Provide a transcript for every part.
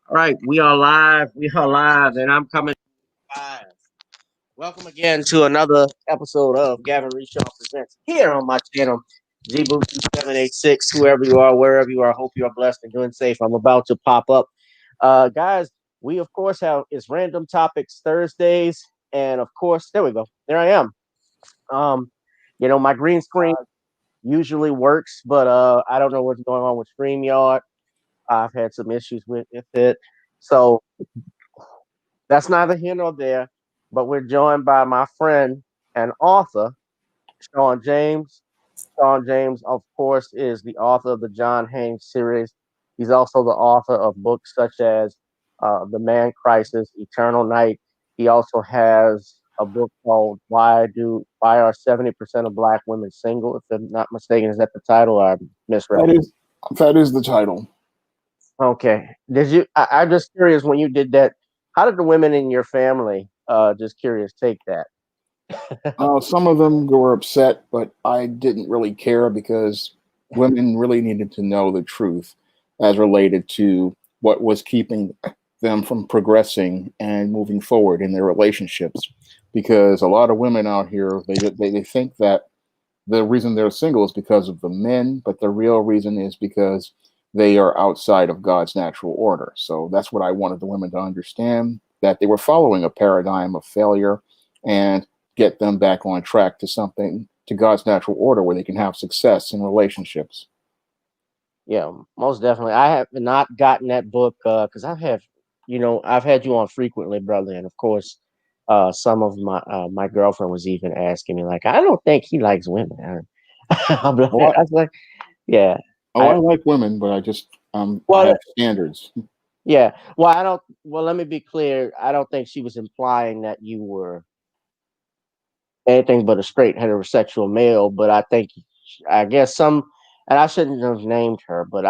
All right, we are live. We are live, and I'm coming live. Welcome again to another episode of Gavin Reshaw Presents here on my channel, GBoot2786. Whoever you are, wherever you are, I hope you are blessed and doing safe. I'm about to pop up. Guys, we of course have it's Random Topics Thursdays, and of course, there we go. There I am. Um, my green screen usually works, but I don't know what's going on with StreamYard. I've had some issues with it. So that's neither here nor there, but we're joined by my friend and author, Shawn James. Shawn James, of course, is the author of the John Haynes series. He's also the author of books such as The Man Crisis, Eternal Night. He also has a book called Why Are 70% of Black Women Single? If I'm not mistaken, is that the title? I misread That it. is that is the title. Okay. Did you? I'm just curious when you did that. How did the women in your family, just curious, take that? Some of them were upset, but I didn't really care because women really needed to know the truth as related to what was keeping them from progressing and moving forward in their relationships. Because a lot of women out here, they think that the reason they're single is because of the men, but the real reason is because they are outside of God's natural order. So that's what I wanted the women to understand, that they were following a paradigm of failure, and get them back on track to something, to God's natural order, where they can have success in relationships. Yeah, most definitely. I have not gotten that book because I've had you on frequently, brother, and of course, some of my girlfriend was even asking me like, I don't think he likes women. Oh, I, I was like, yeah, oh, I I like women, but I well, have standards. yeah, well, I don't. Well, let me be clear. I don't think she was implying that you were anything but a straight heterosexual male, but I guess and I shouldn't have named her, but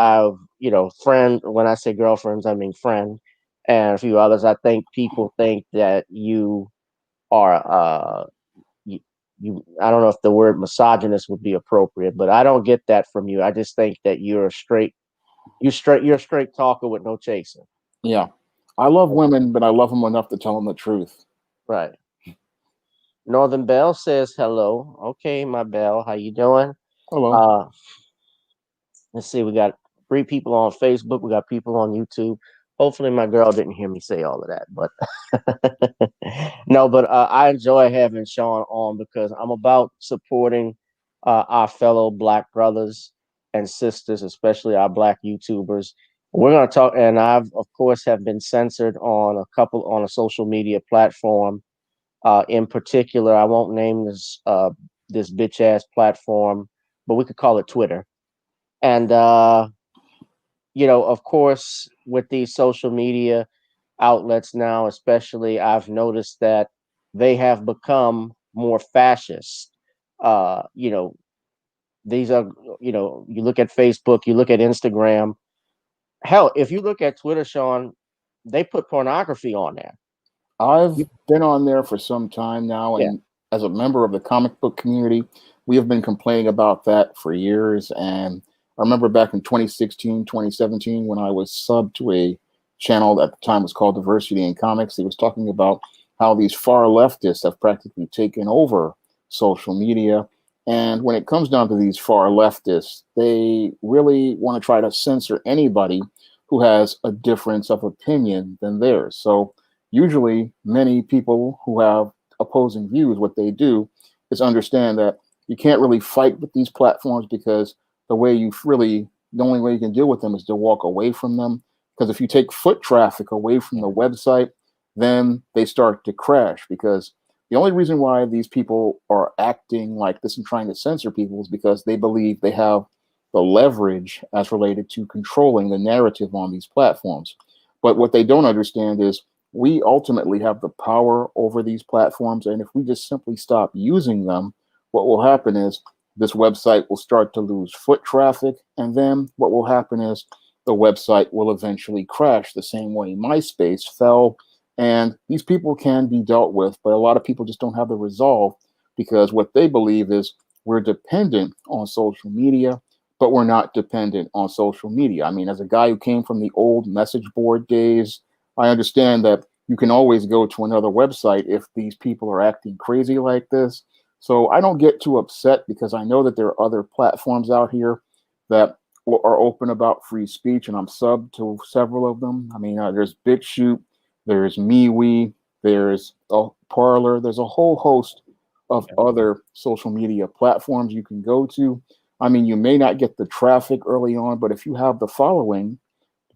friend, when I say girlfriends, I mean friend, and a few others. I think people think that you are, you, I don't know if the word misogynist would be appropriate, but I don't get that from you. I just think that you're a straight talker with no chaser. Yeah, I love women, but I love them enough to tell them the truth. Right. Northern Bell says hello. Okay, my Bell, how you doing? Hello. Uh, Let's see, we got three people on Facebook. We got people on YouTube. Hopefully, my girl didn't hear me say all of that, but no. But I enjoy having Shawn on because I'm about supporting our fellow Black brothers and sisters, especially our Black YouTubers. We're going to talk, and I've of course have been censored on a social media platform. In particular, I won't name this bitch ass platform, but we could call it Twitter. And of course, with these social media outlets now, especially, I've noticed that they have become more fascist. You know, these are, you look at Facebook, you look at Instagram. Hell, if you look at Twitter, Shawn, they put pornography on there. I've You- been on there for some time now, Yeah, and as a member of the comic book community, we have been complaining about that for years. And I remember back in 2016, 2017, when I was subbed to a channel at the time was called Diversity in Comics. It was talking about how these far leftists have practically taken over social media. And when it comes down to these far leftists, they really want to try to censor anybody who has a difference of opinion than theirs. So usually many people who have opposing views, what they do is understand that you can't really fight with these platforms, because the only way you can deal with them is to walk away from them. Because if you take foot traffic away from the website, then they start to crash. Because the only reason why these people are acting like this and trying to censor people is because they believe they have the leverage as related to controlling the narrative on these platforms. But what they don't understand is we ultimately have the power over these platforms. And if we just simply stop using them, what will happen is this website will start to lose foot traffic. And then what will happen is the website will eventually crash, the same way MySpace fell. And these people can be dealt with, but a lot of people just don't have the resolve, because what they believe is we're dependent on social media. but we're not dependent on social media. I mean, as a guy who came from the old message board days, I understand that you can always go to another website if these people are acting crazy like this. So I don't get too upset because I know that there are other platforms out here that are open about free speech, and I'm sub to several of them. I mean, there's BitChute, there's MeWe, there's Parlor, there's a whole host of other social media platforms you can go to. I mean, you may not get the traffic early on, but if you have the following,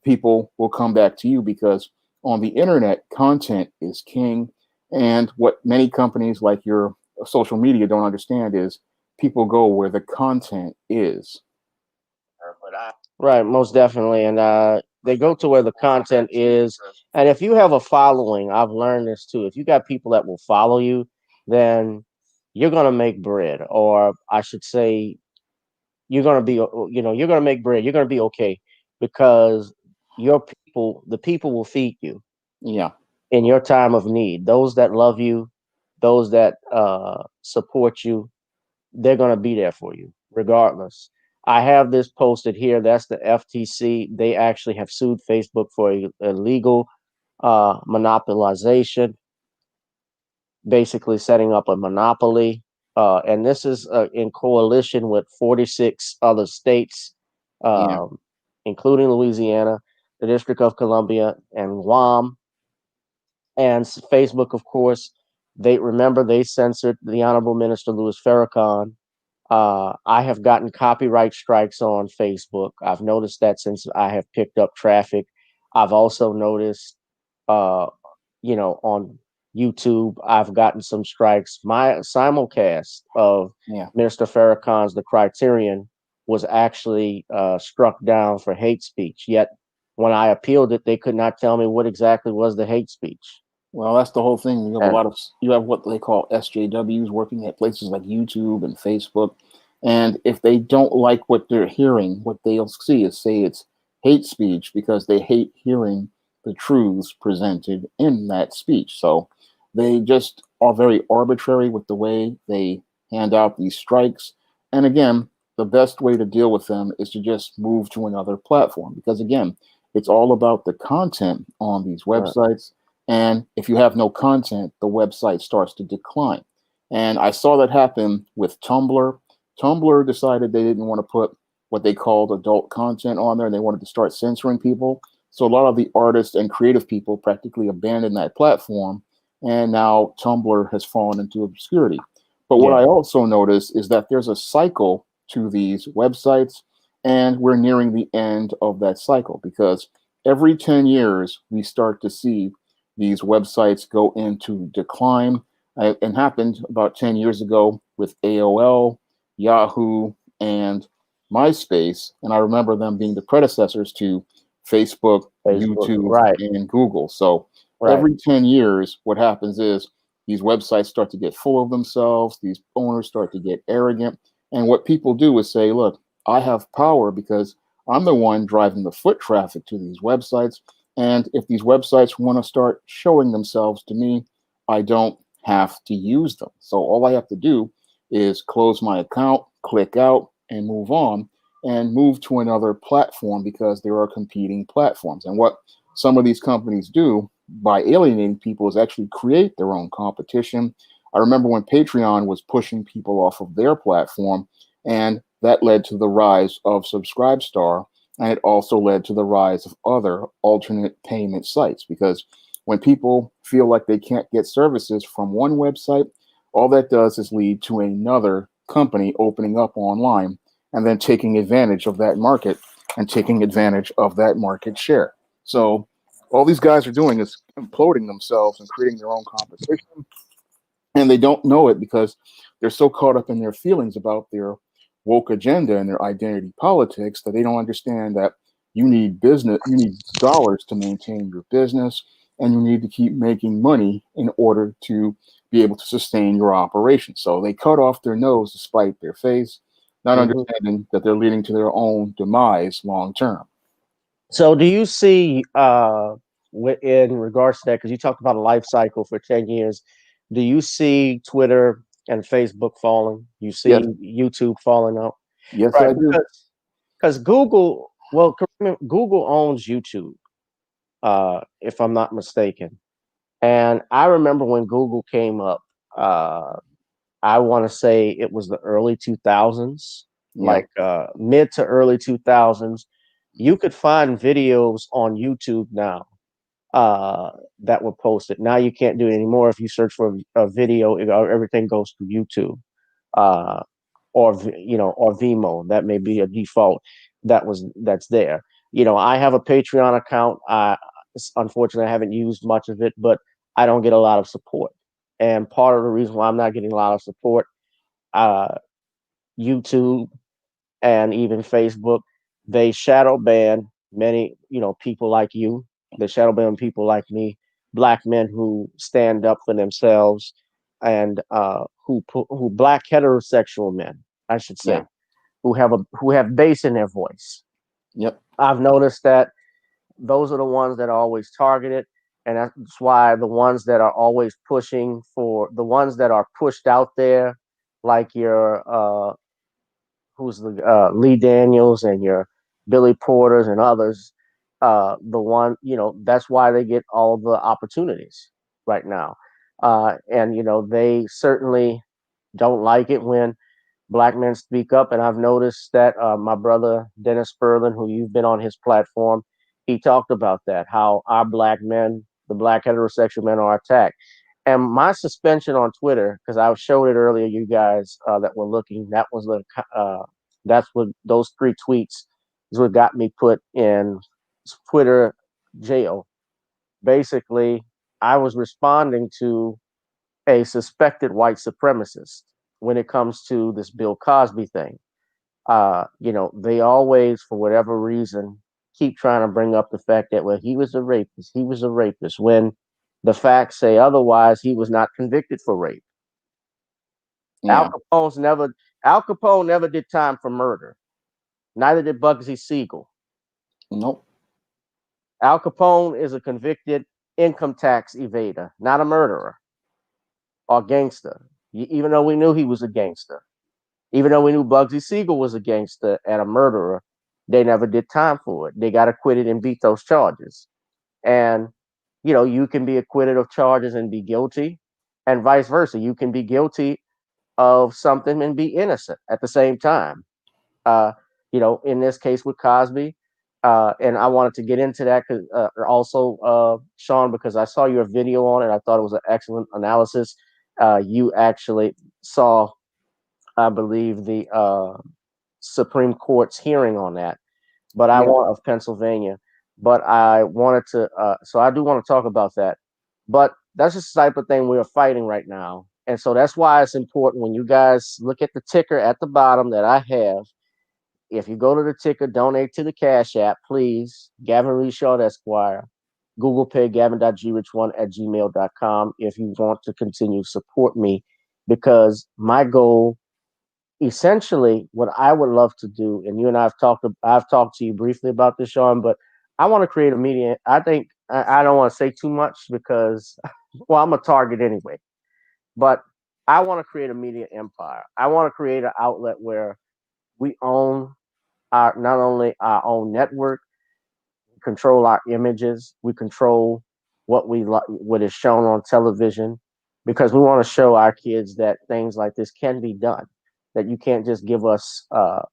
people will come back to you because on the internet, content is king. And what many companies like your social media don't understand is people go where the content is. Right, most definitely. And they go to where the content is. And if you have a following, I've learned this too. If you got people that will follow you, then you're going to make bread. Or I should say, you're going to be, you're going to make bread. You're going to be okay because your people, the people will feed you Yeah, in your time of need. Those that love you, those that support you, they're going to be there for you regardless. I have this posted here. That's the FTC. They actually have sued Facebook for illegal monopolization, basically setting up a monopoly. And this is in coalition with 46 other states, yeah, um, including Louisiana, the District of Columbia, and Guam. And Facebook, of course, they censored the Honorable Minister Louis Farrakhan. I have gotten copyright strikes on Facebook. I've noticed that since I have picked up traffic. I've also noticed, uh, on YouTube, I've gotten some strikes. My simulcast of yeah. Minister Farrakhan's The Criterion was actually struck down for hate speech. Yet, when I appealed it, they could not tell me what exactly was the hate speech. Well, that's the whole thing. You have a And lot of you have what they call SJWs working at places like YouTube and Facebook, and if they don't like what they're hearing, what they'll see is say it's hate speech because they hate hearing the truths presented in that speech. So they just are very arbitrary with the way they hand out these strikes. And again, the best way to deal with them is to just move to another platform because again, it's all about the content on these right, websites, and if you have no content, the website starts to decline. And I saw that happen with Tumblr. Tumblr decided they didn't want to put what they called adult content on there and they wanted to start censoring people. So a lot of the artists and creative people practically abandoned that platform. And now Tumblr has fallen into obscurity. But what yeah, I also noticed is that there's a cycle to these websites, and we're nearing the end of that cycle because every 10 years we start to see these websites go into decline. It happened about 10 years ago with AOL, Yahoo, and MySpace. And I remember them being the predecessors to Facebook, Facebook, YouTube, right, and Google. So right, every 10 years, what happens is these websites start to get full of themselves, these owners start to get arrogant. And what people do is say, look, I have power because I'm the one driving the foot traffic to these websites. And if these websites want to start showing themselves to me, I don't have to use them. So all I have to do is close my account, click out, and move on and move to another platform because there are competing platforms. And what some of these companies do by alienating people is actually create their own competition. I remember when Patreon was pushing people off of their platform, and that led to the rise of Subscribestar, and it also led to the rise of other alternate payment sites because when people feel like they can't get services from one website, all that does is lead to another company opening up online and then taking advantage of that market and taking advantage of that market share. So all these guys are doing is imploding themselves and creating their own competition, and they don't know it because they're so caught up in their feelings about their woke agenda and their identity politics that they don't understand that you need dollars to maintain your business, and you need to keep making money in order to be able to sustain your operation. So they cut off their nose to spite their face, not hmm. understanding that they're leading to their own demise long term. So, do you see, in regards to that, because you talked about a life cycle for 10 years, do you see Twitter and Facebook falling? You Yes, see YouTube falling out? yes, Right, I do. because Google, well, Google owns YouTube, if I'm not mistaken. And I remember when Google came up, uh, I want to say it was the early 2000s, Yeah. like mid to early 2000s. You could find videos on YouTube now uh, that were posted. Now you can't do it anymore. If you search for a video, everything goes to YouTube, uh, or Vimeo. That may be a default that's there. I have a Patreon account. Unfortunately, I haven't used much of it, but I don't get a lot of support. And part of the reason why I'm not getting a lot of support, uh, YouTube and even Facebook, they shadow ban many, people like you. They shadow ban people like me, black men who stand up for themselves, and who black heterosexual men, I should Yeah. say, who have bass in their voice. Yep. I've noticed that those are the ones that are always targeted, and that's why the ones that are always pushing for the ones that are pushed out there, like your who's the Lee Daniels and your Billy Porters and others, the one, that's why they get all the opportunities right now. And they certainly don't like it when black men speak up. And I've noticed that my brother Dennis Sperlin, who you've been on his platform, he talked about that, how our black men, the black heterosexual men, are attacked. And my suspension on Twitter, because I showed it earlier, you guys that were looking, that's what those three tweets is what got me put in Twitter jail. Basically, I was responding to a suspected white supremacist when it comes to this Bill Cosby thing. They always, for whatever reason, keep trying to bring up the fact that, well, he was a rapist. He was a rapist, when the facts say otherwise. He was not convicted for rape. Al Yeah. Capone's never Al Capone never did time for murder. Neither did Bugsy Siegel. Nope. Al Capone is a convicted income tax evader, not a murderer or gangster. Even though we knew he was a gangster, even though we knew Bugsy Siegel was a gangster and a murderer, they never did time for it. They got acquitted and beat those charges. And you can be acquitted of charges and be guilty, and vice versa. You can be guilty of something and be innocent at the same time. Uh, in this case with Cosby, and I wanted to get into that also, Shawn, because I saw your video on it. I thought it was an excellent analysis. You actually saw, I believe, the Supreme Court's hearing on that, but I Yeah. want of Pennsylvania. But I wanted to, so I do want to talk about that. But that's just the type of thing we're fighting right now, and so that's why it's important when you guys look at the ticker at the bottom that I have. If you go to the ticker, donate to the Cash App, please. Gavin Reshaw Esquire. Google Pay gavin.grich1@gmail.com if you want to continue to support me, because my goal, essentially, what I would love to do, and you and I've talked to you briefly about this, Shawn, but I want to create a media. I think I don't want to say too much because, well, I'm a target anyway, but I want to create a media empire. I want to create an outlet where we own our not only our own network, control our images, we control what is shown on television, because we want to show our kids that things like this can be done. That you can't just give us, a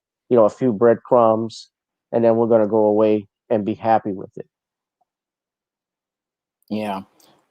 few breadcrumbs, and then we're going to go away and be happy with it. Yeah.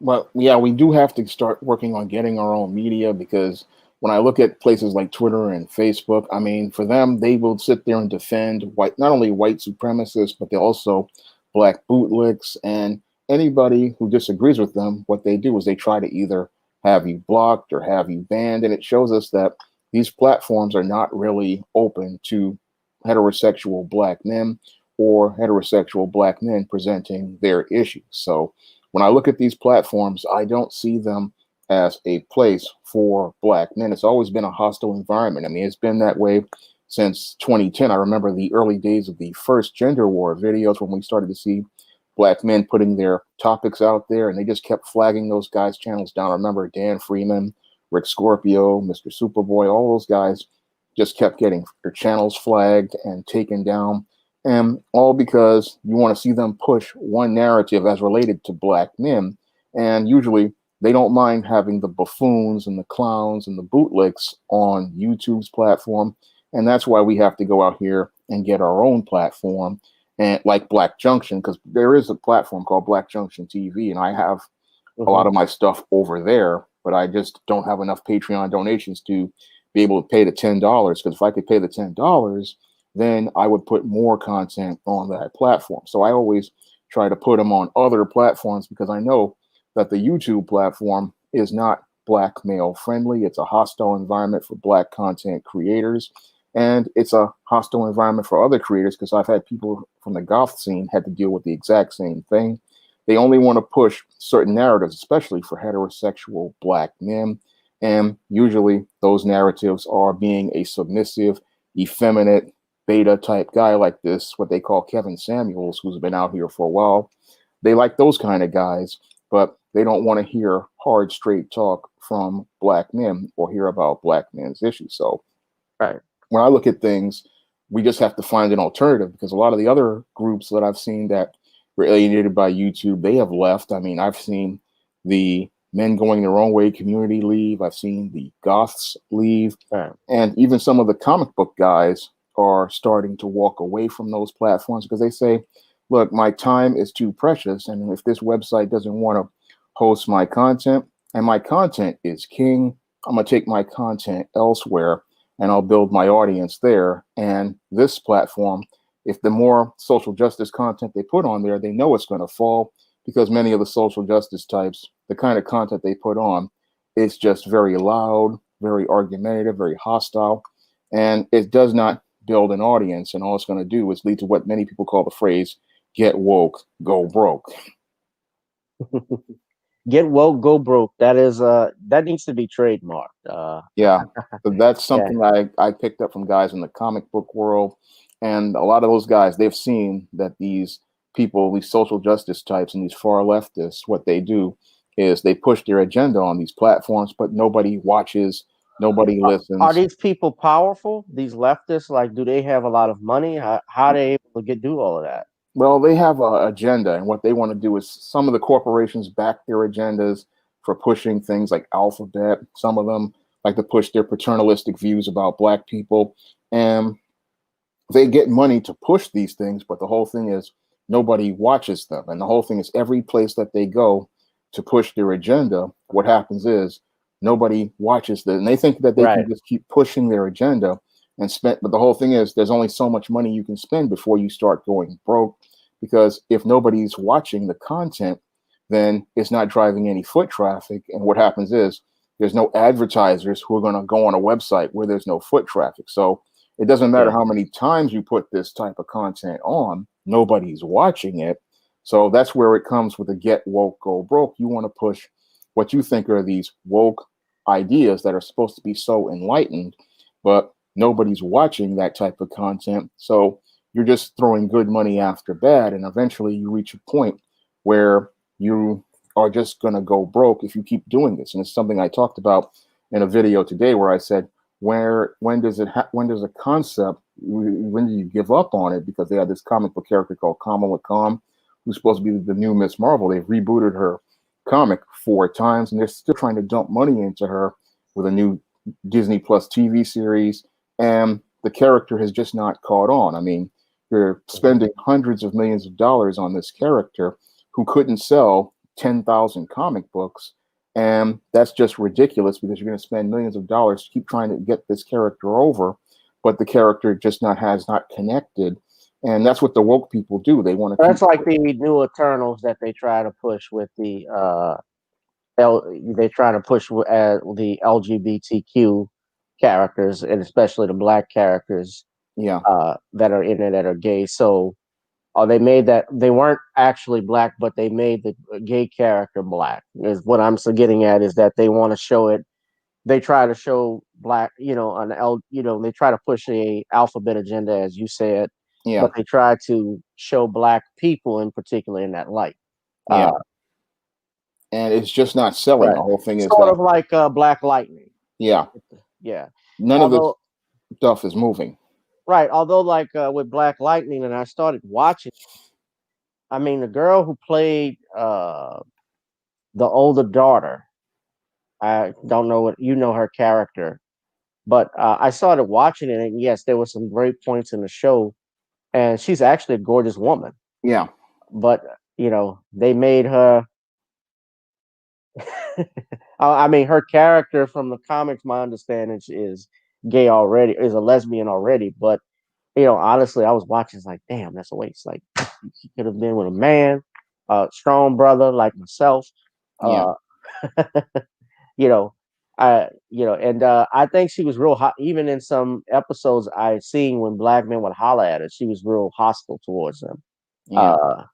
Well, yeah, we do have to start working on getting our own media, because when I look at places like Twitter and Facebook, I mean, for them, they will sit there and defend not only white supremacists, but they also black bootlicks, and anybody who disagrees with them. What they do is they try to either have you blocked or have you banned. And it shows us that these platforms are not really open to heterosexual black men or heterosexual black men presenting their issues. So when I look at these platforms, I don't see them as a place for black men. It's always been a hostile environment. I mean, it's been that way since 2010. I remember the early days of the first gender war videos, when we started to see black men putting their topics out there, and they just kept flagging those guys' channels down. I remember Dan Freeman, Rick Scorpio, Mr. Superboy, all those guys just kept getting their channels flagged and taken down. And all because you want to see them push one narrative as related to black men. And usually they don't mind having the buffoons and the clowns and the bootlicks on YouTube's platform. And that's why we have to go out here and get our own platform, and like Black Junction, because there is a platform called Black Junction TV, and I have a lot of my stuff over there, but I just don't have enough Patreon donations to be able to pay the $10. Because if I could pay the $10, then I would put more content on that platform. So I always try to put them on other platforms, because I know that the YouTube platform is not black male friendly. It's a hostile environment for black content creators. And it's a hostile environment for other creators, because I've had people from the goth scene had to deal with the exact same thing. They only want to push certain narratives, especially for heterosexual black men. And usually those narratives are being a submissive, effeminate, beta type guy like this, what they call Kevin Samuels, who's been out here for a while. They like those kind of guys, but they don't want to hear hard, straight talk from black men or hear about black men's issues. So right. When I look at things, we just have to find an alternative, because a lot of the other groups that I've seen that were alienated by YouTube, they have left. I mean, I've seen the men going their own way community leave. I've seen the goths leave. Right. And even some of the comic book guys are starting to walk away from those platforms, because they say, look, my time is too precious. And if this website doesn't want to host my content, and my content is king, I'm going to take my content elsewhere and I'll build my audience there. And this platform, if the more social justice content they put on there, they know it's going to fall, because many of the social justice types, the kind of content they put on, it's just very loud, very argumentative, very hostile, and it does not build an audience. And all it's going to do is lead to what many people call the phrase, get woke, go broke. Get woke, go broke. That is that needs to be trademarked. Yeah, but that's something I picked up from guys in the comic book world. And a lot of those guys, they've seen that these people, these social justice types and these far leftists, what they do is they push their agenda on these platforms, but nobody watches, nobody listens. Are these people powerful? These leftists, like, do they have a lot of money? How are they able to do all of that? Well, they have an agenda, and what they want to do is, some of the corporations back their agendas for pushing things like Alphabet. Some of them like to push their paternalistic views about black people, and they get money to push these things. But the whole thing is nobody watches them, and the whole thing is every place that they go to push their agenda, what happens is nobody watches them, and they think that they can just keep pushing their agenda and spend. But the whole thing is there's only so much money you can spend before you start going broke, because if nobody's watching the content, then it's not driving any foot traffic. And what happens is there's no advertisers who are going to go on a website where there's no foot traffic. So it doesn't matter how many times you put this type of content on, nobody's watching it. So that's where it comes with the get woke, go broke. You want to push what you think are these woke ideas that are supposed to be so enlightened, but nobody's watching that type of content. So you're just throwing good money after bad. And eventually you reach a point where you are just going to go broke if you keep doing this. And it's something I talked about in a video today, where I said, when does a concept, when do you give up on it? Because they had this comic book character called Kamala Khan, who's supposed to be the new Miss Marvel. They've rebooted her comic 4 times, and they're still trying to dump money into her with a new Disney Plus TV series. And the character has just not caught on. I mean, you're spending hundreds of millions of dollars on this character who couldn't sell 10,000 comic books. And that's just ridiculous, because you're going to spend millions of dollars to keep trying to get this character over, but the character just has not connected. And that's what the woke people do. They want to. That's like the new Eternals that they try to push with the they try to push the LGBTQ characters, and especially the black characters. That are in it that are gay. So they made that they weren't actually black, but they made the gay character black. Is what I'm getting at, is that they want to show it. They try to show black, they try to push a alphabet agenda, as you said, but they try to show black people in particular in that light. And it's just not selling. The whole thing is sort of like Black Lightning. Yeah. None of this. stuff is moving. Right. Although, like with Black Lightning, and I started watching. I mean, the girl who played the older daughter. I don't know what you know her character, but I started watching it, and yes, there were some great points in the show, and she's actually a gorgeous woman. Yeah, But they made her. I mean, her character from the comics, my understanding is gay already, is a lesbian already. But honestly, I was watching, it's like, damn, that's a waste. Like, she could have been with a man, a strong brother like myself. yeah, Uh, you know, and I think she was real hot. Even in some episodes I seen when black men would holler at her, she was real hostile towards them. yeah. Uh,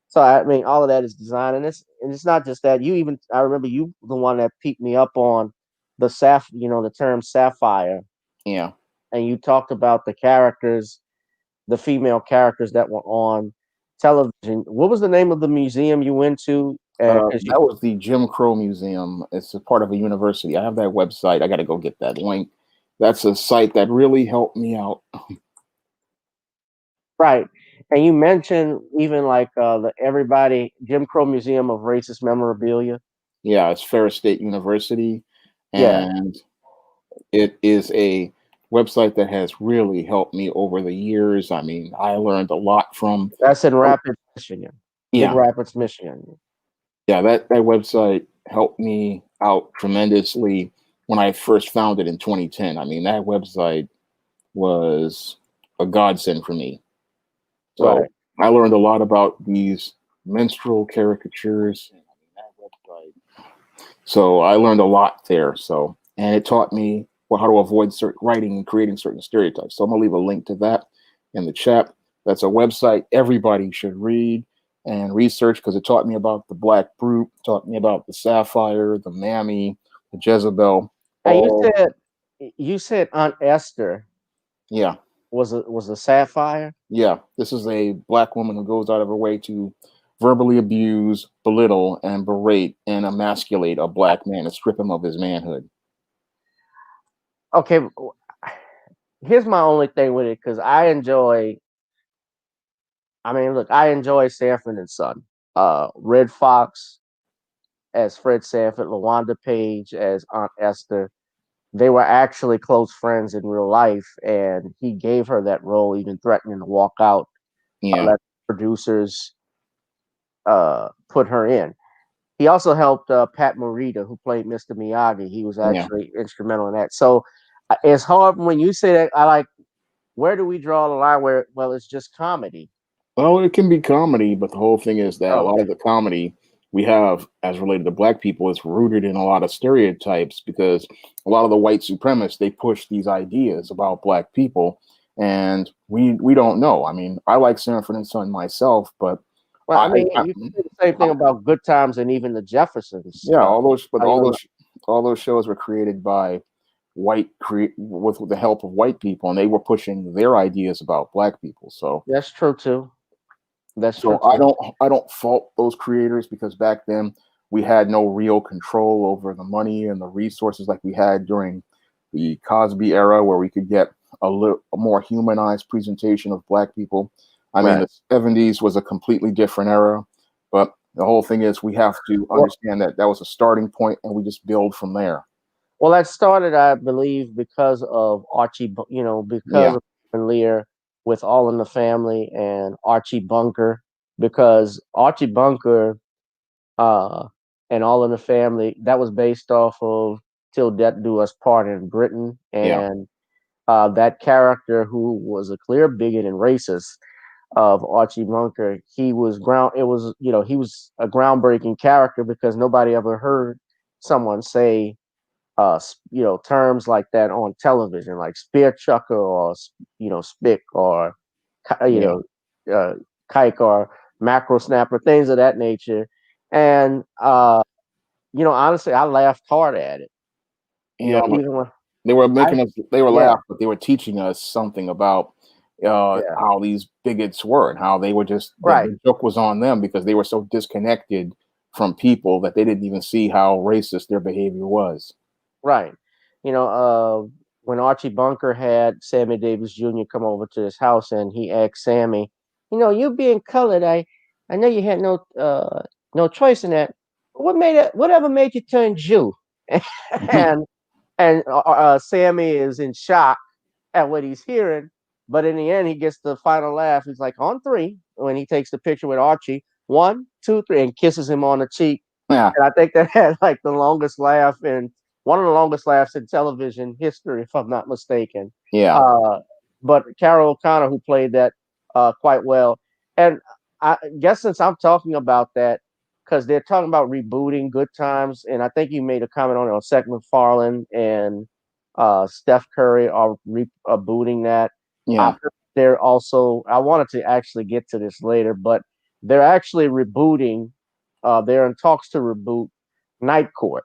so I mean, all of that is design, and it's not just that. I remember you the one that peeped me up on the term sapphire, Yeah. and you talked about the characters, the female characters that were on television. What was the name of the museum you went to? Because That was the Jim Crow Museum. It's a part of a university. I have that website. I got to go get that link. That's a site that really helped me out. right, and you mentioned even like the everybody Jim Crow Museum of Racist Memorabilia. Yeah, it's Ferris State University, Yeah, and it is a website that has really helped me over the years. I mean, I learned a lot from. that's in Rapids, Michigan. Big Yeah, Rapids, Michigan. yeah, that website helped me out tremendously when I first found it in 2010. I mean, that website was a godsend for me. So Right. I learned a lot about these menstrual caricatures. I mean, that website. So I learned a lot there. So, and it taught me how to avoid certain writing and creating certain stereotypes. So I'm gonna leave a link to that in the chat. That's a website everybody should read and research because it taught me about the Black Brute, taught me about the Sapphire, the Mammy, the Jezebel. And All you said Aunt Esther yeah, was a sapphire. yeah. This is a black woman who goes out of her way to verbally abuse, belittle, and berate and emasculate a black man and strip him of his manhood. Okay, here's my only thing with it because I enjoy. I mean, look, I enjoy Sanford and Son. Red Fox as Fred Sanford, LaWanda Page as Aunt Esther. They were actually close friends in real life, and he gave her that role, even threatening to walk out. Yeah, Let producers put her in. He also helped Pat Morita, who played Mr. Miyagi. He was yeah. actually instrumental in that. So it's hard when you say that. I like, where do we draw the line where, well, it's just comedy? Well, it can be comedy, but the whole thing is that a Oh, lot of the comedy we have as related to black people is rooted in a lot of stereotypes because a lot of the white supremacists they push these ideas about black people and we don't know. I mean, I like Sanford and Son myself, but well, I mean, you can say the same I thing about Good Times and even the Jeffersons. yeah, all those but I remember all those shows were created by with the help of white people and they were pushing their ideas about black people. So that's true too. That's true So too. I don't fault those creators because back then we had no real control over the money and the resources like we had during the Cosby era where we could get a more humanized presentation of black people. I mean, Right. the 70s was a completely different era, but the whole thing is we have to Well, understand that that was a starting point and we just build from there. well, that started, I believe, because of because Yeah, of Lear with All in the Family and Archie Bunker, because Archie Bunker uh, and All in the Family that was based off of Till Death Do Us Part in Britain, yeah, and that character who was a clear bigot and racist of Archie Bunker, he was a groundbreaking character because nobody ever heard someone say terms like that on television, like spear chucker or spick or you yeah, know kike or macro snapper, things of that nature. And honestly, I laughed hard at it. yeah. But Even when they were I making us, they were yeah laugh, but they were teaching us something about yeah how these bigots were and how they were just, right the joke was on them because they were so disconnected from people that they didn't even see how racist their behavior was. right, you know when Archie Bunker had Sammy Davis Jr. come over to his house, and he asked Sammy, you being colored, I know you had no choice in that. Whatever made you turn Jew? and Sammy is in shock at what he's hearing, but in the end, he gets the final laugh. He's like, on three, when he takes the picture with Archie, 1, 2, 3, and kisses him on the cheek. Yeah. And I think that had like the longest laugh in one of the longest laughs in television history, if I'm not mistaken. Yeah. But Carol O'Connor, who played that quite well. And I guess since I'm talking about that, because they're talking about rebooting Good Times, and I think you made a comment on it on Seth MacFarlane and Steph Curry are rebooting that. Yeah. They're also, I wanted to actually get to this later, but they're actually rebooting. They're in talks to reboot Night Court.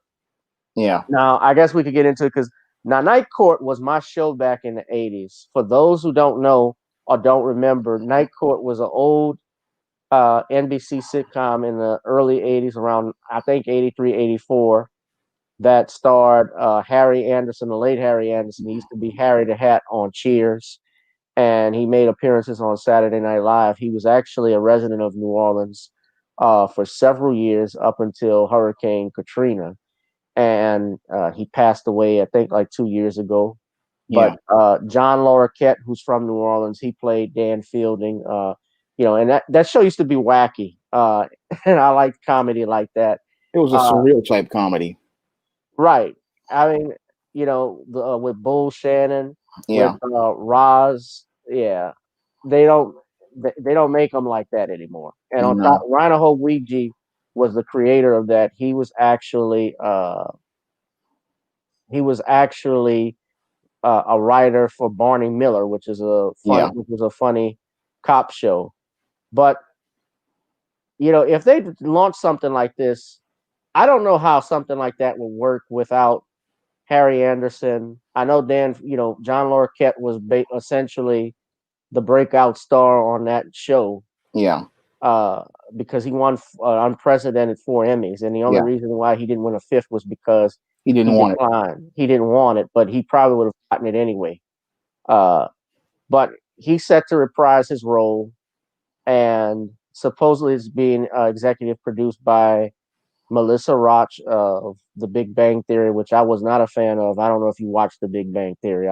Yeah. Now, I guess we could get into it because now Night Court was my show back in the 80s. For those who don't know or don't remember, Night Court was an old NBC sitcom in the early 80s, around, I think, 83, 84, that starred Harry Anderson, the late Harry Anderson. He used to be Harry the Hat on Cheers, and he made appearances on Saturday Night Live. He was actually a resident of New Orleans for several years up until Hurricane Katrina, and he passed away, I think, like 2 years ago. But John Larroquette, who's from New Orleans, he played Dan Fielding. And that show used to be wacky, and I liked comedy like that. It was a surreal type comedy. Right. I mean, with Bull Shannon, Yeah. with Roz, yeah, they don't they don't make them like that anymore. And on top, Reinhold Weege was the creator of that. He was actually a writer for Barney Miller, which is which was a funny cop show. But if they launch something like this, I don't know how something like that would work without Harry Anderson. I know John Larroquette was essentially the breakout star on that show. Yeah. Because he won unprecedented 4 Emmys, and the only reason why he didn't win a fifth was because he didn't want it. He didn't want it, but he probably would have gotten it anyway. But he's set to reprise his role, and supposedly it's being executive produced by Melissa Roch of The Big Bang Theory, which I was not a fan of. I don't know if you watched The Big Bang Theory.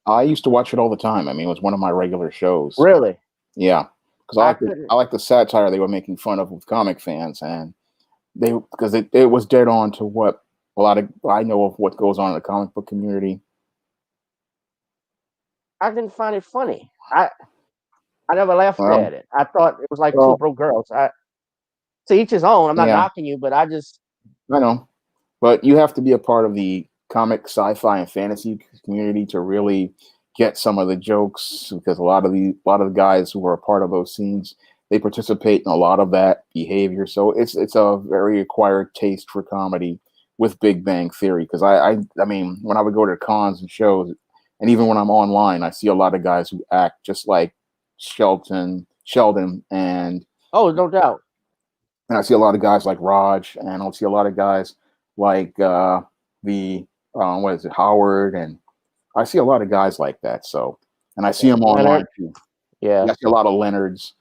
I used to watch it all the time. I mean, it was one of my regular shows. Really? Yeah, because I like the satire they were making fun of with comic fans, and because it was dead on to what I know of what goes on in the comic book community. I didn't find it funny. I never laughed at it. I thought it was like two broke girls. To each his own. I'm not knocking you, but I know. But you have to be a part of the comic, sci-fi, and fantasy community to really get some of the jokes, because a lot of the guys who are a part of those scenes, they participate in a lot of that behavior. So it's a very acquired taste for comedy with Big Bang Theory. Because I mean, when I would go to cons and shows, and even when I'm online, I see a lot of guys who act just like Sheldon, and no doubt. And I see a lot of guys like Raj, and I'll see a lot of guys like Howard, and I see a lot of guys like that. So, and I see them online too. Yeah, I see a lot of Leonards,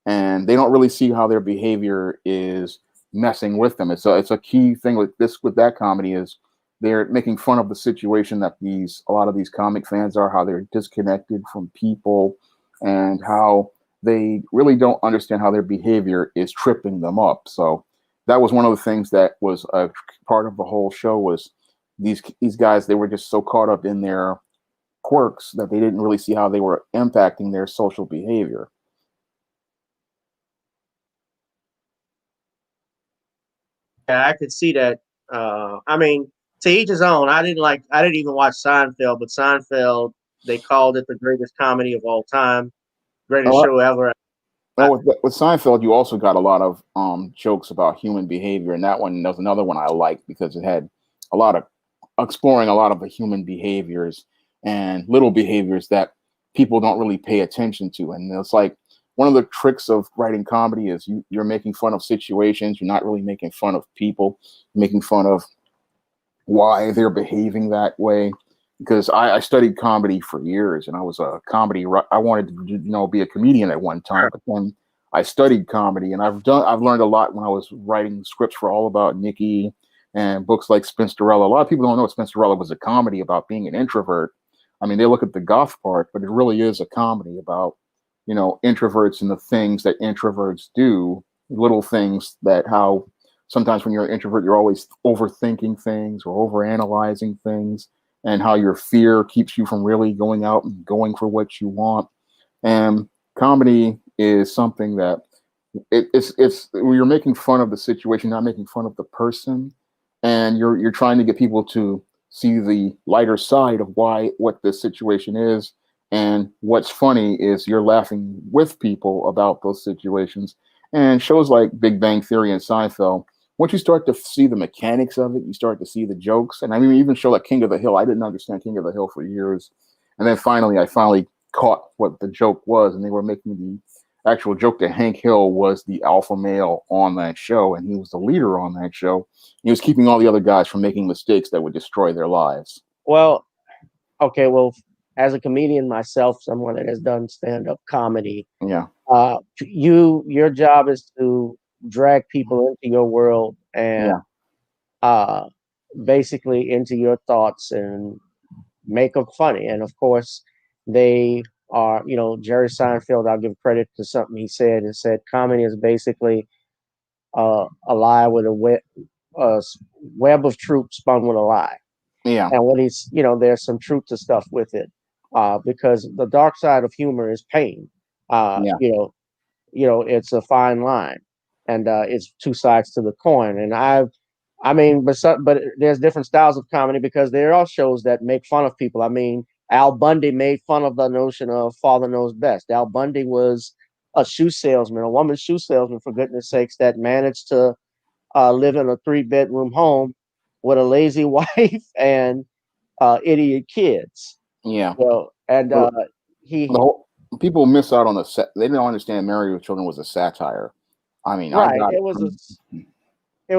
and they don't really see how their behavior is messing with them. It's a key thing with that comedy is they're making fun of the situation that a lot of these comic fans are, how they're disconnected from people, and how they really don't understand how their behavior is tripping them up. So that was one of the things that was a part of the whole show, was these guys, they were just so caught up in their quirks that they didn't really see how they were impacting their social behavior. Yeah, I could see that. I mean, to each his own. I didn't even watch Seinfeld, but Seinfeld, they called it the greatest comedy of all time, greatest show ever. Well, with Seinfeld, you also got a lot of jokes about human behavior, and that one was another one I liked because it had a lot of exploring a lot of the human behaviors and little behaviors that people don't really pay attention to. And it's like one of the tricks of writing comedy is you're making fun of situations. You're not really making fun of people. You're making fun of why they're behaving that way. because I studied comedy for years, and I was a comedy. I wanted to, be a comedian at one time, but then I studied comedy, and I've learned a lot when I was writing scripts for All About Nikki and books like Spinsterella. A lot of people don't know Spinsterella was a comedy about being an introvert. I mean, they look at the goth part, but it really is a comedy about, introverts and the things that introverts do, little things that how sometimes when you're an introvert, you're always overthinking things or overanalyzing things, and how your fear keeps you from really going out and going for what you want. And comedy is something that it's you're making fun of the situation, not making fun of the person, and you're trying to get people to see the lighter side of what this situation is. And what's funny is you're laughing with people about those situations. And shows like Big Bang Theory and Seinfeld, once you start to see the mechanics of it, you start to see the jokes. And I mean, even show like King of the Hill, I didn't understand King of the Hill for years. And then I finally caught what the joke was, and they were making the actual joke that Hank Hill was the alpha male on that show, and he was the leader on that show. He was keeping all the other guys from making mistakes that would destroy their lives. Well, okay, well, as a comedian myself, someone that has done stand-up comedy, Yeah. Your job is to drag people into your world and Yeah. uh, basically into your thoughts and make them funny. And of course, they are, Jerry Seinfeld. I'll give credit to something he said. He said comedy is basically a lie with a web of truth spun with a lie. Yeah. And what there's some truth to stuff with it, because the dark side of humor is pain. Yeah. It's a fine line, and it's two sides to the coin. And but there's different styles of comedy because there are shows that make fun of people. I mean, Al Bundy made fun of the notion of father knows best. Al Bundy was a shoe salesman, a woman's shoe salesman, for goodness sakes, that managed to live in a 3-bedroom home with a lazy wife and idiot kids. Yeah. And Well, he the whole, people miss out on the set. They didn't understand Married with Children was a satire. I mean, I right. got it. It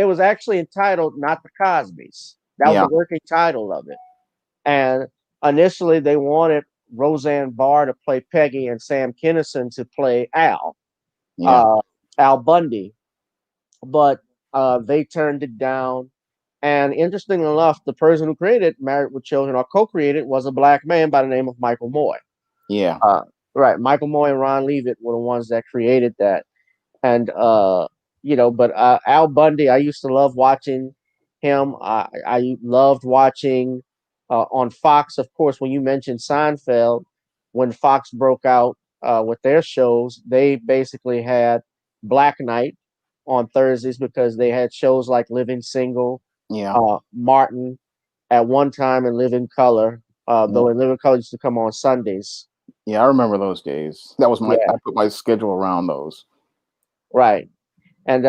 was actually entitled Not the Cosbys. That was Yeah. the working title of it. And initially they wanted Roseanne Barr to play Peggy and Sam Kinison to play Yeah. Al Bundy, but they turned it down. And interestingly enough, the person who created Married with Children or co-created was a black man by the name of Michael Moy. Yeah. Right. Michael Moy and Ron Leavitt were the ones that created that. And but Al Bundy, I used to love watching him. I loved watching on Fox, of course. When you mentioned Seinfeld, when Fox broke out with their shows, they basically had Black Night on Thursdays because they had shows like Living Single, Yeah. Martin at one time, and Living Color. Yeah. Though in Living Color used to come on Sundays. Yeah, I remember those days. That was I Yeah, put my schedule around those. right. And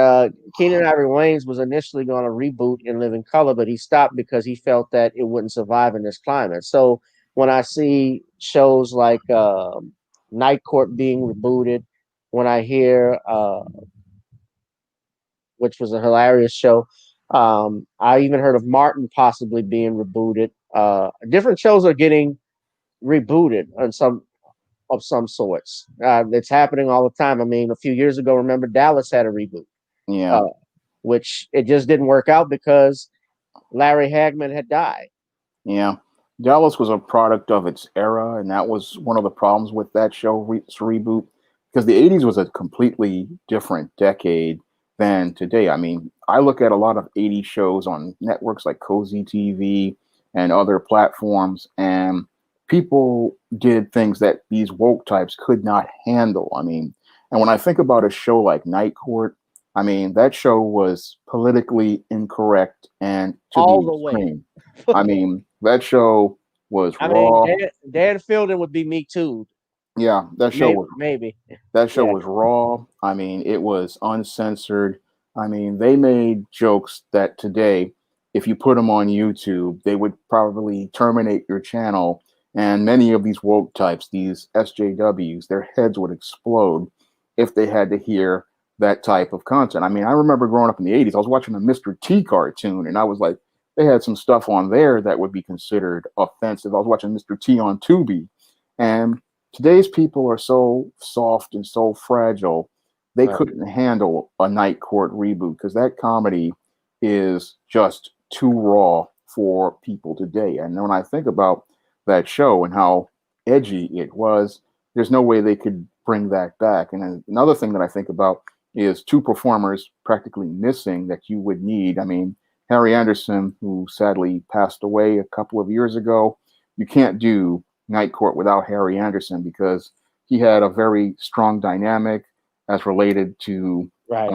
Keenan Ivory Wayans was initially going to reboot In Living Color, but he stopped because he felt that it wouldn't survive in this climate. So when I see shows like Night Court being rebooted, when I hear, which was a hilarious show, I even heard of Martin possibly being rebooted. Different shows are getting rebooted on some sorts. It's happening all the time. I mean, a few years ago, remember Dallas had a reboot. Yeah. Uh, which it just didn't work out because Larry Hagman had died. Yeah. Dallas was a product of its era, and that was one of the problems with that show reboot, because the 80s was a completely different decade than today. I mean, I look at a lot of 80s shows on networks like Cozy TV and other platforms, and people did things that these woke types could not handle. I mean, and when I think about a show like Night Court, I mean, that show was politically incorrect and to All the the way. extreme. I mean, that show was I mean, raw. Dan Fielding would be Me Too. Yeah, Maybe. that show Yeah. was raw. I mean, it was uncensored. I mean, they made jokes that today, if you put them on YouTube, they would probably terminate your channel. And many of these woke types, these SJWs, their heads would explode if they had to hear that type of content. I mean, I remember growing up in the 80s, I was watching a Mr. T cartoon, and I was like, they had some stuff on there that would be considered offensive. I was watching Mr. T on Tubi, and today's people are so soft and so fragile, they Right. couldn't handle a Night Court reboot because that comedy is just too raw for people today. And when I think about that show and how edgy it was, there's no way they could bring that back. And then another thing that I think about is two performers practically missing that you would need. I mean, Harry Anderson, who sadly passed away a couple of years ago, you can't do Night Court without Harry Anderson because he had a very strong dynamic as related to Right.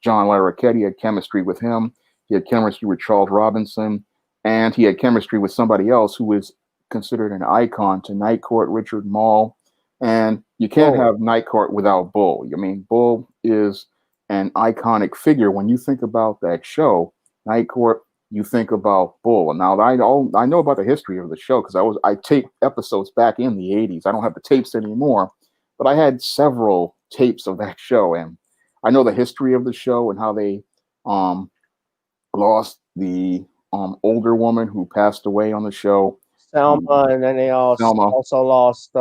John Larroquette. He had chemistry with him. He had chemistry with Charles Robinson, and he had chemistry with somebody else who is considered an icon to Night Court, Richard Mall. And you can't have Night Court without Bull. I mean, Bull is an iconic figure. When you think about that show, Night Court, you think about Bull. And now I know about the history of the show because I taped episodes back in the 80s. I don't have the tapes anymore, but I had several tapes of that show, and I know the history of the show and how they lost the older woman who passed away on the show. Selma, and then they Selma. also lost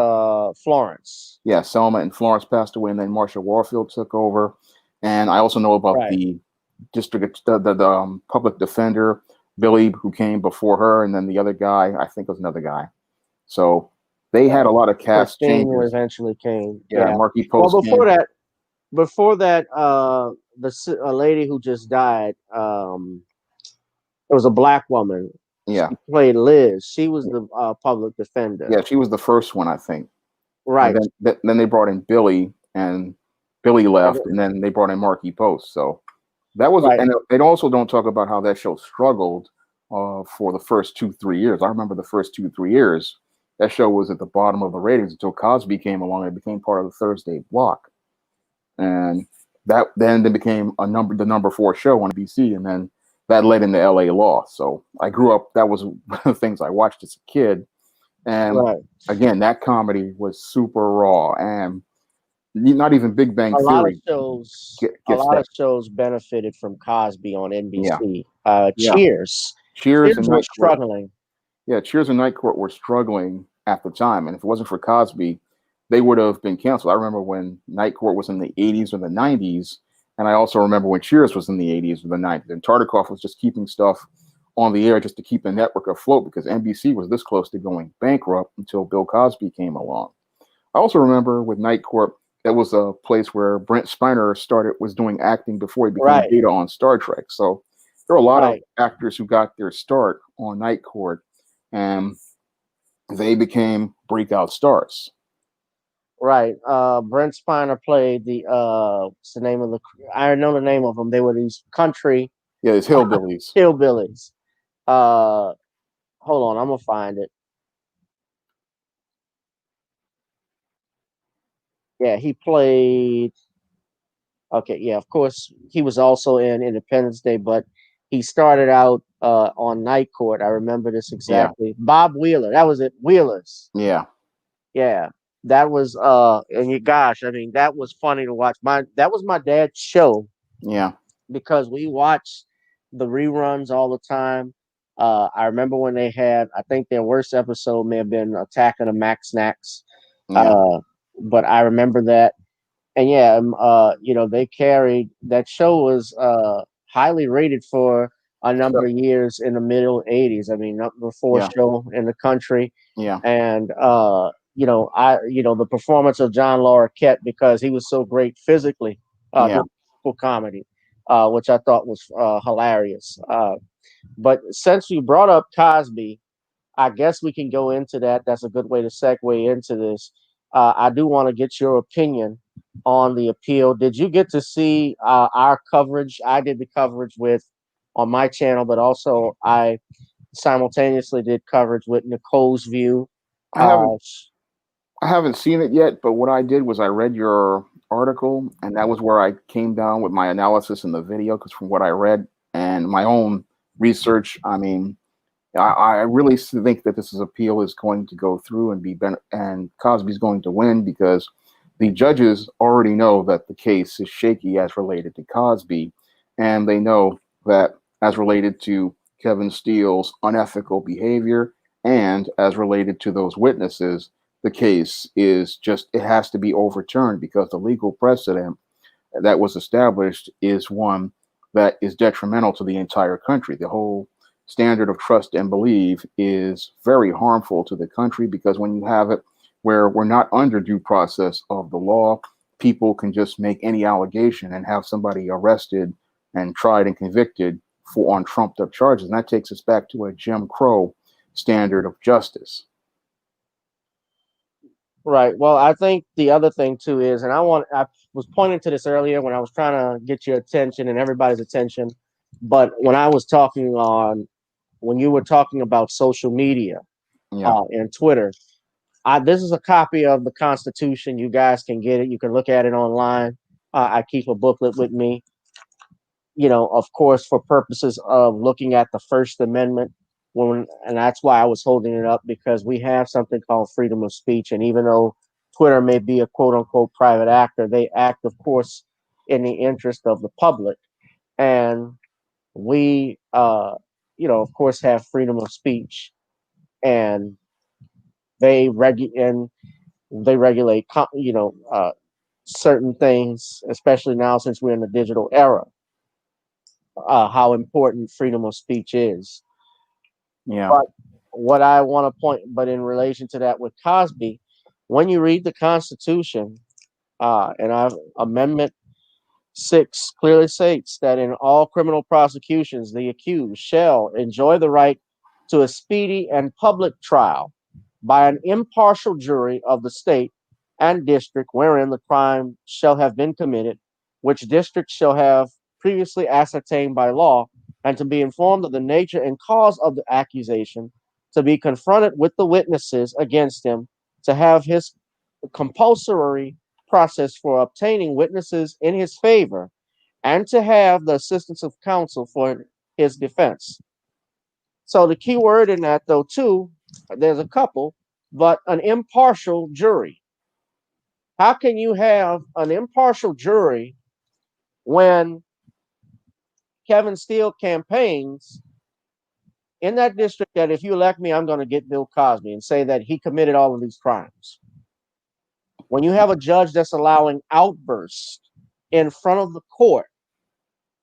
Florence. Yeah, Selma and Florence passed away, and then Marsha Warfield took over. And I also know about Right. the district, the public defender, Billy, who came before her, and then the other guy, I think was another guy. So they had a lot of cast Christine changes. eventually came. Yeah, Yeah. Marky Post. Well, before that, a lady who just died, it was a black woman. Yeah, She played Liz. She was the public defender. yeah, she was the first one, I think. Right. And then they brought in Billy, and Billy left, and then they brought in Marky Post. So that was, Right. and they also don't talk about how that show struggled for the first 2-3 years. I remember the first 2-3 years, that show was at the bottom of the ratings until Cosby came along and it became part of the Thursday block, and that then became the number 4 show on NBC, and then that led into LA Law. So I grew up. That was one of the things I watched as a kid. And again, that comedy was super raw, and not even Big Bang Theory. A lot of shows benefited from Cosby on NBC. Yeah. Cheers. Cheers and was struggling. Yeah, Cheers and Night Court were struggling at the time, and if it wasn't for Cosby, they would have been canceled. I remember when Night Court was in the 80s or the 90s, and I also remember when Cheers was in the 80s or the 90s, and Tartikoff was just keeping stuff on the air just to keep the network afloat because NBC was this close to going bankrupt until Bill Cosby came along. I also remember with Night Court, that was a place where Brent Spiner was doing acting before he became Data on Star Trek. So there are a lot of actors who got their start on Night Court, and they became breakout stars. Right. Brent Spiner played what's the name of I know the name of them. They were these country. Yeah, it's hillbillies. Hillbillies. Hold on, I'm gonna find it. Yeah, he played. Okay, yeah, of course, he was also in Independence Day, but he started out on Night Court. I remember this exactly. Yeah. Bob Wheeler, that was it. Wheelers. Yeah. Yeah, that was gosh, I mean, that was funny to watch. That was my dad's show. Yeah, because we watched the reruns all the time. I remember when they had, I think their worst episode may have been Attack of the Mack Snacks. Yeah. But I remember that. And yeah, they carried, that show was highly rated for a number of years in the middle 80s. I mean, number 4 show in the country. Yeah. And, the performance of John Larroquette, because he was so great physically, for comedy, which I thought was hilarious. But since you brought up Cosby, I guess we can go into that. That's a good way to segue into this. I do want to get your opinion on the appeal. Did you get to see our coverage? I did the coverage on my channel, but also I simultaneously did coverage with Nicole's View. I haven't seen it yet, but what I did was I read your article, and that was where I came down with my analysis in the video, because from what I read and my own research, I mean, I really think that this appeal is going to go through and Cosby's going to win, because the judges already know that the case is shaky as related to Cosby, and they know that as related to Kevin Steele's unethical behavior, and as related to those witnesses, the case is just, it has to be overturned because the legal precedent that was established is one that is detrimental to the entire country. The whole standard of trust and believe is very harmful to the country, because when you have it where we're not under due process of the law, people can just make any allegation and have somebody arrested and tried and convicted for on trumped up charges. And that takes us back to a Jim Crow standard of justice. Right. Well, I think the other thing too is, and I was pointing to this earlier when I was trying to get your attention and everybody's attention, but when you were talking about social media, Yeah. and Twitter, this is a copy of the Constitution. You guys can get it. You can look at it online. I keep a booklet with me, of course, for purposes of looking at the First Amendment. And that's why I was holding it up, because we have something called freedom of speech. And even though Twitter may be a quote unquote private actor, they act, of course, in the interest of the public. And we, of course, have freedom of speech, and they regulate, certain things, especially now since we're in the digital era, how important freedom of speech is. Yeah. But what I want to but in relation to that with Cosby, when you read the Constitution, Amendment 6 clearly states that in all criminal prosecutions, the accused shall enjoy the right to a speedy and public trial by an impartial jury of the state and district wherein the crime shall have been committed, which district shall have previously ascertained by law, and to be informed of the nature and cause of the accusation, to be confronted with the witnesses against him, to have his compulsory process for obtaining witnesses in his favor, and to have the assistance of counsel for his defense. So the key word in that, though, too, there's a couple, but an impartial jury. How can you have an impartial jury when Kevin Steele campaigns in that district that if you elect me, I'm going to get Bill Cosby, and say that he committed all of these crimes? When you have a judge that's allowing outbursts in front of the court,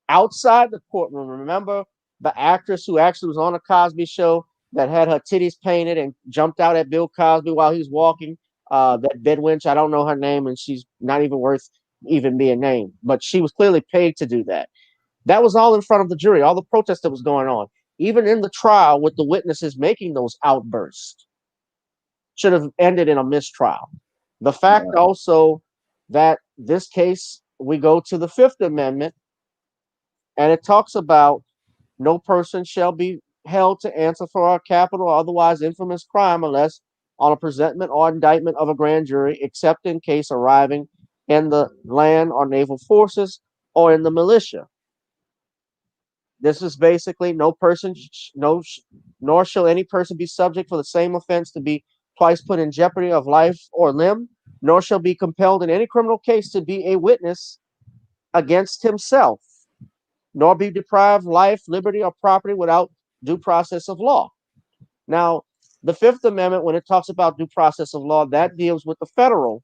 outside the courtroom. Remember the actress who actually was on a Cosby show that had her titties painted and jumped out at Bill Cosby while he was walking? That bedwench, I don't know her name, and she's not even worth even being named, but she was clearly paid to do that. That was all in front of the jury, all the protest that was going on, even in the trial with the witnesses making those outbursts, should have ended in a mistrial. The fact also that this case, we go to the Fifth Amendment, and it talks about no person shall be held to answer for a capital or otherwise infamous crime unless on a presentment or indictment of a grand jury, except in case arriving in the land or naval forces or in the militia. This is basically nor shall any person be subject for the same offense to be twice put in jeopardy of life or limb, nor shall be compelled in any criminal case to be a witness against himself, nor be deprived life, liberty, or property without due process of law. Now, the Fifth Amendment, when it talks about due process of law, that deals with the federal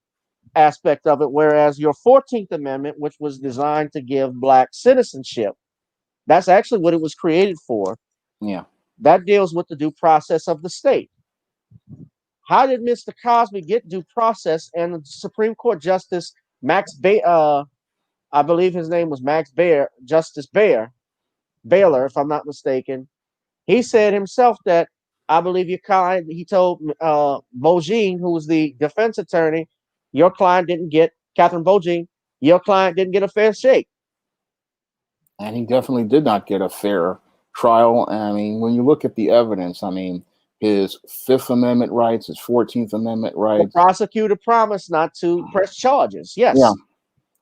aspect of it, whereas your 14th Amendment, which was designed to give Black citizenship, that's actually what it was created for. Yeah. That deals with the due process of the state. How did Mr. Cosby get due process? And the Supreme Court Justice I believe his name was Justice Baylor, if I'm not mistaken, he said himself that, I believe your client, he told Bogine, who was the defense attorney, Catherine Bogine, your client didn't get a fair shake. And he definitely did not get a fair trial. I mean, when you look at the evidence, I mean, his Fifth Amendment rights, his 14th Amendment rights. The prosecutor promised not to press charges. Yes. Yeah.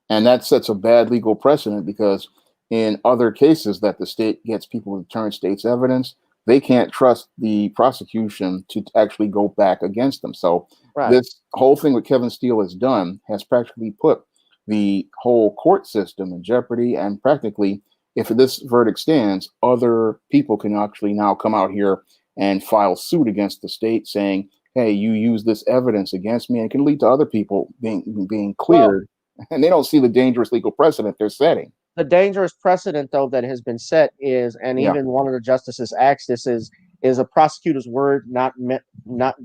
And that sets a bad legal precedent, because in other cases that the state gets people to turn state's evidence, they can't trust the prosecution to actually go back against them. So this whole thing what Kevin Steele has done has practically put the whole court system in jeopardy, and practically if this verdict stands, other people can actually now come out here and file suit against the state saying, hey, you use this evidence against me, and it can lead to other people being Well, cleared, and they don't see the dangerous legal precedent they're setting. the dangerous precedent, though, that has been set is, and Yeah, even one of the justices asked this is a prosecutor's word not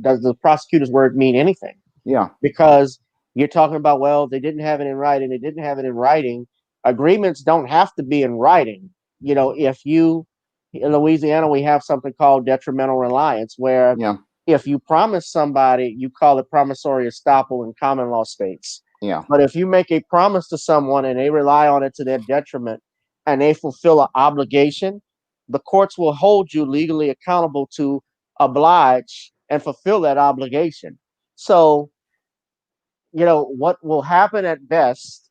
does the prosecutor's word mean anything? yeah, Because you're talking about, well, they didn't have it in writing. They didn't have it in writing. Agreements don't have to be in writing. If you in Louisiana, we have something called detrimental reliance, where yeah, if you promise somebody, you call it promissory estoppel in common law states. yeah, But if you make a promise to someone and they rely on it to their detriment and they fulfill an obligation, the courts will hold you legally accountable to oblige and fulfill that obligation. So, what will happen at best,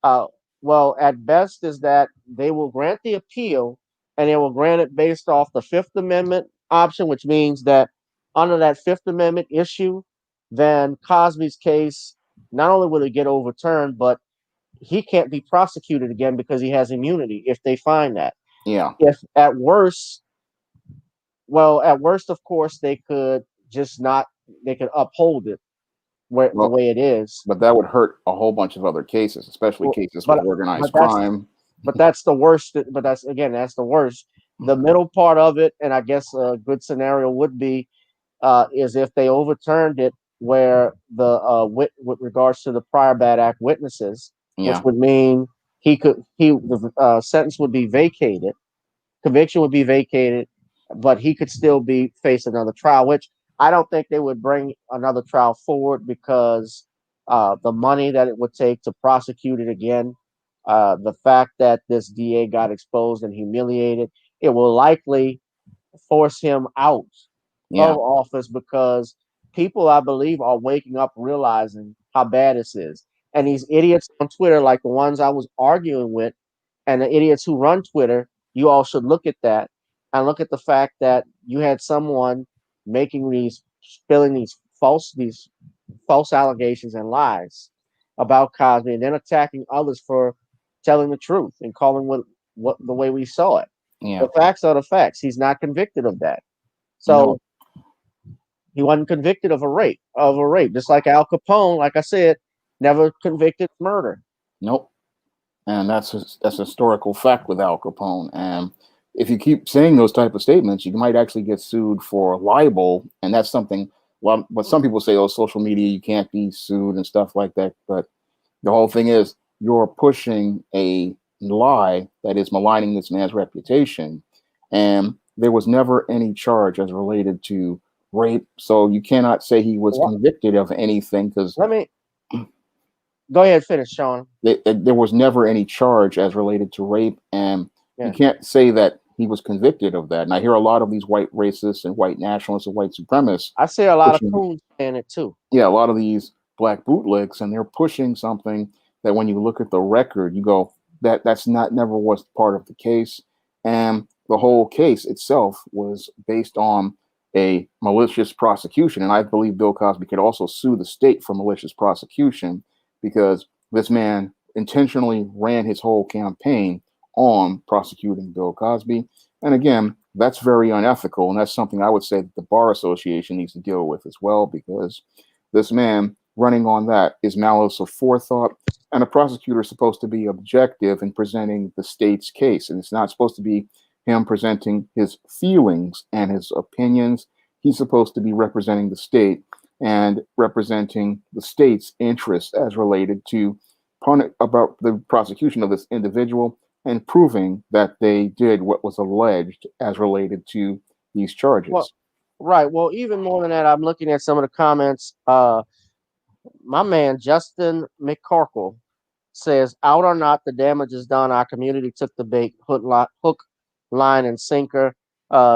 uh, well, at best is that they will grant the appeal and they will grant it based off the Fifth Amendment option, which means that under that Fifth Amendment issue, then Cosby's case not only will it get overturned, but he can't be prosecuted again because he has immunity if they find that. yeah. If at worst, well, at worst, of course, they could just not, they could uphold it where the Well, way it is. but that would hurt a whole bunch of other cases, especially Well, cases with but but organized that's crime. that's the worst. But that's the worst. The middle part of it, and I guess a good scenario would be is if they overturned it, where the with regards to the prior bad act witnesses, which Yeah, would mean the sentence would be vacated, conviction would be vacated, but he could still be face another trial, which I don't think they would bring another trial forward because the money that it would take to prosecute it again, the fact that this DA got exposed and humiliated, it will likely force him out yeah, of office because people, I believe, are waking up realizing how bad this is. And these idiots on Twitter, like the ones I was arguing with, and the idiots who run Twitter, you all should look at that and look at the fact that you had someone making spilling these false allegations and lies about Cosby, and then attacking others for telling the truth and calling what the way we saw it. yeah. The facts are the facts. He's not convicted of that. No, So he wasn't convicted of a rape, just like Al Capone. Like I said, never convicted of murder. nope. And that's a historical fact with Al Capone. And if you keep saying those type of statements, you might actually get sued for libel, and that's something. Well, but some people say, "Oh, social media, you can't be sued and stuff like that." But the whole thing is, you're pushing a lie that is maligning this man's reputation, and there was never any charge as related to rape, so you cannot say he was What? convicted of anything because Let me go ahead, finish, Sean. there was never any charge as related to rape, and you Yeah, can't say that he was convicted of that. And I hear a lot of these white racists and white nationalists and white supremacists I see a lot of pushing, coons saying it too. yeah, a lot of these black bootlegs, and they're pushing something that when you look at the record, you go, that's not never was part of the case. And the whole case itself was based on a malicious prosecution. And I believe Bill Cosby could also sue the state for malicious prosecution because this man intentionally ran his whole campaign on prosecuting Bill Cosby. And again, that's very unethical. And that's something I would say that the Bar Association needs to deal with as well, because this man running on that is malice of forethought. And a prosecutor is supposed to be objective in presenting the state's case. And it's not supposed to be him presenting his feelings and his opinions. He's supposed to be representing the state and representing the state's interests as related to about the prosecution of this individual and proving that they did what was alleged as related to these Well, charges. right. Well, even more than that, I'm looking at some of the comments. My man Justin McCorkle says, "Out or not, the damage is done. Our community took the bait, hook, line, and sinker."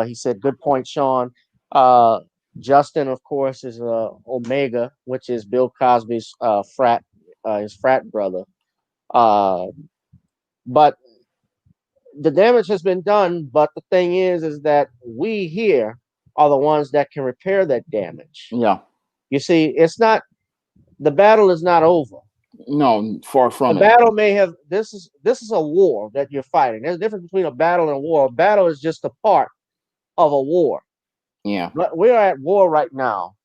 He said, "Good point, Sean." Uh, Justin, of course, is Omega, which is Bill Cosby's his frat brother. Uh, but the damage has been done. But the thing is that we here are the ones that can repair that damage. Yeah, You see, it's not the battle is not over. No, far A from it. battle may have this is a war that you're fighting. There's a difference between a battle and a war. A battle is just a part of a war. Yeah, But we're at war right now,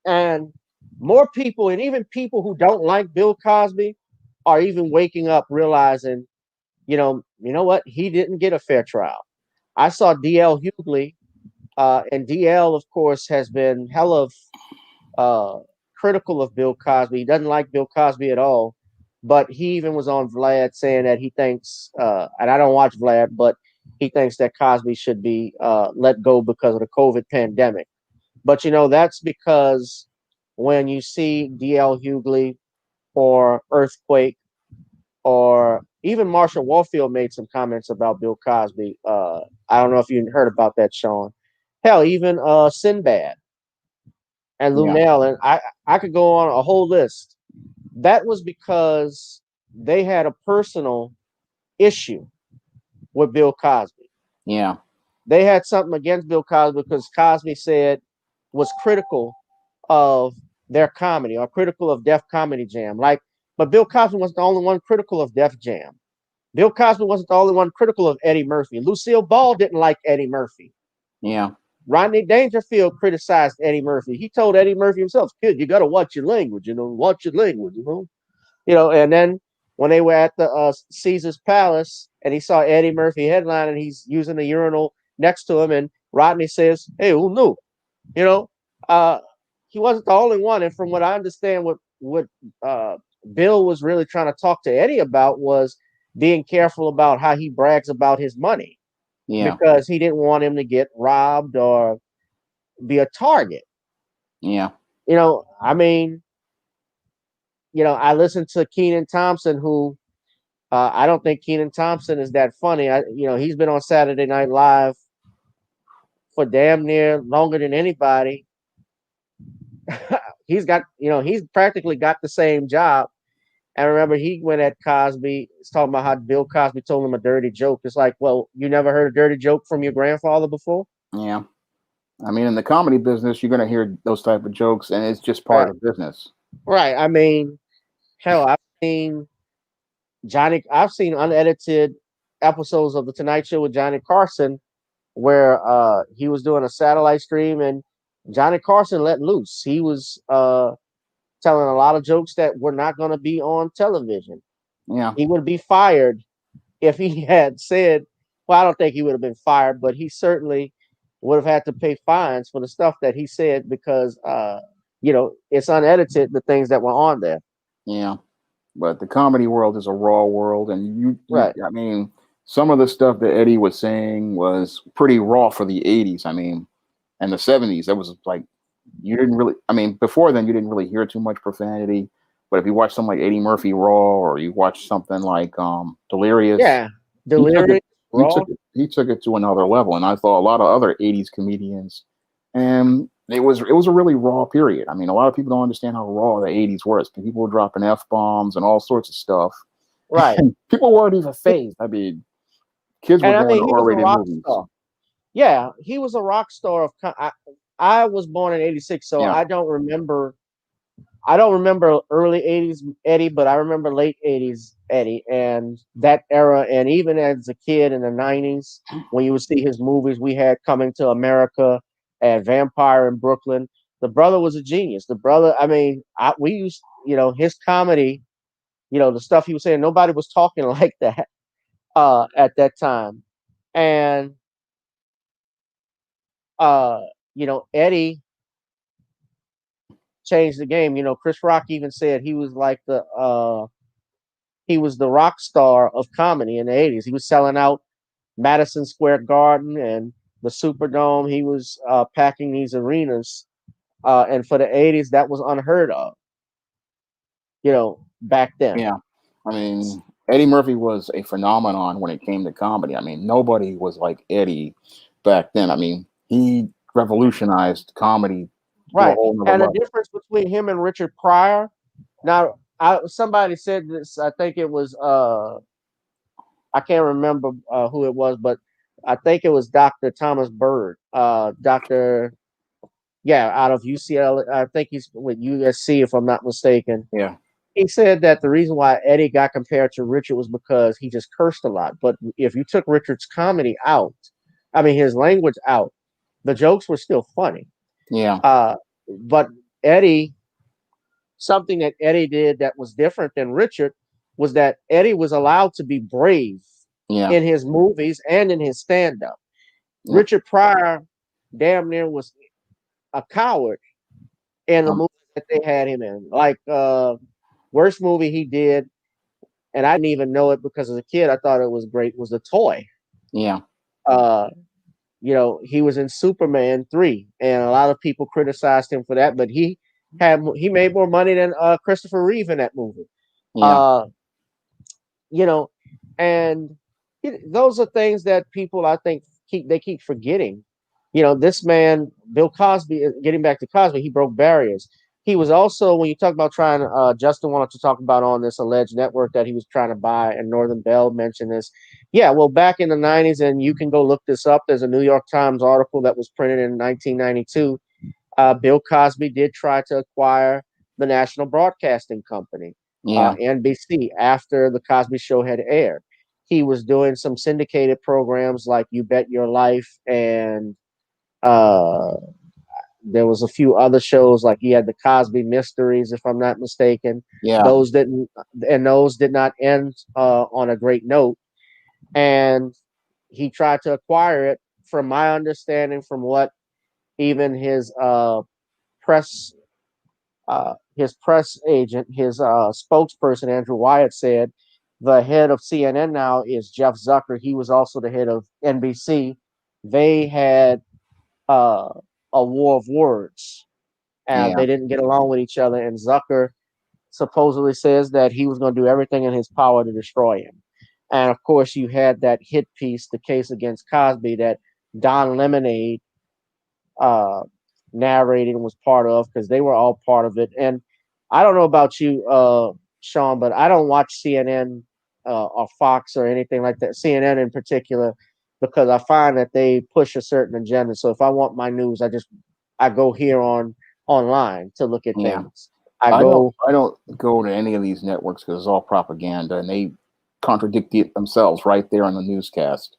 and more people, and even people who don't like Bill Cosby, are even waking up, realizing, you know what? He didn't get a fair trial. I saw DL Hughley, and DL, of course, has been hell of uh, critical of Bill Cosby. He doesn't like Bill Cosby at all. But he even was on Vlad saying that he thinks, and I don't watch Vlad, but he thinks that Cosby should be let go because of the COVID pandemic. But that's because when you see DL Hughley or Earthquake, or even Marshall Warfield made some comments about Bill Cosby. I don't know if you heard about that, Sean. Hell, even Sinbad and yeah, Lunel, and I could go on a whole list. That was because they had a personal issue with Bill Cosby. yeah, They had something against Bill Cosby because Cosby said was critical of their comedy or critical of Def Comedy Jam. But Bill Cosby wasn't the only one critical of Def Jam. Bill Cosby wasn't the only one critical of Eddie Murphy. Lucille Ball didn't like Eddie Murphy. yeah, Rodney Dangerfield criticized Eddie Murphy. He told Eddie Murphy himself, "Kid, you got to watch your language. Watch your language. And then when they were at the Caesar's Palace, and he saw Eddie Murphy headline, and he's using the urinal next to him, and Rodney says, "Hey, who knew?" You know, uh, he wasn't the only one. And from what I understand, what uh, Bill was really trying to talk to Eddie about was being careful about how he brags about his money, yeah, because he didn't want him to get robbed or be a target. yeah, I mean, I listened to Keenan Thompson, who I don't think Keenan Thompson is that funny. He's been on Saturday Night Live for damn near longer than anybody. He's practically got the same job. And remember, he went at Cosby. He's talking about how Bill Cosby told him a dirty joke. It's like, well, you never heard a dirty joke from your grandfather before? yeah. I mean, in the comedy business, you're gonna hear those type of jokes, and it's just part Right. of business. Right. I mean, hell, I've seen unedited episodes of the Tonight Show with Johnny Carson, where he was doing a satellite stream, and Johnny Carson let loose. He was telling a lot of jokes that were not going to be on television. Yeah, He would be fired if he had said, well, I don't think he would have been fired, but he certainly would have had to pay fines for the stuff that he said, because it's unedited, the things that were on there. yeah. But the comedy world is a raw world, and Right. I mean, some of the stuff that Eddie was saying was pretty raw for the '80s. I mean, and the '70s. That was like you didn't really. I mean, before then you didn't really hear too much profanity. But if you watch something like Eddie Murphy Raw, or you watch something like Delirious, Yeah. he took it Delirious, raw. he took it to another level. And I thought a lot of other '80s comedians, and it was a really raw period. I mean, a lot of people don't understand how raw the '80s was. People were dropping F bombs and all sorts of stuff. Right. And people weren't even phased. I mean, kids were And I going to mean, he was a R-rated rock movies. star. Yeah, he was a rock star I was born in '86, so Yeah, I don't remember early '80s Eddie, but I remember late '80s Eddie, and that era. And even as a kid in the '90s, when you would see his movies, we had Coming to America and Vampire in Brooklyn. The brother was a genius. The brother, I mean, we used, his comedy, the stuff he was saying. Nobody was talking like that at that time. And uh, Eddie changed the game. Chris Rock even said he was the rock star of comedy in the '80s. He was selling out Madison Square Garden and the Superdome. He was packing these arenas, and for the '80s, that was unheard of. Back then. yeah. I mean, Eddie Murphy was a phenomenon when it came to comedy. I mean, nobody was like Eddie back then. I mean, he revolutionized comedy to a Right. whole nother And the level. difference between him and Richard Pryor. Now, somebody said this. I think it was I can't remember who it was, but I think it was Dr. Thomas Bird. Dr. Yeah, out of UCLA. I think he's with USC, if I'm not mistaken. Yeah, he said that the reason why Eddie got compared to Richard was because he just cursed a lot. But if you took Richard's comedy out, I mean his language out, the jokes were still funny. Yeah, Uh, but Eddie, something that Eddie did that was different than Richard was that Eddie was allowed to be brave yeah, in his movies and in his stand-up. yeah, Richard Pryor damn near was a coward in the um, movies that they had him in. Like worst movie he did, and I didn't even know it because as a kid I thought it was great, was The Toy. yeah, Uh he was in Superman 3 and a lot of people criticized him for that, but he made more money than Christopher Reeve in that movie. yeah, Uh you know, and those are things that people I think keep forgetting. This man, Bill Cosby, getting back to Cosby, he broke barriers. He was also, when you talk about trying, Justin wanted to talk about on this alleged network that he was trying to buy, and Northern Bell mentioned this. Yeah, well, back in the 90s, and you can go look this up. There's a New York Times article that was printed in 1992. Bill Cosby did try to acquire the National Broadcasting Company, yeah, NBC, after the Cosby Show had aired. He was doing some syndicated programs like You Bet Your Life, and uh, there was a few other shows like he had the Cosby Mysteries, if I'm not mistaken. yeah, Those did not end on a great note, and he tried to acquire it. From my understanding, from what even press his press agent, his spokesperson, Andrew Wyatt, said the head of CNN now is Jeff Zucker. He was also the head of NBC. They had uh, a war of words. yeah, They didn't get along with each other, and Zucker supposedly says that he was going to do everything in his power to destroy him. And of course, you had that hit piece, The Case Against Cosby, that Don Lemonade uh, narrating was part of, because they were all part of it. And I don't know about you, Sean, but I don't watch CNN or Fox or anything like that, CNN in particular, because I find that they push a certain agenda. So if I want my news, I go here online to look at yeah. things. I go I don't go to any of these networks because it's all propaganda and they contradict it themselves right there on the newscast.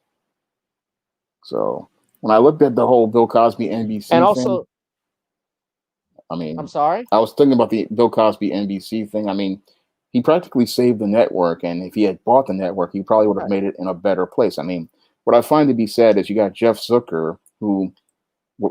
So when I looked at the whole Bill Cosby and NBC thing, also I I'm mean, sorry. I was thinking about the Bill Cosby NBC thing. I mean, he practically saved the network, and if he had bought the network, he probably would have Right. made it in a better place. I mean, what I find to be sad is you got Jeff Zucker, who,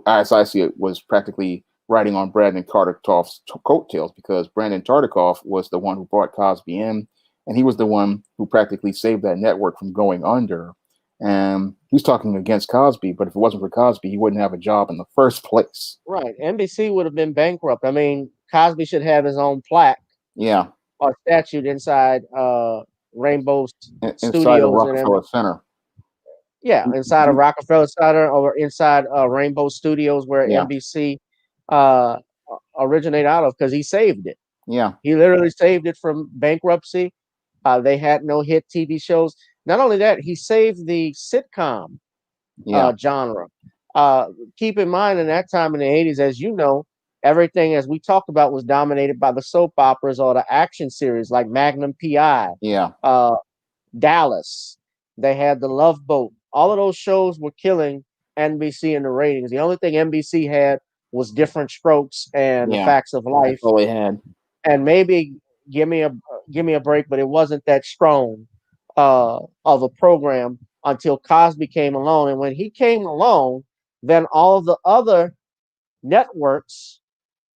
as I see it, was practically riding on Brandon Tartikoff's coattails because Brandon Tartikoff was the one who brought Cosby in, and he was the one who practically saved that network from going under. And he's talking against Cosby, but if it wasn't for Cosby, he wouldn't have a job in the first place. Right. NBC would have been bankrupt. I mean, Cosby should have his own plaque Yeah, or statue inside Rainbow inside of Studios and Rockefeller Center. yeah, inside of Rockefeller Center or inside Rainbow Studios where Yeah, NBC uh, originated out of, because he saved it. yeah, He literally saved it from bankruptcy. They had no hit TV shows. Not only that, he saved the sitcom yeah, genre. Uh, Keep in mind, in that time in the 80s, as you know, everything, as we talked about, was dominated by the soap operas or the action series like Magnum PI, yeah, uh, Dallas. They had The Love Boat. All of those shows were killing NBC in the ratings. The only thing NBC had was Different Strokes and The yeah. Facts of That's Life, all they had. and maybe give me a give me a break, but it wasn't that strong of a program until Cosby came along. And when he came along, then all of the other networks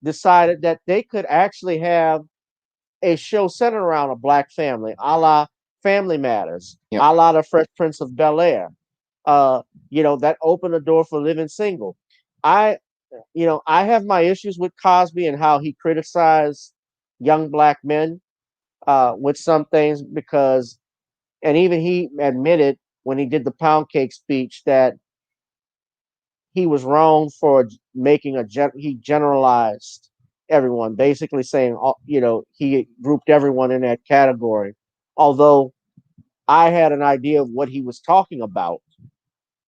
decided that they could actually have a show centered around a black family, a la Family Matters, Yep. a la the Fresh Prince of Bel Air. That opened the door for Living Single. I, I have my issues with Cosby and how he criticized young black men with some things because, and even he admitted when he did the pound cake speech that he was wrong for making he generalized everyone, basically saying, he grouped everyone in that category. Although I had an idea of what he was talking about,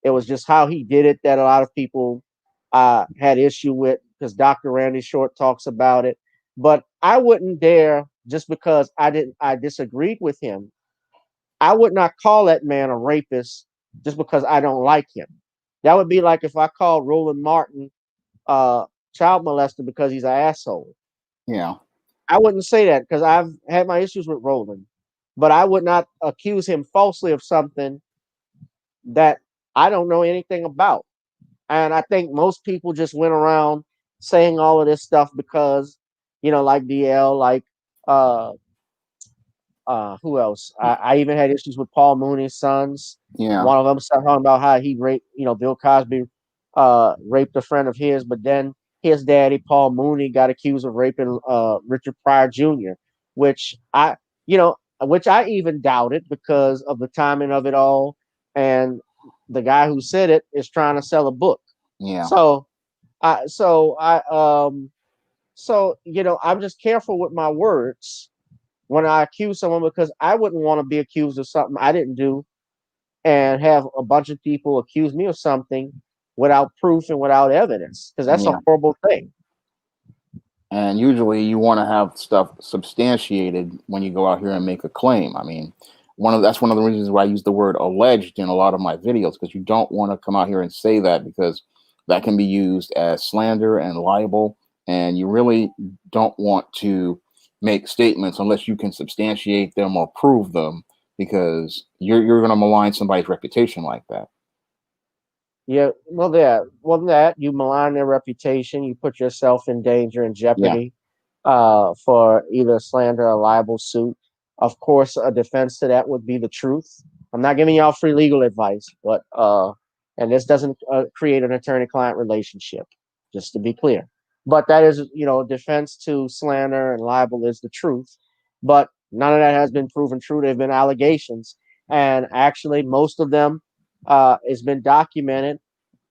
it was just how he did it that a lot of people had issue with, because Dr. Randy Short talks about it. But I wouldn't dare just because I disagreed with him. I would not call that man a rapist just because I don't like him. That would be like if I called Roland Martin uh child molester because he's an asshole. Yeah. I wouldn't say that because I've had my issues with Roland, but I would not accuse him falsely of something that I don't know anything about. And I think most people just went around saying all of this stuff because, like DL, like uh who else? I even had issues with Paul Mooney's sons. Yeah. One of them started talking about how he raped, Bill Cosby raped a friend of his, but then his daddy, Paul Mooney, got accused of raping Richard Pryor Jr., which which I even doubted because of the timing of it all. And the guy who said it is trying to sell a book. Yeah. So I so I I'm just careful with my words when I accuse someone because I wouldn't want to be accused of something I didn't do and have a bunch of people accuse me of something without proof and without evidence because that's a Yeah. horrible thing. And usually you want to have stuff substantiated when you go out here and make a claim. I mean, that's one of the reasons why I use the word alleged in a lot of my videos, because you don't want to come out here and say that, because that can be used as slander and libel, and you really don't want to make statements unless you can substantiate them or prove them, because you're going to malign somebody's reputation like that. Yeah, well, that you malign their reputation, you put yourself in danger and Yeah. jeopardy for either slander or libel suit. Of course, a defense to that would be the truth. I'm not giving y'all free legal advice, but and this doesn't create an attorney-client relationship, just to be clear. But that is, defense to slander and libel is the truth. But none of that has been proven true. There have been allegations, and actually, most of them has been documented.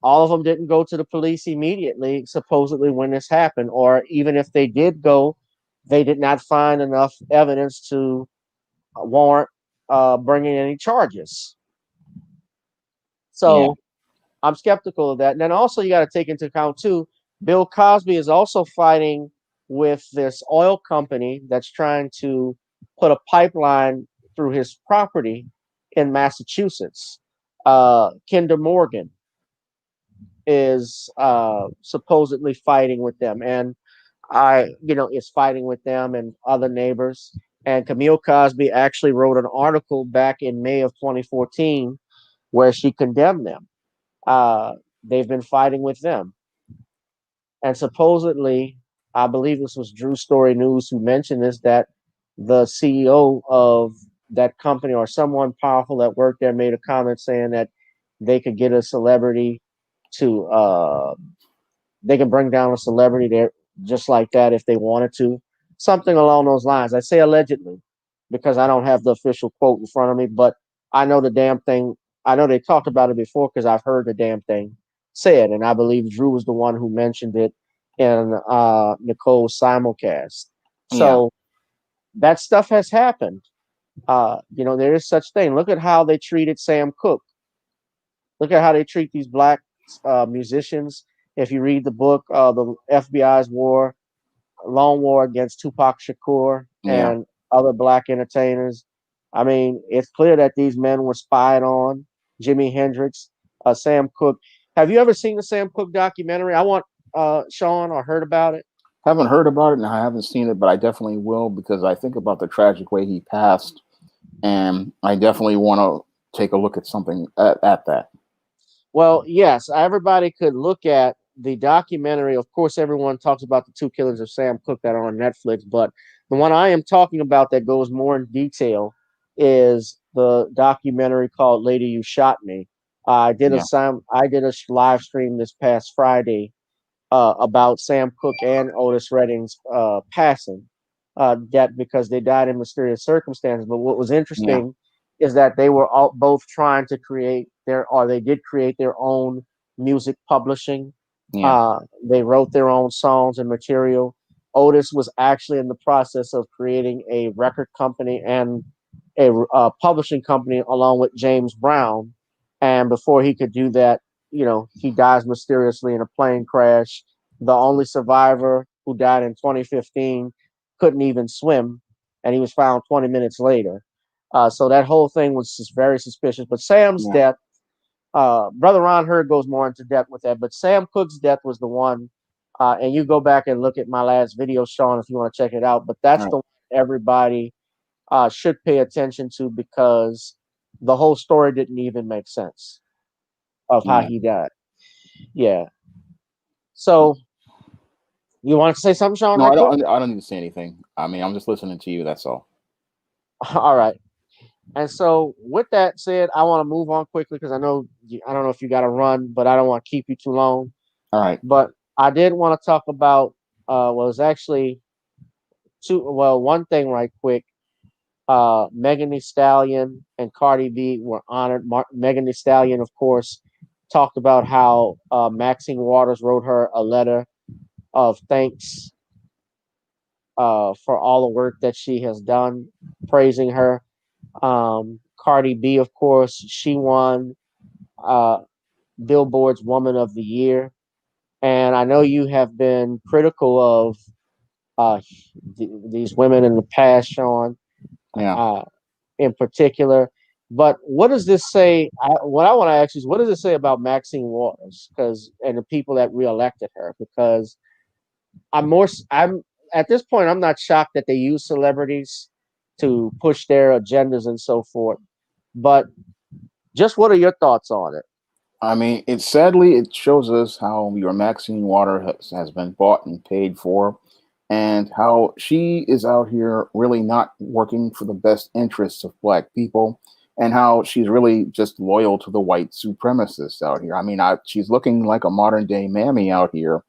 All of them didn't go to the police immediately, supposedly, when this happened, or even if they did go, they did not find enough evidence to warrant bringing any charges. Yeah. So I'm skeptical of that. And then also, you got to take into account too, Bill Cosby is also fighting with this oil company that's trying to put a pipeline through his property in Massachusetts. Kinder Morgan is supposedly fighting with them, and is fighting with them and other neighbors. And Camille Cosby actually wrote an article back in May of 2014 where she condemned them. Uh, they've been fighting with them, and supposedly, I believe this was Drew Story News who mentioned this, that the CEO of that company or someone powerful that worked there made a comment saying that they could get a celebrity to they can bring down a celebrity there just like that if they wanted to. Something along those lines. I say allegedly because I don't have the official quote in front of me, but I know the damn thing. I know they talked about it before because I've heard the damn thing said, and I believe Drew was the one who mentioned it in Nicole's simulcast. Yeah. So that stuff has happened. There is such thing. Look at how they treated Sam Cooke. Look at how they treat these black musicians. If you read the book, the FBI's long war against Tupac Shakur Yeah. and other black entertainers. I mean, it's clear that these men were spied on. Jimi Hendrix, Sam Cooke. Have you ever seen the Sam Cooke documentary? I want Sean or heard about it. Haven't heard about it and I haven't seen it, but I definitely will, because I think about the tragic way he passed, and I definitely want to take a look at something at that. Well, yes, everybody could look at the documentary. Of course, everyone talks about the two killings of Sam Cooke that are on Netflix, but the one I am talking about that goes more in detail is the documentary called "Lady You Shot Me." Yeah. I did a live stream this past Friday about Sam Cooke and Otis Redding's passing. That because they died in mysterious circumstances. But what was Yeah. interesting is that they were all both trying to they did create their own music publishing. Yeah. They wrote their own songs and material. Otis was actually in the process of creating a record company and a publishing company along with James Brown. And before he could do that, he dies mysteriously in a plane crash. The only survivor, who died in 2015, couldn't even swim. and he was found 20 minutes later. So that whole thing was just very suspicious. But Sam's Yeah. death, Brother Ron Hurd goes more into depth with that. But Sam Cooke's death was the one, and you go back and look at my last video, Sean, if you want to check it out. But that's All the right. one everybody should pay attention to because the whole story didn't even make sense of how Yeah. he died. Yeah. So you want to say something, Sean, No, right quick? I don't need to say anything. I mean, I'm just listening to you. That's all. All right. And so, with that said, I want to move on quickly because I don't know if you got to run, but I don't want to keep you too long. All right. But I did want to talk about well, it's actually one thing right quick. Megan Thee Stallion and Cardi B were honored. Megan Thee Stallion, of course, talked about how Maxine Waters wrote her a letter of thanks for all the work that she has done, praising her. Cardi B, of course, she won uh, Billboard's Woman of the Year. And I know you have been critical of these women in the past, Sean, Yeah. uh, in particular. But what does this say? What I want to ask you is, what does it say about Maxine Waters, because and the people that reelected her? Because I'm at this point, I'm not shocked that they use celebrities to push their agendas and so forth. But just what are your thoughts on it? I mean, it sadly it shows us how your Maxine Water has been bought and paid for, and how she is out here really not working for the best interests of black people, and how she's really just loyal to the white supremacists out here. I mean, she's looking like a modern day mammy out here,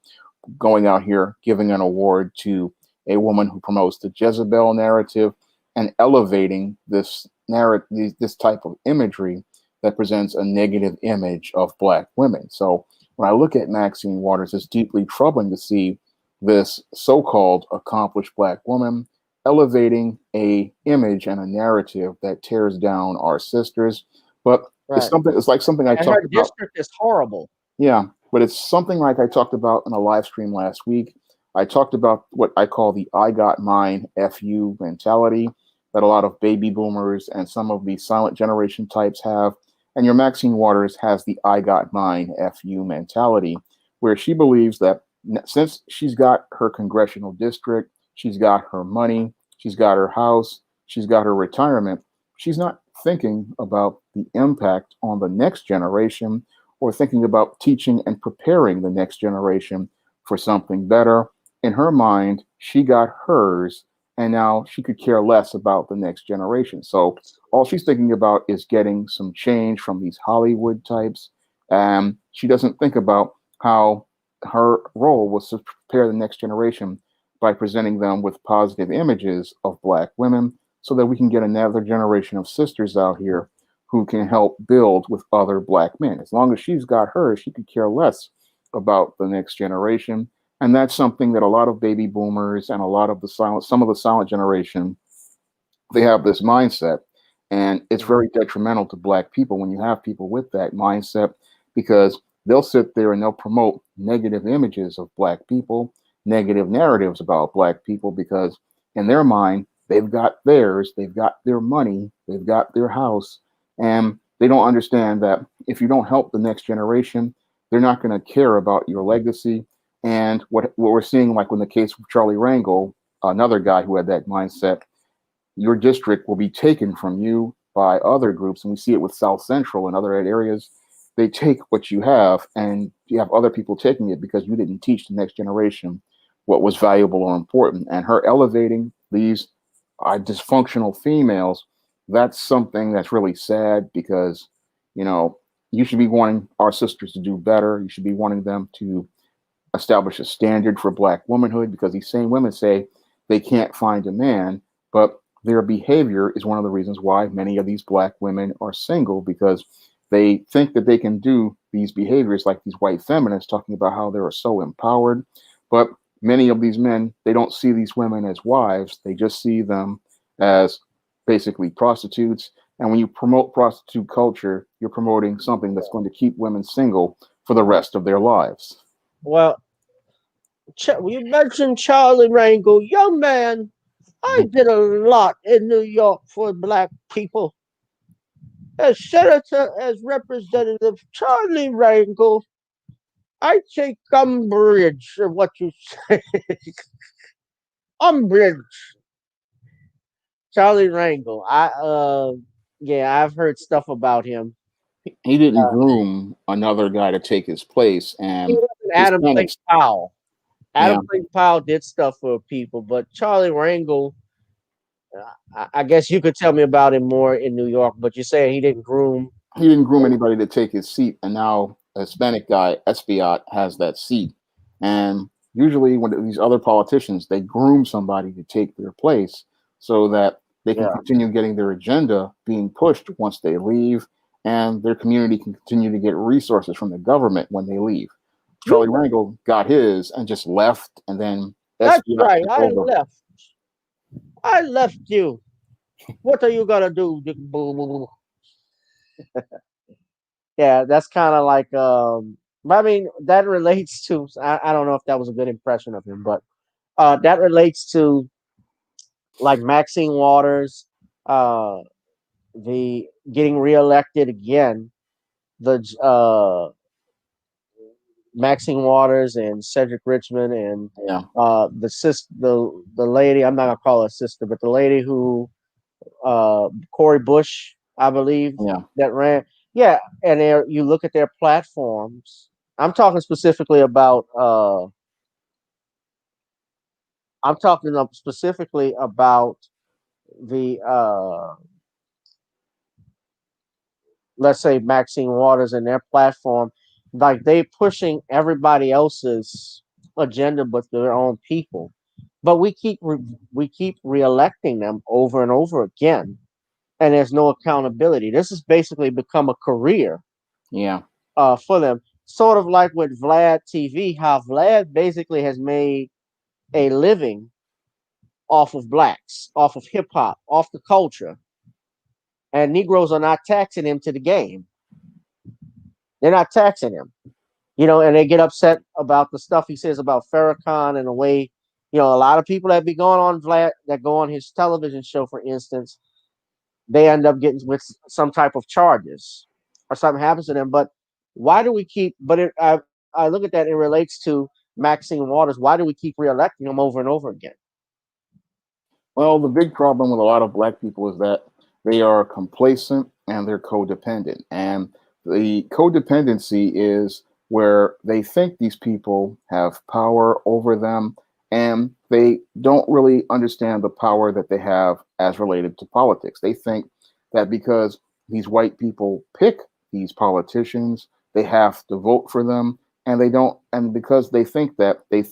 going out here giving an award to a woman who promotes the Jezebel narrative and elevating this narrative, this type of imagery that presents a negative image of black women. So when I look at Maxine Waters, it's deeply troubling to see this so-called accomplished black woman elevating a image and a narrative that tears down our sisters. But Right. it's like something I And her talked about. district is horrible. Yeah, but it's something like I talked about in a live stream last week. I talked about what I call the I got mine FU mentality that a lot of baby boomers and some of the silent generation types have. And your Maxine Waters has the I got mine FU mentality, where she believes that since she's got her congressional district, she's got her money, she's got her house, she's got her retirement, she's not thinking about the impact on the next generation or thinking about teaching and preparing the next generation for something better. In her mind, she got hers, and now she could care less about the next generation. So all she's thinking about is getting some change from these Hollywood types. She doesn't think about how her role was to prepare the next generation by presenting them with positive images of black women so that we can get another generation of sisters out here who can help build with other black men. As long as she's got hers, she could care less about the next generation. And that's something that a lot of baby boomers and a lot of some of the silent generation, they have this mindset. And it's very detrimental to black people when you have people with that mindset because they'll sit there and they'll promote negative images of black people, negative narratives about black people because in their mind, they've got theirs, they've got their money, they've got their house, and they don't understand that if you don't help the next generation, they're not going to care about your legacy. And what we're seeing, like in the case of Charlie Rangel, another guy who had that mindset, your district will be taken from you by other groups. And we see it with South Central and other areas. They take what you have and you have other people taking it because you didn't teach the next generation what was valuable or important. And her elevating these dysfunctional females, that's something that's really sad because, you know, you should be wanting our sisters to do better. You should be wanting them to establish a standard for black womanhood because these same women say they can't find a man, but their behavior is one of the reasons why many of these black women are single because they think that they can do these behaviors like these white feminists talking about how they're so empowered. But many of these men, they don't see these women as wives. They just see them as basically prostitutes. And when you promote prostitute culture, you're promoting something that's going to keep women single for the rest of their lives. Well, you mentioned Charlie Rangel, young man. I did a lot in New York for black people. As Senator, as Representative Charlie Rangel, I take umbrage at what you say. Umbrage. Charlie Rangel. Yeah, I've heard stuff about him. He didn't groom another guy to take his place, He and wasn't Adam Hispanics. Clayton Powell. Yeah, Adam Clayton Powell did stuff for people, but Charlie Rangel, I guess you could tell me about him more in New York, but you're saying he didn't groom. he didn't groom anybody to take his seat, and now a Hispanic guy, Espiat, has that seat. And usually, when these other politicians, they groom somebody to take their place so that they can Yeah. continue getting their agenda being pushed once they leave, and their community can continue to get resources from the government when they leave. Charlie You, Rangel got his and just left, and then that's Espiat right. took I over. left. I left you. What are you gonna do? Boo, boo, boo. Yeah, that's kind of like but I mean that relates to I don't know if that was a good impression of him, but that relates to like Maxine Waters, uh the getting reelected again, the Maxine Waters and Cedric Richmond and Yeah, the lady, I'm not gonna call her sister, but the lady who Corey Bush, I believe, yeah. that ran. Yeah, and there you look at their platforms. I'm talking specifically about. I'm talking specifically about the let's say Maxine Waters and their platform. Like they pushing everybody else's agenda, but their own people. But we keep reelecting them over and over again, and there's no accountability. This has basically become a career Yeah, for them. Sort of like with Vlad TV, how Vlad basically has made a living off of blacks, off of hip hop, off the culture, and Negroes are not taxing him to the game. They're not taxing him, and they get upset about the stuff he says about Farrakhan and the way, a lot of people that be going on Vlad that go on his television show, for instance, they end up getting with some type of charges or something happens to them. But why do we keep? But I look at that. It relates to Maxine Waters. Why do we keep reelecting them over and over again? well, the big problem with a lot of black people is that they are complacent and they're codependent. And the codependency is where they think these people have power over them and they don't really understand the power that they have as related to politics. They think that because these white people pick these politicians, they have to vote for them. And they don't, and because they think that they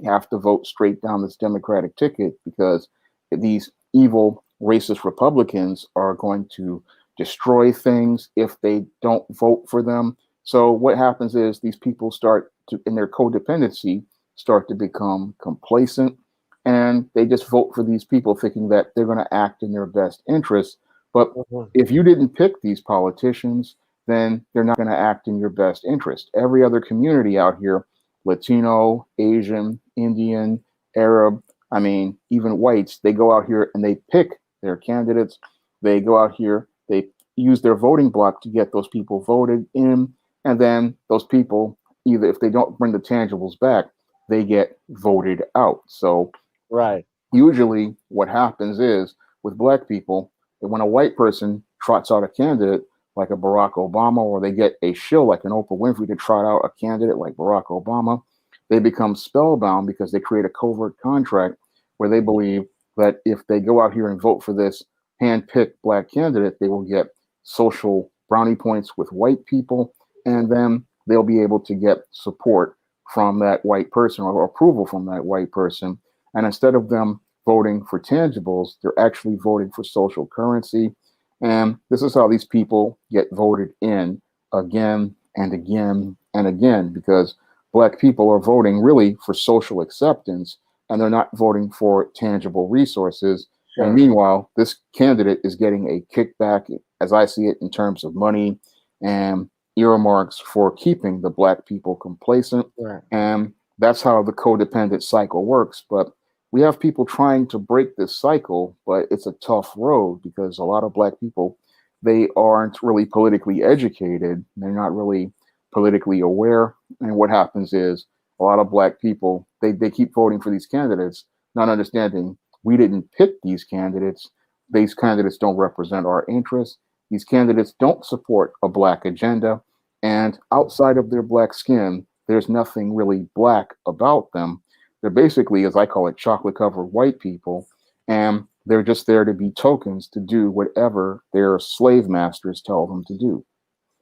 have to vote straight down this Democratic ticket because these evil racist Republicans are going to destroy things if they don't vote for them. So what happens is these people start to, in their codependency, start to become complacent, and they just vote for these people thinking that they're going to act in their best interest. But Mhm. if you didn't pick these politicians, then they're not going to act in your best interest. Every other community out here, Latino, Asian, Indian, Arab, I mean, even whites, they go out here and they pick their candidates. They go out here, they use their voting block to get those people voted in. And then those people, either if they don't bring the tangibles back, they get voted out. So Right. usually what happens is with black people, that when a white person trots out a candidate like a Barack Obama, or they get a shill like an Oprah Winfrey to trot out a candidate like Barack Obama, they become spellbound because they create a covert contract where they believe that if they go out here and vote for this hand-picked black candidate, they will get social brownie points with white people, and then they'll be able to get support from that white person or approval from that white person. And instead of them voting for tangibles, they're actually voting for social currency. And this is how these people get voted in again and again and again because black people are voting really for social acceptance and they're not voting for tangible resources. And Sure. meanwhile, this candidate is getting a kickback, as I see it, in terms of money and earmarks for keeping the black people complacent. Right. And that's how the codependent cycle works. But we have people trying to break this cycle, but it's a tough road because a lot of black people, they aren't really politically educated. They're not really politically aware. And what happens is a lot of black people, they keep voting for these candidates, not understanding we didn't pick these candidates. These candidates don't represent our interests. These candidates don't support a black agenda. And outside of their black skin, there's nothing really black about them. They're basically, as I call it, chocolate covered white people. And they're just there to be tokens to do whatever their slave masters tell them to do.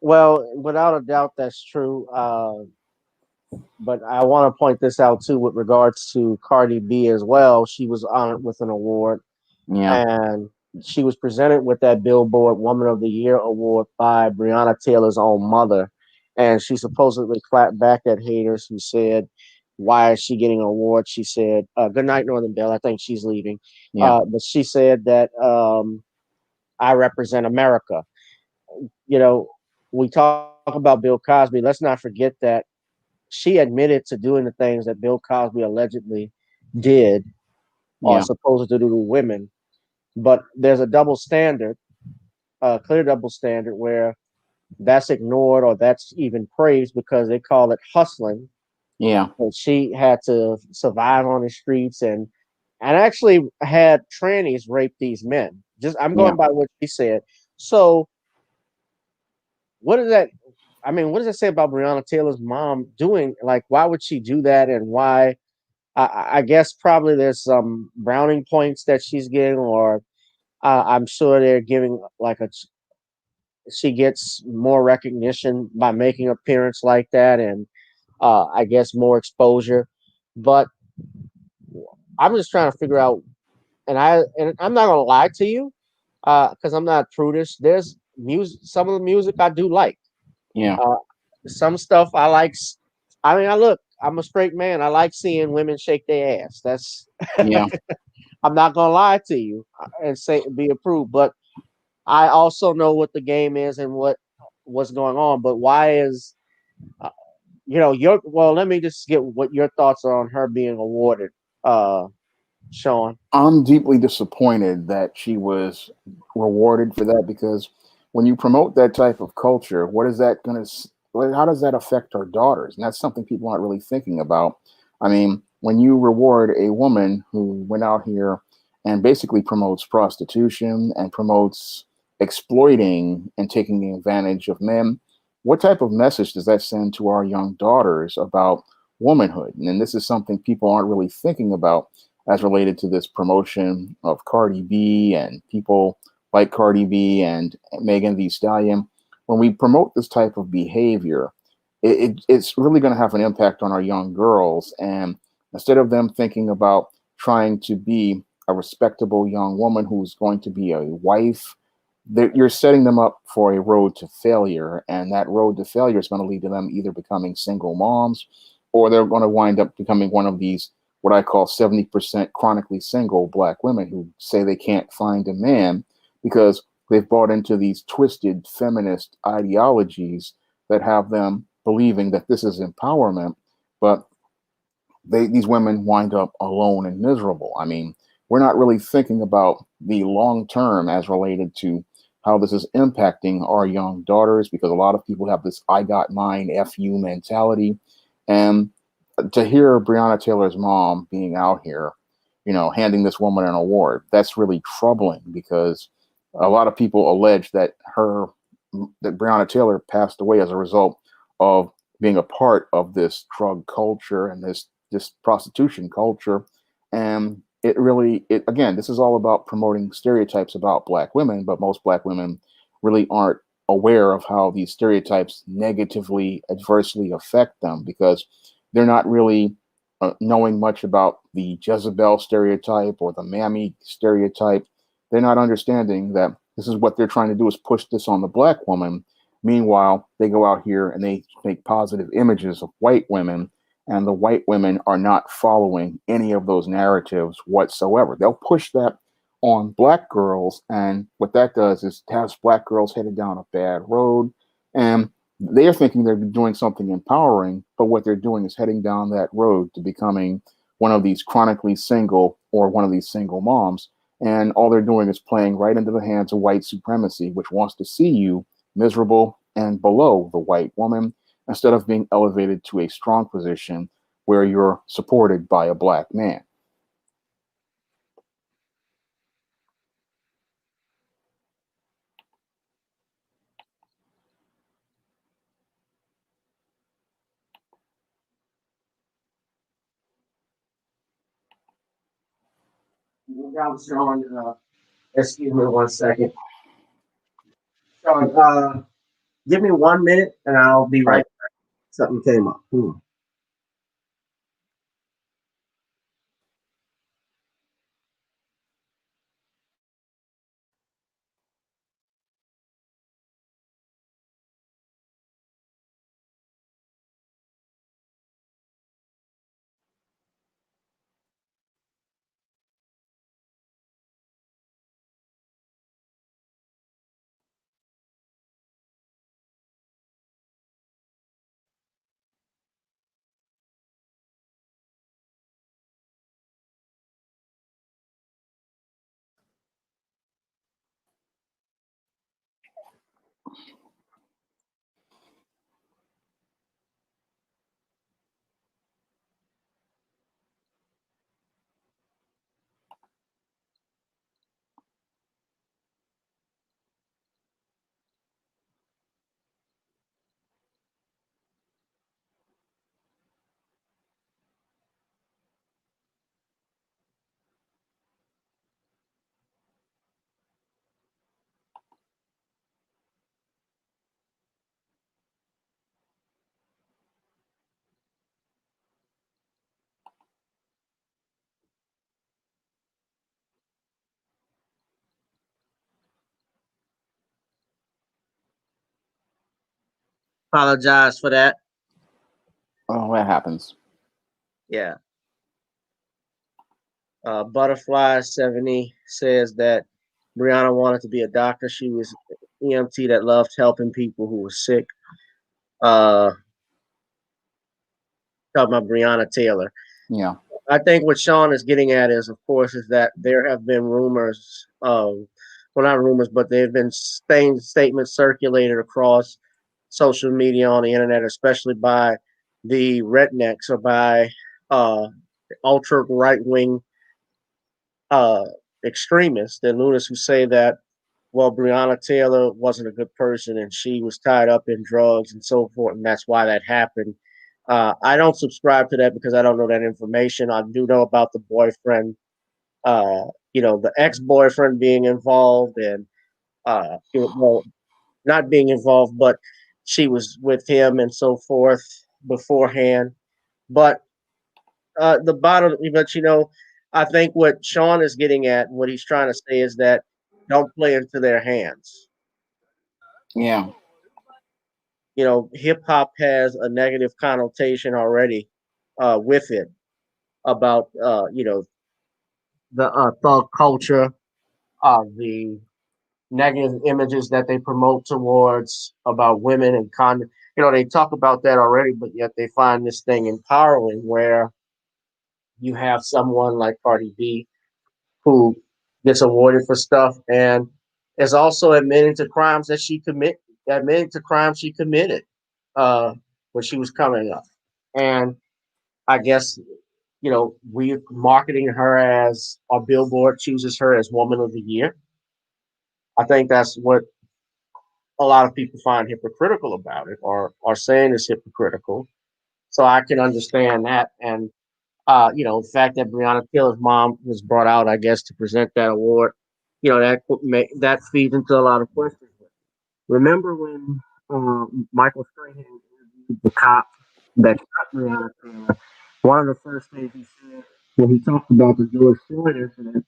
Well, without a doubt, that's true. But I want to point this out too with regards to Cardi B as well. She was honored with an award, Yeah, and she was presented with that Billboard Woman of the Year award by Breonna Taylor's own mother. And she supposedly clapped back at haters who said, "Why is she getting an award?" She said, "Good night, Northern Belle. I think she's leaving." yeah, But she said that I represent America. You know, we talk about Bill Cosby. Let's not forget that she admitted to doing the things that Bill Cosby allegedly did or yeah, supposed to do to women. But there's a double standard, a clear double standard where that's ignored or that's even praised because they call it hustling. yeah, And she had to survive on the streets and actually had trannies rape these men. Just I'm yeah, going by what she said. So what does that I mean, what does it say about Breonna Taylor's mom doing? Like, why would she do that, and why? I guess probably there's some browning points that she's getting, or I'm sure they're giving like a she gets more recognition by making an appearance like that, and I guess more exposure. But I'm just trying to figure out, and I'm not gonna lie to you, because I'm not prudish. There's music, some of the music I do like. yeah, Uh, some stuff I like. I mean, I look. I'm a straight man. I like seeing women shake their ass. That's. yeah. I'm not gonna lie to you and say be approved, but I also know what the game is and what's going on. But why is uh, your well? Let me just get what your thoughts are on her being awarded, uh, Sean. I'm deeply disappointed that she was rewarded for that because when you promote that type of culture, what is that going to, how does that affect our daughters? And that's something people aren't really thinking about. I mean, when you reward a woman who went out here and basically promotes prostitution and promotes exploiting and taking advantage of men, what type of message does that send to our young daughters about womanhood? And this is something people aren't really thinking about as related to this promotion of Cardi B and people like Cardi B and Megan Thee Stallion. When we promote this type of behavior, it's really going to have an impact on our young girls. And instead of them thinking about trying to be a respectable young woman who's going to be a wife, you're setting them up for a road to failure. And that road to failure is going to lead to them either becoming single moms or they're going to wind up becoming one of these what I call 70% chronically single black women who say they can't find a man because they've bought into these twisted feminist ideologies that have them believing that this is empowerment, but these women wind up alone and miserable. I mean, we're not really thinking about the long term as related to how this is impacting our young daughters because a lot of people have this I got mine, F you mentality. And to hear Breonna Taylor's mom being out here, handing this woman an award, that's really troubling because a lot of people allege that Breonna Taylor passed away as a result of being a part of this drug culture and this prostitution culture. And it again, this is all about promoting stereotypes about black women, but most black women really aren't aware of how these stereotypes negatively, adversely affect them because they're not really knowing much about the Jezebel stereotype or the Mammy stereotype. They're not understanding that this is what they're trying to do is push this on the black woman. Meanwhile, they go out here and they make positive images of white women, and the white women are not following any of those narratives whatsoever. They'll push that on black girls, and what that does is has black girls headed down a bad road. And they are thinking they're doing something empowering, but what they're doing is heading down that road to becoming one of these chronically single or one of these single moms. And all they're doing is playing right into the hands of white supremacy, which wants to see you miserable and below the white woman instead of being elevated to a strong position where you're supported by a black man. I'm Sean. Excuse me 1 second. Sean, give me 1 minute and I'll be All right right. back. Something came up. Apologize for that. Oh, that happens. Yeah. Butterfly 70 says that Brianna wanted to be a doctor. She was EMT that loved helping people who were sick. Uh, Talking about Brianna Taylor. Yeah. I think what Shawn is getting at is, of course, is that there have been rumors of, well, not rumors, but there have been statements circulated across social media on the internet, especially by the rednecks or by uh, ultra right wing uh, extremists, the loonists who say that, well, Breonna Taylor wasn't a good person and she was tied up in drugs and so forth, and that's why that happened. I don't subscribe to that because I don't know that information. I do know about the boyfriend, uh, the ex-boyfriend being involved and, well, not being involved, but she was with him and so forth beforehand. But the bottom, but I think what Shawn is getting at, what he's trying to say is that don't play into their hands. Yeah. Hip hop has a negative connotation already with it about the thug culture, the negative images that they promote towards about women and they talk about that already, but yet they find this thing empowering where you have someone like Cardi B who gets awarded for stuff and is also admitting to crimes that admitting to crimes she committed uh, when she was coming up. And I guess, we're marketing her as, our Billboard chooses her as Woman of the Year. I think that's what a lot of people find hypocritical about it, or are saying is hypocritical. So I can understand that. And the fact that Breonna Taylor's mom was brought out, I guess, to present that award, that feeds into a lot of questions. Remember when Michael Strahan interviewed the cop that shot Breonna Taylor? One of the first things he said when he talked about the George Floyd incident,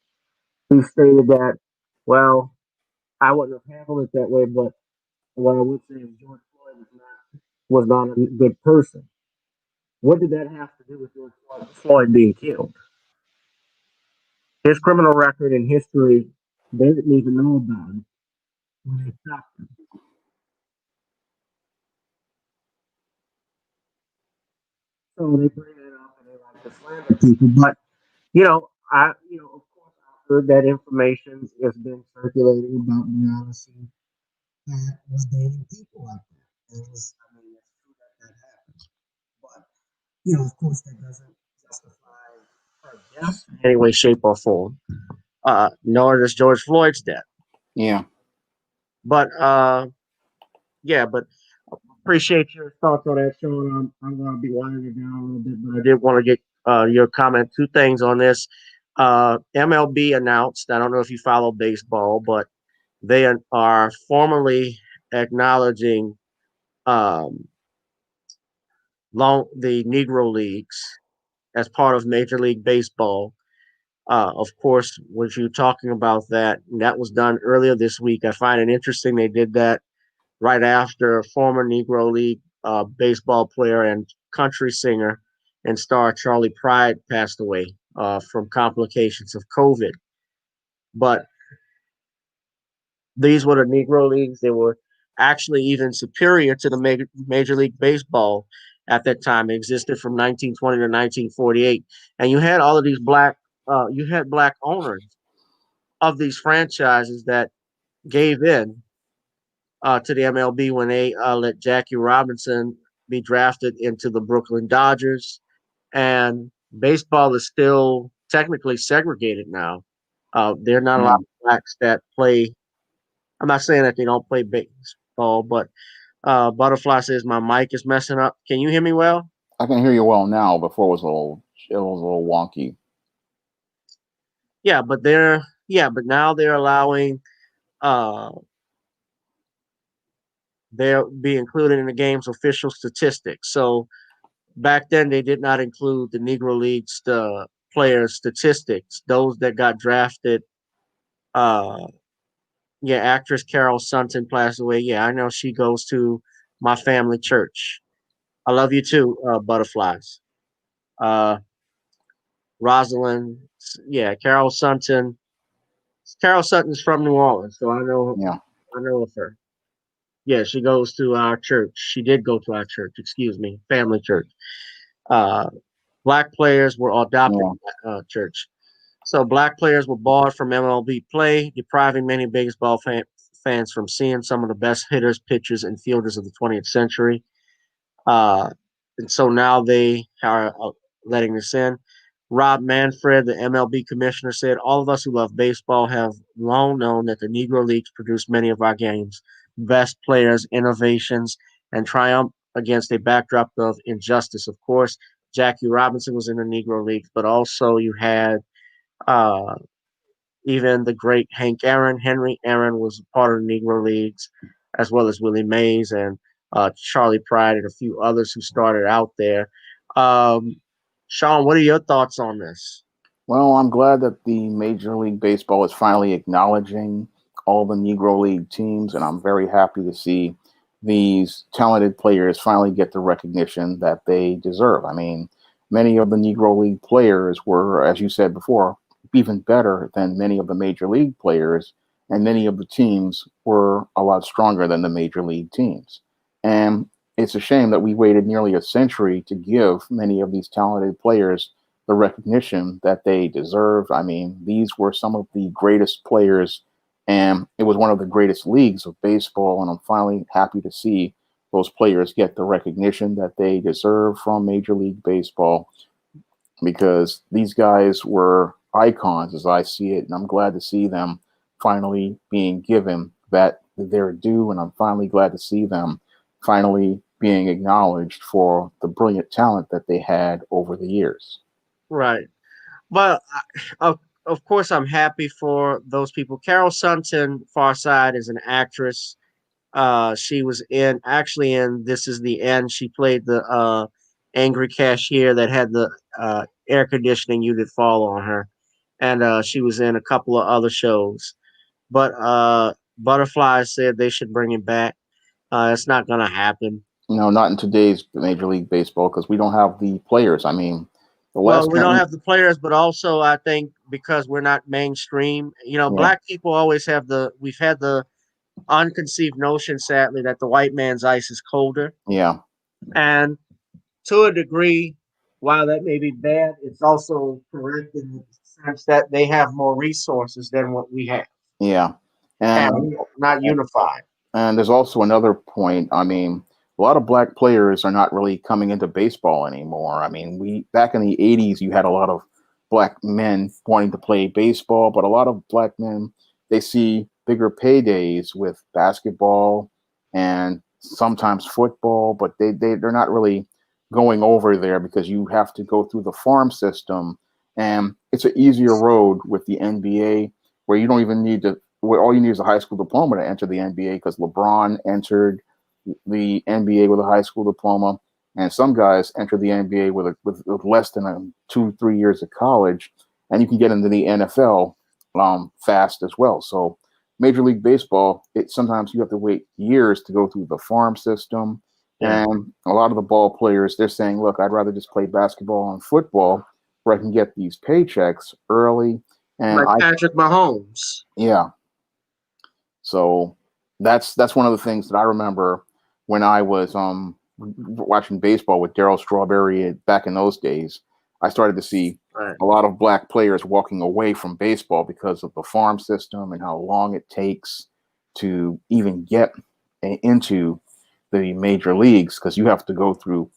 he stated that, well, I wouldn't have handled it that way, but what I would say is George Floyd was not a good person. What did that have to do with George Floyd being killed? His criminal record and history, they didn't even know about it when they stopped him. So they bring it up and they're like, to slander people. But of course, I heard that information has been circulating about Beyonce that was dating people like that. And I mean, it's true that happened. But of course, that doesn't justify her death in any way, shape, or form. Nor does George Floyd's death. Yeah. But yeah, but appreciate your thoughts on that, Sean. I'm going to be winding it down a little bit, but I did want to get your comment. Two things on this. MLB announced, I don't know if you follow baseball, but they are formally acknowledging um, the Negro Leagues as part of Major League Baseball. Of course, was you talking about that? That was done earlier this week. I find it interesting they did that right after former Negro League baseball player and country singer and star Charlie Pride passed away from complications of COVID. But these were the Negro Leagues. They were actually even superior to the Major League Baseball at that time. It existed from 1920 to 1948, and you had all of these you had black owners of these franchises that gave in to the MLB when they let Jackie Robinson be drafted into the Brooklyn Dodgers. And baseball is still technically segregated now. There are not a lot Yeah. of blacks that play. I'm not saying that they don't play baseball, but Butterfly says my mic is messing up. Can you hear me well? I can hear you well now. Before it was a little wonky. Yeah, but now they're allowing uh, they'll be included in the game's official statistics. So back then they did not include the Negro Leagues players statistics. Those that got drafted. Uh, yeah, actress Carol Sutton passed away. Yeah, I know she goes to my family church. I love you too, butterflies. Uh, Rosalind, yeah, Carol Sutton. Carol Sutton's from New Orleans, so Yeah. I know of her. Yeah, she goes to our church. She did go to our church. Excuse me, family church. Uh, Black players were adopted Yeah. church. So black players were barred from MLB play, depriving many baseball fans from seeing some of the best hitters, pitchers, and fielders of the 20th century. Uh, and so now they are letting this in. Rob Manfred, the MLB commissioner, said, all of us who love baseball have long known that the Negro Leagues produce many of our game's best players, innovations, and triumph against a backdrop of injustice. Of course, Jackie Robinson was in the Negro Leagues, but also you had uh, even the great Hank Aaron, Henry Aaron was part of the Negro Leagues, as well as Willie Mays and Charlie Pride and a few others who started out there. Um, Sean, what are your thoughts on this? Well, I'm glad that the Major League Baseball is finally acknowledging all the Negro League teams, and I'm very happy to see these talented players finally get the recognition that they deserve. I mean, many of the Negro League players were, as you said before, even better than many of the Major League players, and many of the teams were a lot stronger than the Major League teams. And it's a shame that we waited nearly a century to give many of these talented players the recognition that they deserve. I mean, these were some of the greatest players, and it was one of the greatest leagues of baseball. And I'm finally happy to see those players get the recognition that they deserve from Major League Baseball because these guys were icons as I see it. And I'm glad to see them finally being given that their due. And I'm finally glad to see them finally being acknowledged for the brilliant talent that they had over the years. Right. Well, of course, I'm happy for those people. Carol Sutton, Far Side, is an actress. She was actually in This Is the End. She played the angry cashier that had the air conditioning unit fall on her, and she was in a couple of other shows. But Butterfly said they should bring it back. It's not going to happen. No, not in today's Major League Baseball because we don't have the players. I mean, the Well, last we don't time, have the players, but also I think because we're not mainstream, yeah, black people always we've had the unconceived notion, sadly, that the white man's ice is colder. yeah, And to a degree, while that may be bad, it's also correct in the sense that they have more resources than what we have, Yeah, and and we're not unified. and there's also another point. I mean, a lot of black players are not really coming into baseball anymore. I mean, we back in the '80s, you had a lot of black men wanting to play baseball, but a lot of black men they see bigger paydays with basketball and sometimes football, but they're not really going over there because you have to go through the farm system, and it's an easier road with the NBA where you don't even need to where all you need is a high school diploma to enter the NBA because LeBron entered the NBA with a high school diploma, and some guys enter the NBA with less than 2 3 years of college, and you can get into the NFL fast as well. So Major League Baseball, it sometimes you have to wait years to go through the farm system, Yeah, and a lot of the ball players they're saying, look, I'd rather just play basketball and football where I can get these paychecks early, and like I Patrick Mahomes. yeah. So that's one of the things that I remember when I was watching baseball with Darryl Strawberry back in those days. I started to see Right. a lot of black players walking away from baseball because of the farm system and how long it takes to even get into the major leagues because you have to go through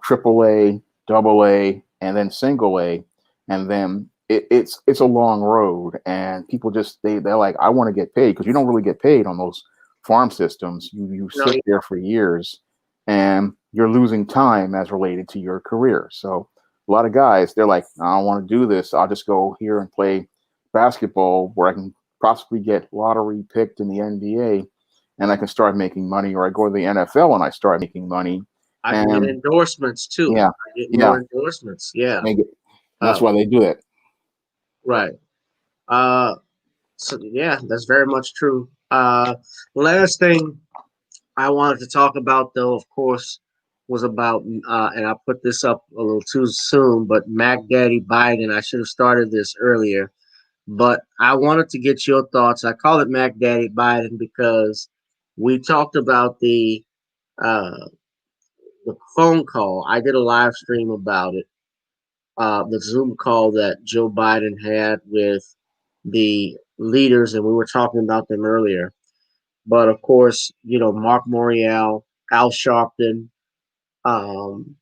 triple A, double A, and then single A, and then it's a long road, and people just they're like, I want to get paid because you don't really get paid on those farm systems. You You know, sit there for years, and you're losing time as related to your career. So a lot of guys they're like, I don't want to do this. I'll just go here and play basketball where I can possibly get lottery picked in the NBA, and I can start making money, or I go to the NFL and I start making money, I can get and endorsements too. yeah, I get yeah, more endorsements. Yeah. make it. That's Uh, why they do it. right. Uh, so yeah, that's very much true. Last thing I wanted to talk about, though, of course, was about, and I put this up a little too soon, but Mac Daddy Biden. I should have started this earlier, but I wanted to get your thoughts. I call it Mac Daddy Biden because we talked about uh, the phone call. I did a live stream about it, the Zoom call that Joe Biden had with the leaders, and we were talking about them earlier. But of course, Mark Morial, Al Sharpton, um,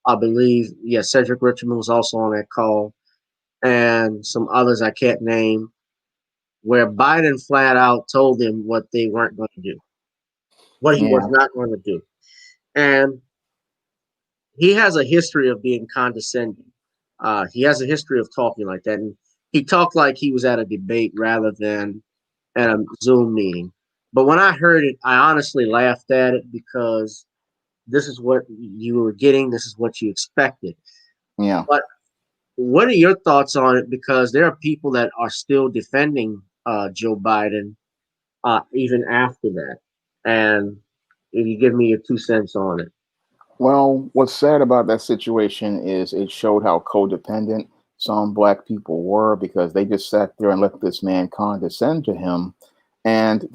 I believe, yeah, Cedric Richmond was also on that call, and some others I can't name, where Biden flat out told them what they weren't going to do, what he was Yeah, not going to do. And he has a history of being condescending. He has a history of talking like that. And he talked like he was at a debate rather than at a Zoom meeting. But when I heard it, I honestly laughed at it because this is what you were getting, this is what you expected. yeah. But what are your thoughts on it? Because there are people that are still defending Joe Biden even after that. And if you give me your 2 cents on it. Well, what's sad about that situation is it showed how codependent some black people were because they just sat there and let this man condescend to him. And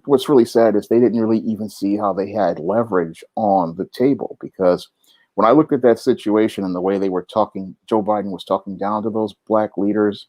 what's really sad is they didn't really even see how they had leverage on the table because when I looked at that situation and the way they were talking, Joe Biden was talking down to those black leaders,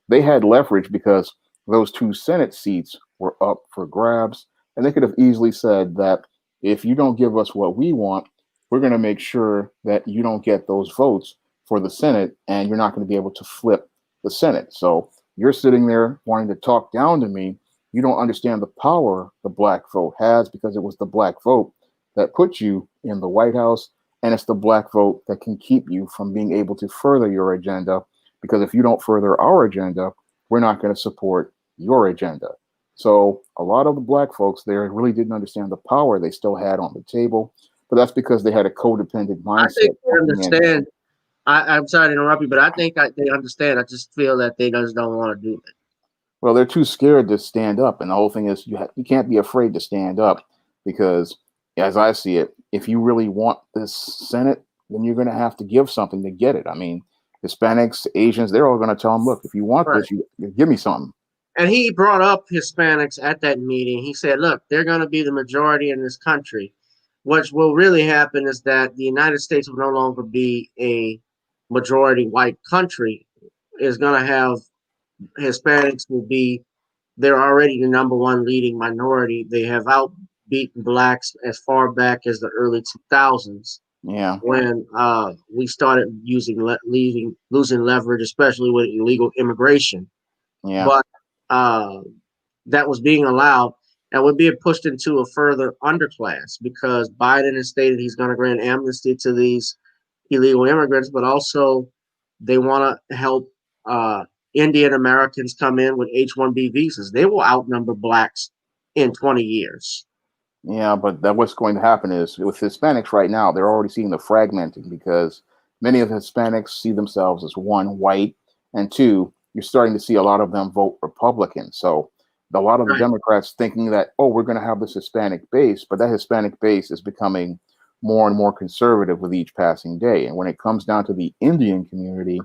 they had leverage because those two Senate seats were up for grabs. And they could have easily said that if you don't give us what we want, we're going to make sure that you don't get those votes for the Senate and you're not going to be able to flip the Senate. So you're sitting there wanting to talk down to me. You don't understand the power the black vote has because it was the black vote that put you in the White House. And it's the black vote that can keep you from being able to further your agenda. Because if you don't further our agenda, we're not going to support your agenda. So a lot of the black folks there really didn't understand the power they still had on the table, but that's because they had a codependent I think mindset they coming in. understand. I'm sorry to interrupt you, but I think they understand. I just feel that they just don't want to do it. Well, they're too scared to stand up, and the whole thing is you can't be afraid to stand up because, as I see it, if you really want this Senate, then you're going to have to give something to get it. I mean, Hispanics, Asians, they're all going to tell them, look, if you want Right. this, you give me something. And he brought up Hispanics at that meeting. He said, look, they're going to be the majority in this country. what will really happen is that the United States will no longer be a majority white country. Is going to have Hispanics will be they're already the number one leading minority. They have outbeaten blacks as far back as the early 2000s Yeah, when we started losing leverage, especially with illegal immigration. yeah, But uh, that was being allowed, and we're being pushed into a further underclass because Biden has stated he's going to grant amnesty to these illegal immigrants, but also they want to help uh, Indian Americans come in with H-1B visas. They will outnumber blacks in 20 years. yeah. But that what's going to happen is with Hispanics right now, they're already seeing the fragmenting because many of the Hispanics see themselves as one, white, and two, you're starting to see a lot of them vote Republican. So a lot of the Right. Democrats thinking that, oh, we're going to have this Hispanic base, but that Hispanic base is becoming more and more conservative with each passing day. And when it comes down to the Indian community,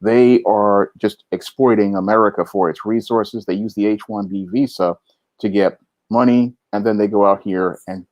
they are just exploiting America for its resources. They use the H-1B visa to get money, and then they go out here and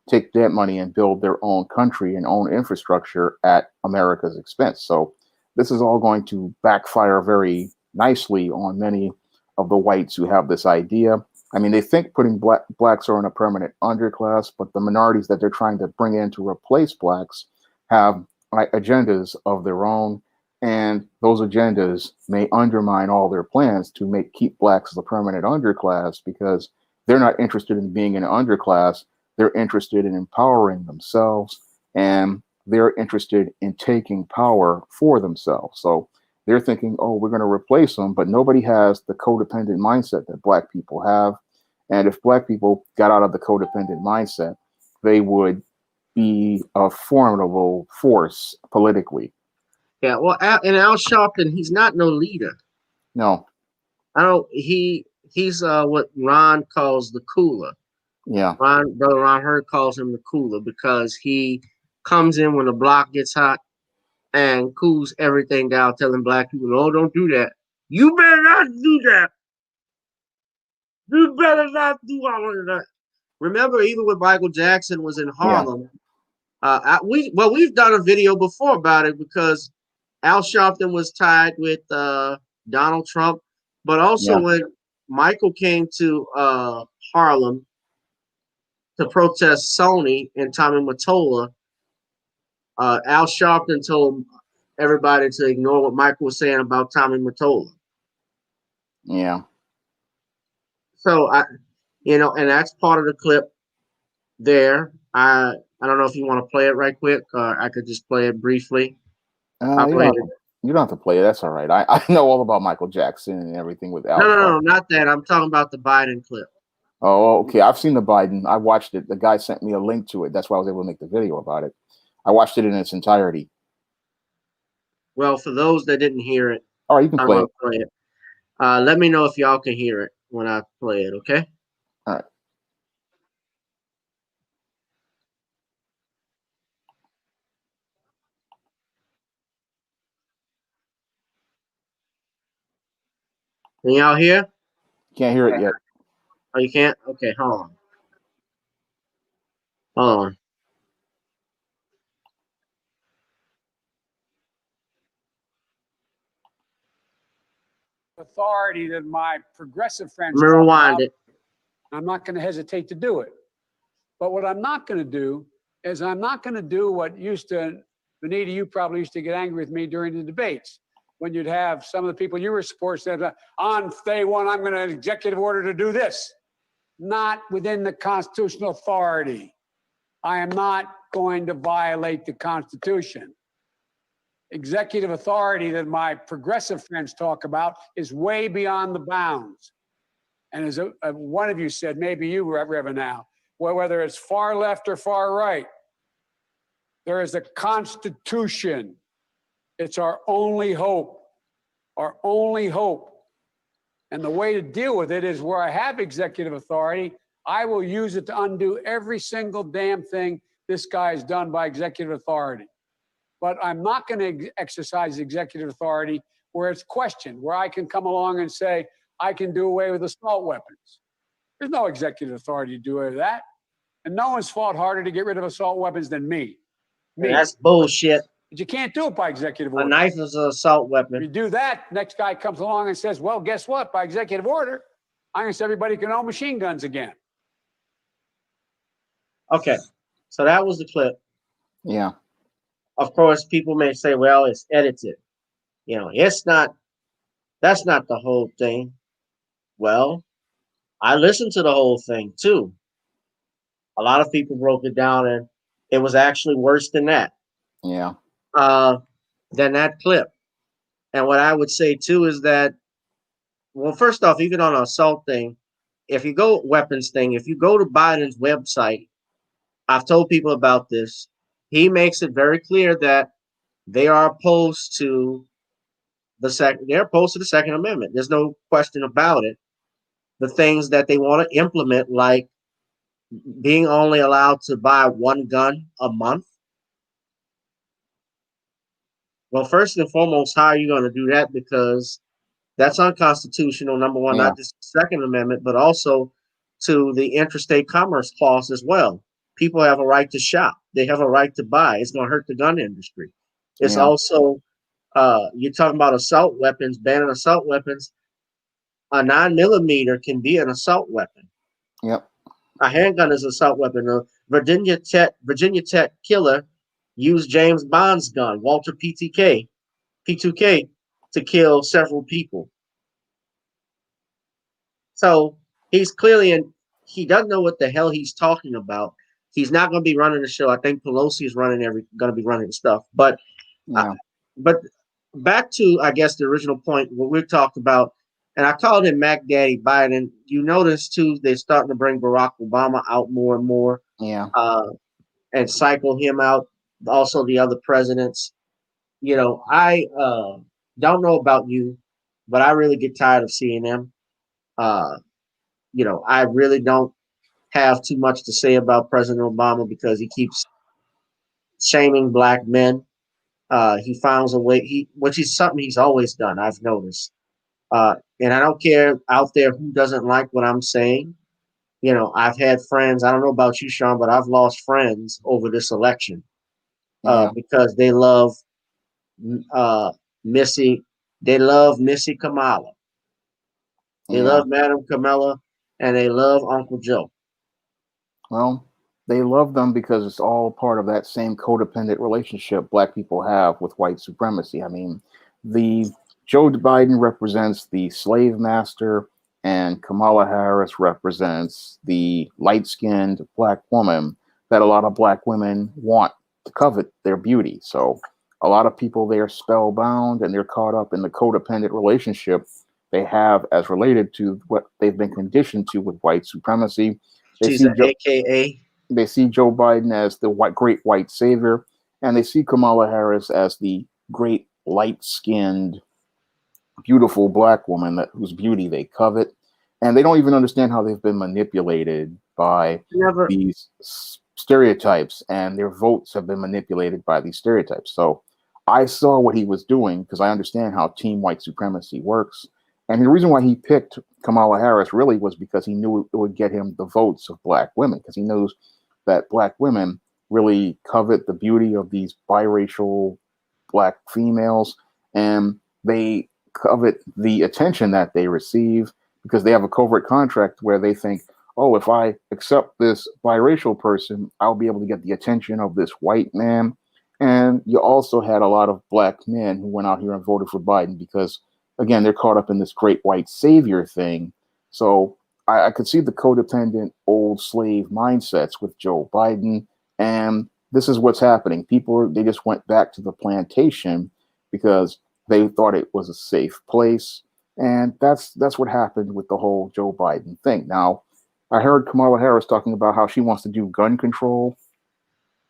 take that money and build their own country and own infrastructure at America's expense. So this is all going to backfire very nicely on many of the whites who have this idea. I mean, they think putting blacks are in a permanent underclass, but the minorities that they're trying to bring in to replace blacks have agendas of their own, and those agendas may undermine all their plans to keep blacks as a permanent underclass because they're not interested in being an underclass. They're interested in empowering themselves, and they're interested in taking power for themselves. So they're thinking, oh, we're going to replace them, but nobody has the codependent mindset that black people have. And if black people got out of the codependent mindset, they would be a formidable force politically. Yeah. Well, Al Sharpton, he's not no leader. No, I don't. He's what Ron calls the cooler. yeah, Brother Ron Hurd calls him the cooler because he comes in when the block gets hot and cools everything down, telling black people, "Oh, don't do that. You better not do that. You better not do all of that." Remember, even when Michael Jackson was in yeah, Harlem, we've done a video before about it because Al Sharpton was tied with Donald Trump, but also yeah, when Michael came to Harlem to protest Sony and Tommy Mottola, Al Sharpton told everybody to ignore what Michael was saying about Tommy Mottola. yeah. So and that's part of the clip there. I don't know if you want to play it right quick, or I could just play it briefly. I'll You play don't it. have to, you don't have to play it. That's all right. I know all about Michael Jackson and everything with No, Al no, no, Sharpton. no, not that. I'm talking about the Biden clip. Oh, okay. I've seen the Biden. I watched it. The guy sent me a link to it. That's why I was able to make the video about it. I watched it in its entirety. Well, for those that didn't hear it, All right, you can I'm play gonna it. play it. Let me know if y'all can hear it when I play it. Okay. All right. Can y'all hear? Can't hear it yet. Oh, you can't. Okay, hold on. Hold on. Authority that my progressive friends Let me talk rewind about. it. I'm not going to hesitate to do it. But what I'm not going to do is I'm not going to do what used to, Benita, you probably used to get angry with me during the debates when you'd have some of the people you were supporting said, on day one, I'm going to executive order to do this. Not within the constitutional authority. I am not going to violate the Constitution. Executive authority that my progressive friends talk about is way beyond the bounds. And as one of you said, maybe you, Reverend now, whether it's far left or far right, there is a Constitution. It's our only hope, our only hope. And the way to deal with it is where I have executive authority, I will use it to undo every single damn thing this guy has done by executive authority. But I'm not going to exercise executive authority where it's questioned, where I can come along and say, I can do away with assault weapons. There's no executive authority to do away with that. And no one's fought harder to get rid of assault weapons than me. And that's bullshit. But you can't do it by executive A order. knife is an assault If weapon. you do that, next guy comes along and says, well, guess what? By executive order, I'm going to say everybody can own machine guns again. Okay, so that was the clip. Yeah. Of course, people may say, well, it's edited. You know, it's not, that's not the whole thing. Well, I listened to the whole thing too. A lot of people broke it down and it was actually worse than that. Yeah. Than that clip. And what I would say too is that, well, first off, even on an assault thing, if you go weapons thing, if you go to Biden's website, I've told people about this. He makes it very clear that they are opposed to they're opposed to the Second Amendment. There's no question about it. The things that they want to implement, like being only allowed to buy one gun a month. Well, first and foremost, how are you going to do that? Because that's unconstitutional, number one, Yeah. not just the Second Amendment, but also to the interstate commerce clause as well. People have a right to shop. They have a right to buy. It's going to hurt the gun industry. It's Yeah. also, you're talking about assault weapons, banning assault weapons. A 9mm can be an assault weapon. Yep. A handgun is an assault weapon. A Virginia Tech killer used James Bond's gun, Walter P2K, to kill several people. So he's clearly he doesn't know what the hell he's talking about. He's not going to be running the show. I think Pelosi is going to be running the stuff. But Yeah. but back to, I guess, the original point, what we talked about, and I called him Mac Daddy Biden. You notice too, they're starting to bring Barack Obama out more and more, Yeah. and cycle him out. Also, the other presidents. You know, I don't know about you, but I really get tired of seeing them. You know, I really don't have too much to say about President Obama because he keeps shaming black men. He finds a way, which is something he's always done, I've noticed. And I don't care out there who doesn't like what I'm saying. You know, I've had friends, I don't know about you, Shawn, but I've lost friends over this election Yeah. because they love uh, Missy. They love Missy Kamala. They Yeah. love Madam Kamala, and they love Uncle Joe. Well, they love them because it's all part of that same codependent relationship black people have with white supremacy. I mean, the Joe Biden represents the slave master, and Kamala Harris represents the light-skinned black woman that a lot of black women want to covet their beauty. So a lot of people, they are spellbound and they're caught up in the codependent relationship they have as related to what they've been conditioned to with white supremacy. They She's see an AKA. they see Joe Biden as the great white savior, and they see Kamala Harris as the great light-skinned, beautiful black woman whose beauty they covet, and they don't even understand how they've been manipulated by Never. these stereotypes, and their votes have been manipulated by these stereotypes. So I saw what he was doing because I understand how team white supremacy works. And the reason why he picked Kamala Harris really was because he knew it would get him the votes of black women, because he knows that black women really covet the beauty of these biracial black females, and they covet the attention that they receive because they have a covert contract where they think, oh, if I accept this biracial person, I'll be able to get the attention of this white man. And you also had a lot of black men who went out here and voted for Biden because, again, they're caught up in this great white savior thing. So I could see the codependent old slave mindsets with Joe Biden. And this is what's happening. People, they just went back to the plantation because they thought it was a safe place. And that's what happened with the whole Joe Biden thing. Now, I heard Kamala Harris talking about how she wants to do gun control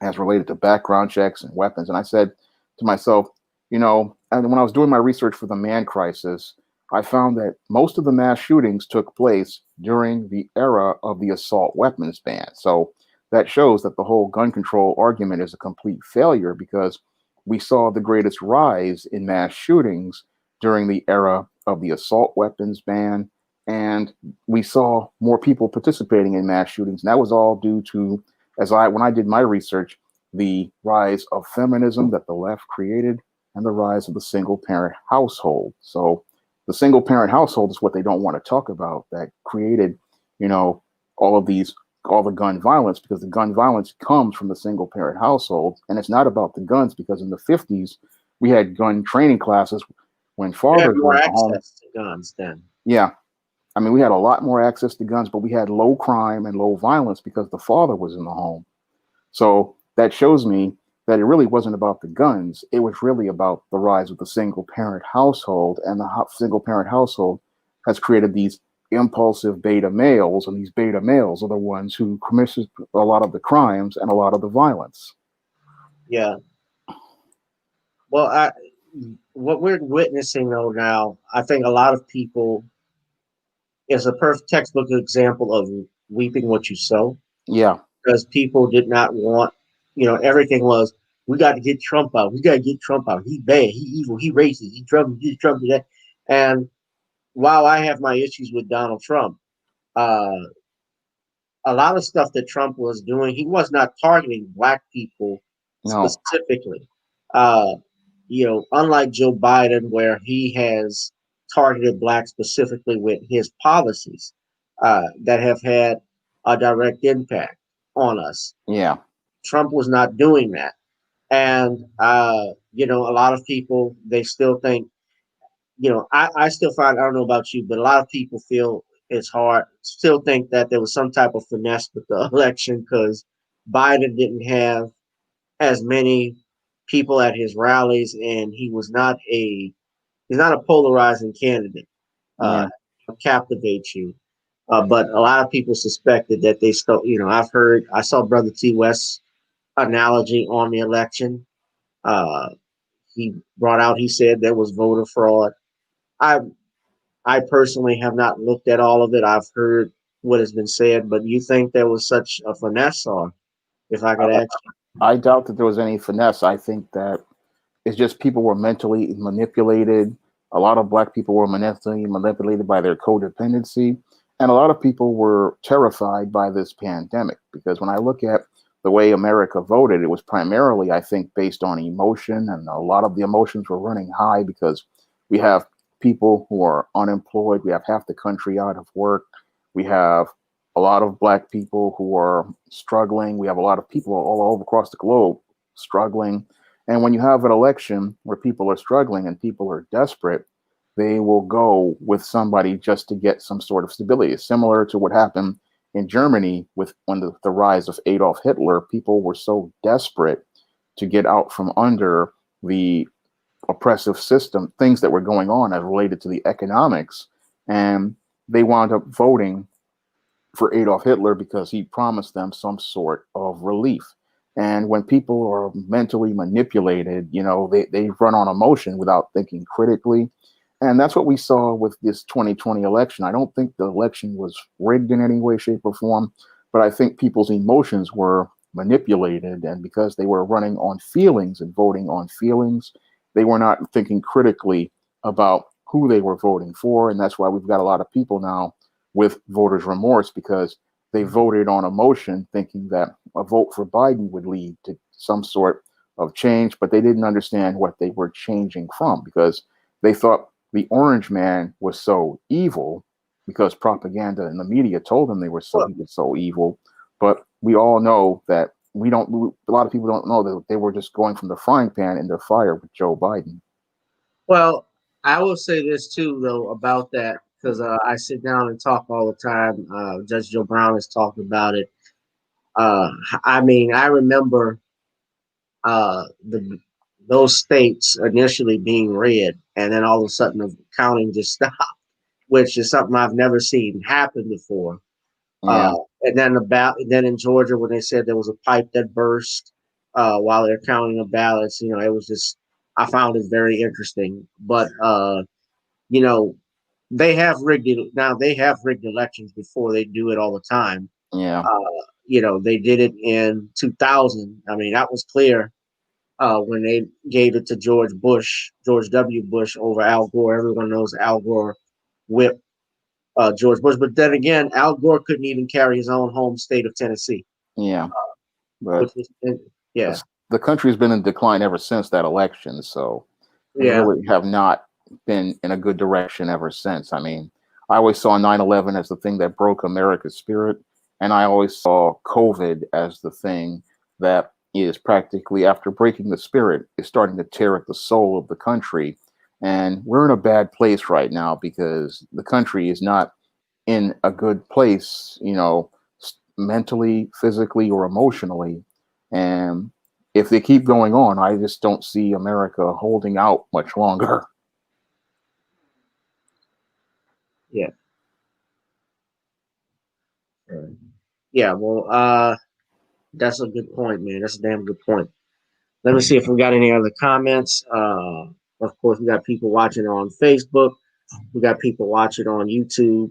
as related to background checks and weapons. And I said to myself, you know, and when I was doing my research for the man crisis, I found that most of the mass shootings took place during the era of the assault weapons ban. So that shows that the whole gun control argument is a complete failure because we saw the greatest rise in mass shootings during the era of the assault weapons ban and we saw more people participating in mass shootings. And that was all due to, when I did my research, the rise of feminism that the left created and the rise of the single parent household. So the single parent household is what they don't want to talk about, that created, all the gun violence, because the gun violence comes from the single parent household. And it's not about the guns, because in the 50s, we had gun training classes when You have fathers were more in the home. access to guns then. Yeah. I mean, we had a lot more access to guns, but we had low crime and low violence because the father was in the home. So that shows me that it really wasn't about the guns. It was really about the rise of the single parent household, and the single parent household has created these impulsive beta males, and these beta males are the ones who commit a lot of the crimes and a lot of the violence. Yeah. Well, what we're witnessing though now, I think a lot of people, is a perfect textbook example of reaping what you sow. Yeah. Because people did not want, everything was, we got to get Trump out. We got to get Trump out. He's bad. He evil. He racist. He Trump. He Trump. That. And while I have my issues with Donald Trump, uh, a lot of stuff that Trump was doing, he was not targeting black people No. specifically. Uh, unlike Joe Biden, where he has targeted blacks specifically with his policies that have had a direct impact on us. Yeah. Trump was not doing that. And, a lot of people, they still think, I still find, I don't know about you, but a lot of people feel it's hard, still think that there was some type of finesse with the election because Biden didn't have as many people at his rallies, and he's not a polarizing candidate. Yeah. Captivate you. But a lot of people suspected that they stole, I saw Brother T. West's analogy on the election. He brought out, he said there was voter fraud. I I personally have not looked at all of it. I've heard what has been said, but you think there was such a finesse, or if I could ask you? I doubt that there was any finesse. I think that it's just people were mentally manipulated. A lot of black people were mentally manipulated by their codependency. And a lot of people were terrified by this pandemic, because when I look at the way America voted, it was primarily, I think, based on emotion. And a lot of the emotions were running high because we have people who are unemployed. We have half the country out of work. We have a lot of black people who are struggling. We have a lot of people all over across the globe struggling. And when you have an election where people are struggling and people are desperate, they will go with somebody just to get some sort of stability. It's similar to what happened in Germany with when the rise of Adolf Hitler. People were so desperate to get out from under the oppressive system, things that were going on as related to the economics, and they wound up voting for Adolf Hitler because he promised them some sort of relief. And when people are mentally manipulated, they run on emotion without thinking critically. And that's what we saw with this 2020 election. I don't think the election was rigged in any way, shape, or form, but I think people's emotions were manipulated. And because they were running on feelings and voting on feelings, they were not thinking critically about who they were voting for. And that's why we've got a lot of people now with voters' remorse, because they voted on emotion, thinking that a vote for Biden would lead to some sort of change, but they didn't understand what they were changing from, because they thought the orange man was so evil because propaganda and the media told them he was so evil. But we all know that a lot of people don't know that they were just going from the frying pan into the fire with Joe Biden. Well, I will say this too, though, about that, because I sit down and talk all the time. Judge Joe Brown has talked about it. I mean, I remember those states initially being red, and then all of a sudden the counting just stopped, which is something I've never seen happen before. Yeah. And then in Georgia, when they said there was a pipe that burst while they're counting the ballots, it was just, I found it very interesting. But you know, they have rigged it now. They have rigged elections before. They do it all the time. Yeah. They did it in 2000. I mean, that was clear when they gave it to George W. Bush over Al Gore. Everyone knows Al Gore whipped George Bush. But then again, Al Gore couldn't even carry his own home state of Tennessee. Yeah, Which but was, yeah, the country's been in decline ever since that election. So we yeah, really have not been in a good direction ever since. I mean, I always saw 9/11 as the thing that broke America's spirit, and I always saw COVID as the thing that is practically, after breaking the spirit, is starting to tear at the soul of the country. And we're in a bad place right now because the country is not in a good place, mentally, physically, or emotionally. And if they keep going on, I just don't see America holding out much longer. yeah. Yeah, well, that's a good point, man. That's a damn good point. Let me see if we got any other comments. Of course, we got people watching on Facebook. We got people watching on YouTube.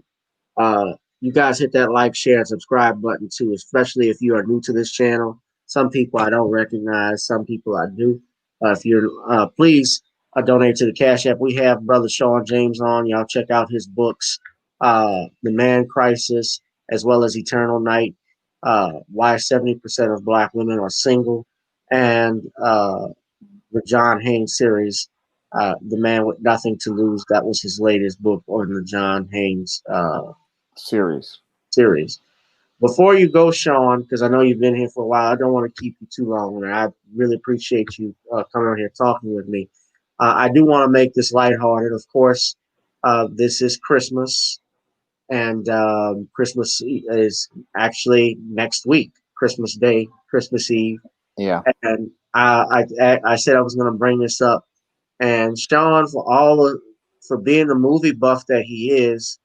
You guys hit that like, share, and subscribe button too, especially if you are new to this channel. Some people I don't recognize, some people I do. If you're, please donate to the Cash App. We have Brother Shawn James on. Y'all check out his books, The Man Crisis, as well as Eternal Night, Why 70% of Black Women Are Single, and the John Haynes series, The Man with Nothing to Lose. That was his latest book on the John Haynes Series. series. Before you go, Shawn, because I know you've been here for a while, I don't want to keep you too long, and I really appreciate you coming on here talking with me. I do want to make this lighthearted. Of course, this is Christmas, and Christmas is actually next week, Christmas Day, Christmas Eve. Yeah. And I said I was going to bring this up, and Shawn, for being the movie buff that he is,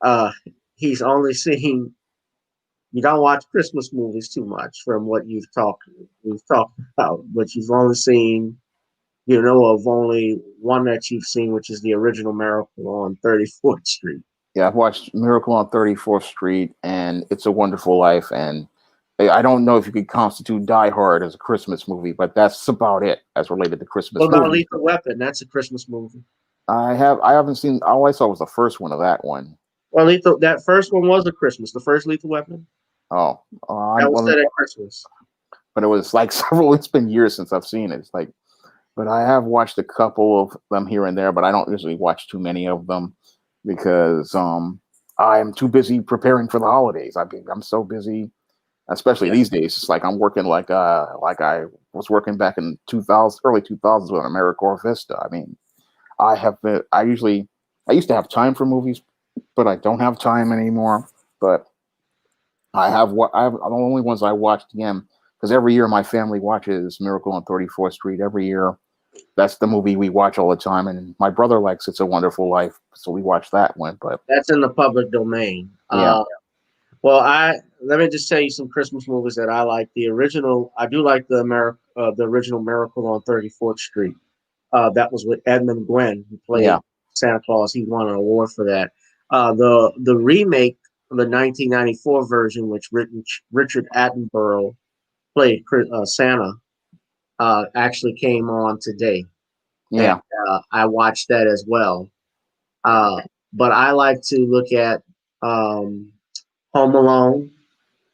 uh, he's only seen. You don't watch Christmas movies too much, from what we've talked about, but you've only seen, of only one that you've seen, which is the original Miracle on 34th Street. Yeah, I've watched Miracle on 34th Street and It's a Wonderful Life, and I don't know if you could constitute Die Hard as a Christmas movie, but that's about it as related to Christmas What about movies. Lethal Weapon? That's a Christmas movie. I haven't seen. All I saw was the first one of that one. Well, that first one was a Christmas. The first Lethal Weapon. Oh, That was set at Christmas. but it was like several. It's been years since I've seen it. It's like, but I have watched a couple of them here and there, but I don't usually watch too many of them because I am too busy preparing for the holidays. I'm so busy, especially these days. It's like I'm working like I was working back in 2000, early 2000s with AmeriCorps Vista. I mean, I used to have time for movies, but I don't have time anymore. But I have the only ones I watched again, because every year my family watches Miracle on 34th Street every year. That's the movie we watch all the time, and my brother likes It's a Wonderful Life, so we watch that one. But that's in the public domain. Yeah. Well, let me just tell you some Christmas movies that I like. The original, I do like the original Miracle on 34th Street. That was with Edmund Gwenn, who played Santa Claus. He won an award for that. The remake, the 1994 version, which Richard Attenborough played Santa, actually came on today. Yeah. And, I watched that as well. But I like to look at Home Alone.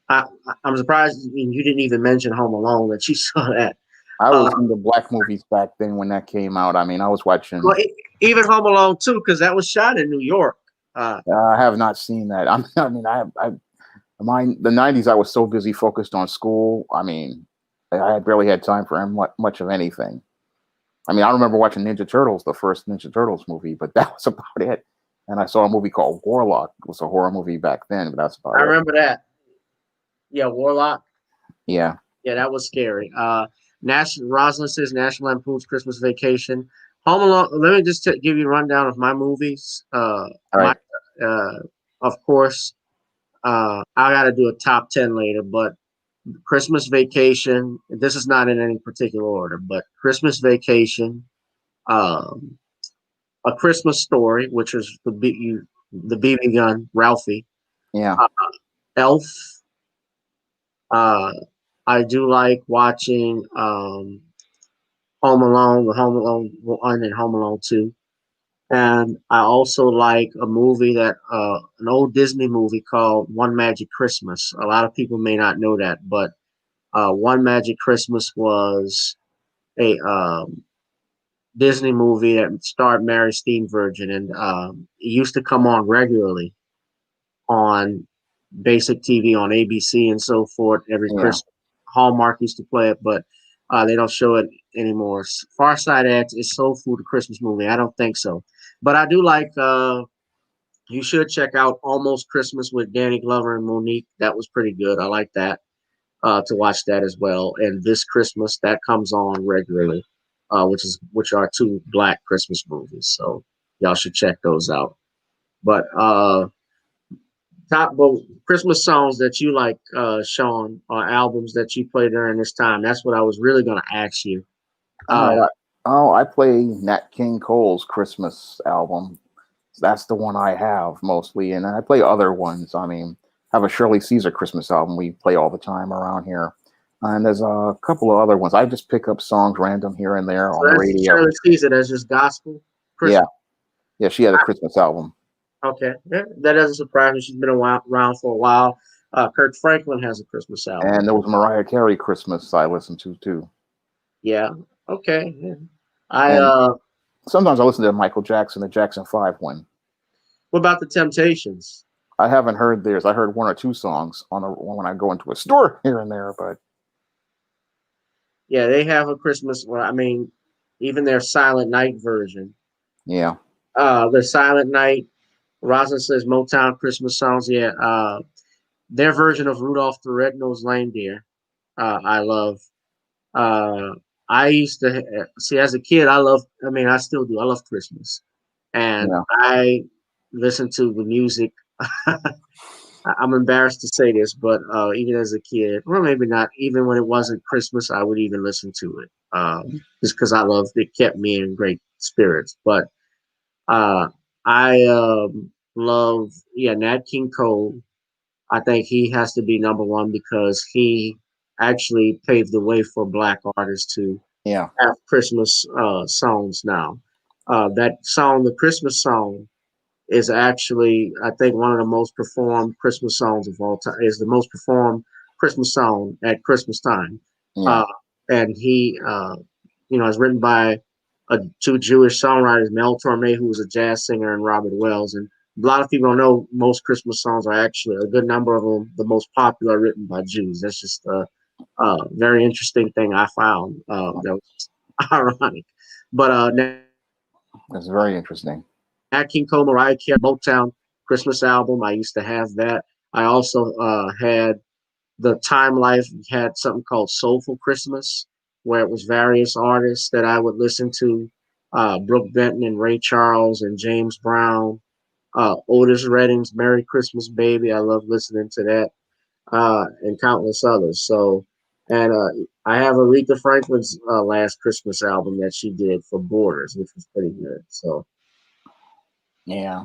I'm surprised you didn't even mention Home Alone, that you saw that. I was into black movies back then when that came out. I mean, I was watching. Well, even Home Alone 2, because that was shot in New York. I have not seen that. The 90s, I was so busy focused on school. I mean, I barely had time for much of anything. I mean, I remember watching Ninja Turtles, the first Ninja Turtles movie, but that was about it. And I saw a movie called Warlock. It was a horror movie back then, but that's about it. I remember that. Yeah, Warlock. Yeah. Yeah, that was scary. Rosalind says National Lampoon's Christmas Vacation. Home Alone. Let me just give you a rundown of my movies. Right. Of course, I got to do a top 10 later, but Christmas Vacation. This is not in any particular order, but Christmas Vacation, A Christmas Story, which is the BB gun, Ralphie. Yeah. Elf. I do like watching Home Alone, the Home Alone 1 and Home Alone 2. And I also like a movie that an old Disney movie called One Magic Christmas. A lot of people may not know that, but One Magic Christmas was a Disney movie that starred Mary Steenburgen, and it used to come on regularly on basic TV on ABC and so forth every Yeah. Christmas. Hallmark used to play it, but they don't show it anymore. Far Side X is Soul Food, a Christmas movie. I don't think so, but I do like. You should check out Almost Christmas with Danny Glover and Monique. That was pretty good. I like that to watch that as well. And This Christmas that comes on regularly, which are two black Christmas movies. So y'all should check those out. But top well, Christmas songs that you like, Shawn, or albums that you play during this time. That's what I was really going to ask you. All right. I play Nat King Cole's Christmas album. That's the one I have mostly, and I play other ones. I mean, have a Shirley Caesar Christmas album we play all the time around here, and there's a couple of other ones. I just pick up songs random here and there So on the that's radio. Shirley Caesar. That's just gospel. Yeah, Christmas. yeah, she had a Christmas album. Okay, yeah, that doesn't surprise me. She's been around for a while. Kirk Franklin has a Christmas album. And there was Mariah Carey Christmas I listened to too. Yeah. Okay. Yeah. And sometimes I listen to Michael Jackson, the Jackson 5 one. What about the Temptations? I haven't heard theirs. I heard one or two songs on when I go into a store here and there, but Yeah, they have a Christmas. Well, I mean, even their Silent Night version. yeah. The Silent Night. Rosin says Motown Christmas songs. Yeah. Their version of Rudolph the Red-Nosed Reindeer. I love. Uh, I used to see as a kid. I mean, I still do. I love Christmas, and Yeah. I listen to the music. I'm embarrassed to say this, but even as a kid, or maybe not, even when it wasn't Christmas, I would even listen to it just because I loved it. Kept me in great spirits. But I love, yeah, Nat King Cole. I think he has to be number one because he actually paved the way for black artists to Yeah. have Christmas songs now. That song, the Christmas song, is actually, I think, one of the most performed Christmas songs of all time. Is the most performed Christmas song at Christmas time. Yeah. And he, is written by two Jewish songwriters, Mel Torme, who was a jazz singer, and Robert Wells. And a lot of people don't know most Christmas songs are actually, a good number of them, the most popular, written by Jews. That's just a very interesting thing I found that was ironic. But That's very interesting. Nat King Cole, Mariah Carey, Motown Christmas album. I used to have that. I also had the Time Life had something called Soulful Christmas, where it was various artists that I would listen to, Brooke Benton and Ray Charles and James Brown, Otis Redding's Merry Christmas Baby. I love listening to that, and countless others. So, and I have Aretha Franklin's last Christmas album that she did for Borders, which was pretty good. So, Yeah.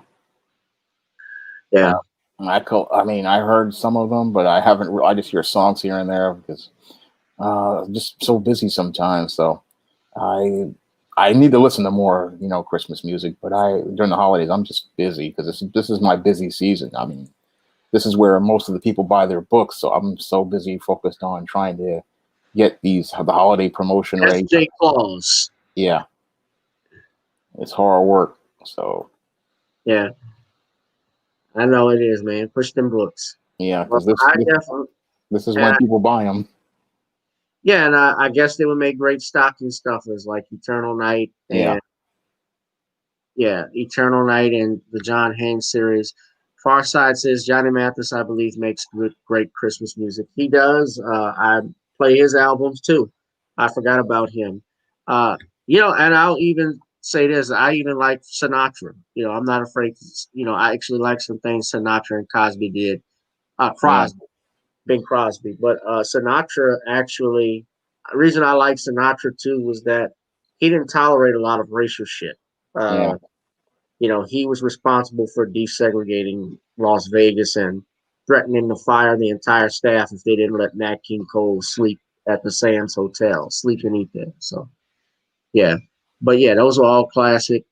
yeah. I mean, I heard some of them, but I haven't. I just hear songs here and there because I'm just so busy sometimes. So I need to listen to more, Christmas music. But during the holidays, I'm just busy because this is my busy season. I mean, this is where most of the people buy their books. So I'm so busy focused on trying to get the holiday promotion That's rate. Jake Claus. Yeah, it's hard work. So Yeah, I know it is, man. Push them books. yeah, Well, because this is when and people buy them. yeah, and I guess they would make great stocking stuffers like Eternal Night and Eternal Night and the John Haynes series. Far Side says Johnny Mathis, I believe, makes great Christmas music. He does. I play his albums too. I forgot about him. And I'll even say this: I even like Sinatra. I'm not afraid. I actually like some things Sinatra and Cosby did. Crosby, Bing Crosby, but Sinatra actually. The reason I like Sinatra too was that he didn't tolerate a lot of racial shit. Yeah. He was responsible for desegregating Las Vegas and threatening to fire the entire staff if they didn't let Nat King Cole sleep at the Sands Hotel, sleep and eat there. So, yeah. But yeah, those are all classic.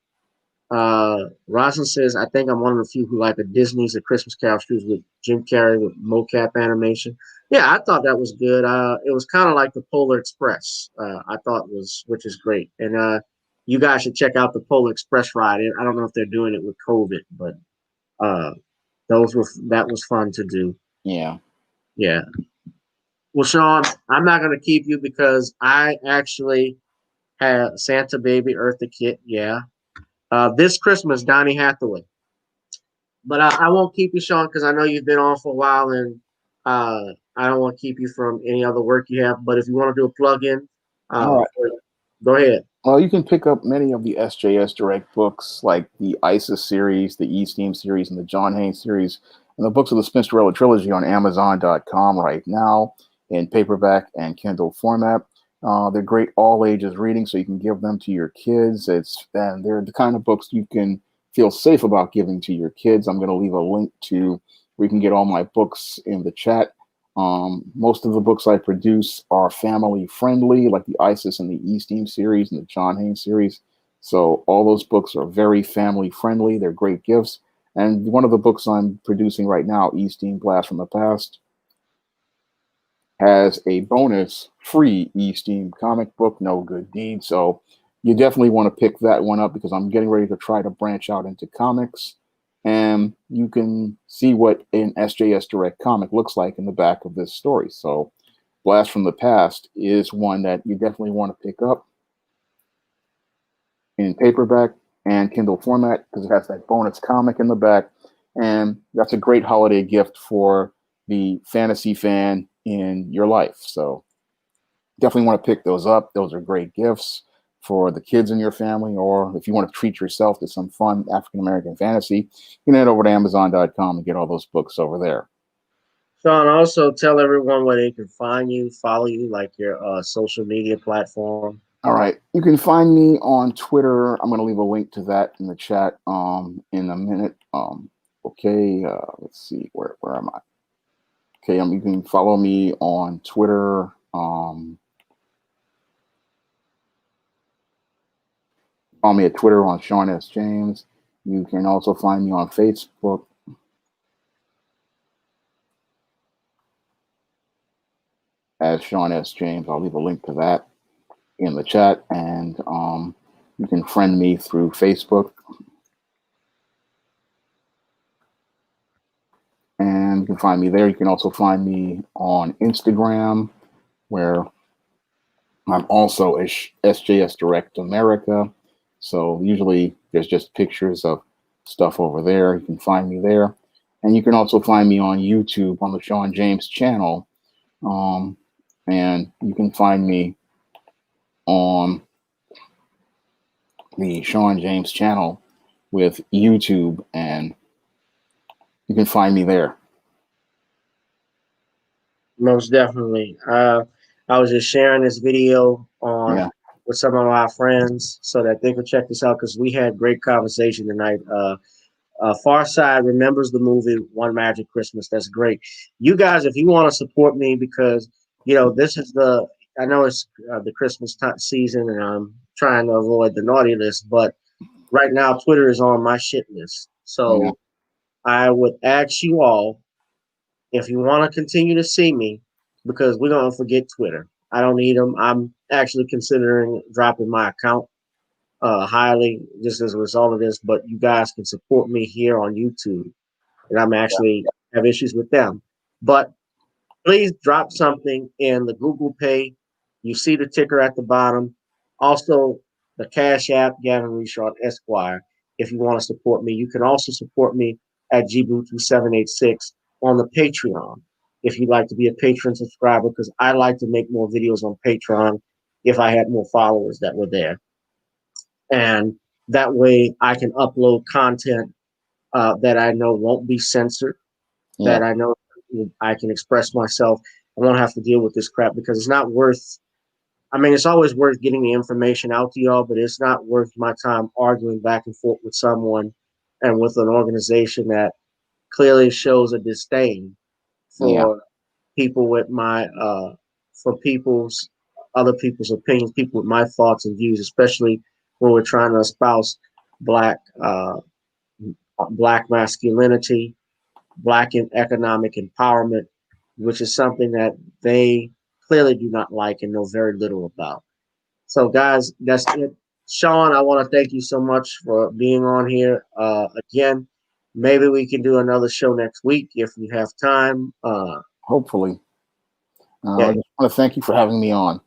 Roslyn says, I think I'm one of the few who like the Disney's A Christmas Carol shoes with Jim Carrey with mocap animation. Yeah, I thought that was good. It was kind of like the Polar Express. I thought which is great. And you guys should check out the Polar Express ride. I don't know if they're doing it with COVID, but uh, that was fun to do. Yeah. Yeah. Well, Shawn, I'm not going to keep you because I actually have Santa Baby Eartha Kitt. Yeah. This Christmas, Donny Hathaway. But I won't keep you, Shawn, because I know you've been on for a while, and I don't want to keep you from any other work you have. But if you want to do a plug-in, All right. go ahead. Well, you can pick up many of the SJS Direct books, like the ISIS series, the E-Steam series, and the John Haynes series, and the books of the Spinsterella trilogy on Amazon.com right now in paperback and Kindle format. They're great all ages reading, so you can give them to your kids. And they're the kind of books you can feel safe about giving to your kids. I'm going to leave a link to where you can get all my books in the chat. Most of the books I produce are family friendly, like the ISIS and the E-Steam series and the John Haynes series. So all those books are very family friendly. They're great gifts. And one of the books I'm producing right now, E-Steam Blast from the Past, has a bonus free E-Steam comic book, No Good Deed. So you definitely want to pick that one up because I'm getting ready to try to branch out into comics. And you can see what an SJS Direct comic looks like in the back of this story. So Blast from the Past is one that you definitely want to pick up in paperback and Kindle format because it has that bonus comic in the back. And that's a great holiday gift for the fantasy fan in your life. So definitely want to pick those up. Those are great gifts for the kids in your family, or if you want to treat yourself to some fun African-American fantasy, you can head over to Amazon.com and get all those books over there. Shawn, also tell everyone where they can find you, follow you, like your social media platform. All right. You can find me on Twitter. I'm going to leave a link to that in the chat in a minute. Okay. Let's see. Where am I? Okay. You can follow me on Twitter. Follow me at Twitter on Shawn S. James. You can also find me on Facebook. As Shawn S. James. I'll leave a link to that in the chat. And you can friend me through Facebook. And you can find me there. You can also find me on Instagram, where I'm also SJS Direct America. So usually there's just pictures of stuff over there. You can find me there. And you can also find me on YouTube on the Shawn James channel. And you can find me on the Shawn James channel with YouTube, and you can find me there. Most definitely. I was just sharing this video on with some of our friends so that they could check this out because we had great conversation tonight. Far Side remembers the movie One Magic Christmas. That's great. You guys, if you want to support me, because this is I know it's the Christmas season, and I'm trying to avoid the naughty list, but right now Twitter is on my shit list. So I would ask you all if you want to continue to see me, because we're gonna forget Twitter. I don't need them. I'm actually considering dropping my account highly just as a result of this, but you guys can support me here on YouTube. And I'm actually have issues with them. But please drop something in the Google Pay. You see the ticker at the bottom. Also, the Cash App, Gavin Richard Esquire, if you want to support me. You can also support me at Gbutu786 on the Patreon if you'd like to be a patron subscriber, because I like to make more videos on Patreon if I had more followers that were there. And that way I can upload content that I know won't be censored, that I know I can express myself. I won't have to deal with this crap because it's not worth, I mean, it's always worth getting the information out to y'all, but it's not worth my time arguing back and forth with someone and with an organization that clearly shows a disdain for people with for other people's opinions, people with my thoughts and views, especially when we're trying to espouse black black masculinity, black economic empowerment, which is something that they clearly do not like and know very little about. So, guys, that's it. Shawn, I want to thank you so much for being on here. Again, maybe we can do another show next week if you have time. Hopefully. Yeah, I just want to thank you for having me on.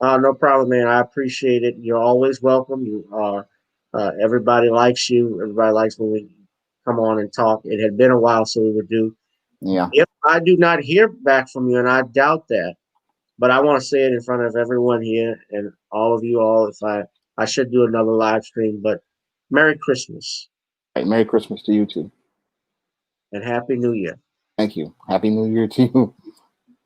no problem, man. I appreciate it. You're always welcome. You are. Everybody likes you. Everybody likes when we come on and talk. It had been a while, so we would do. Yeah. If I do not hear back from you, and I doubt that, but I want to say it in front of everyone here and all of you all. If I should do another live stream, but Merry Christmas Right, Merry Christmas to you too. and Happy New Year. Thank you. Happy New Year to you.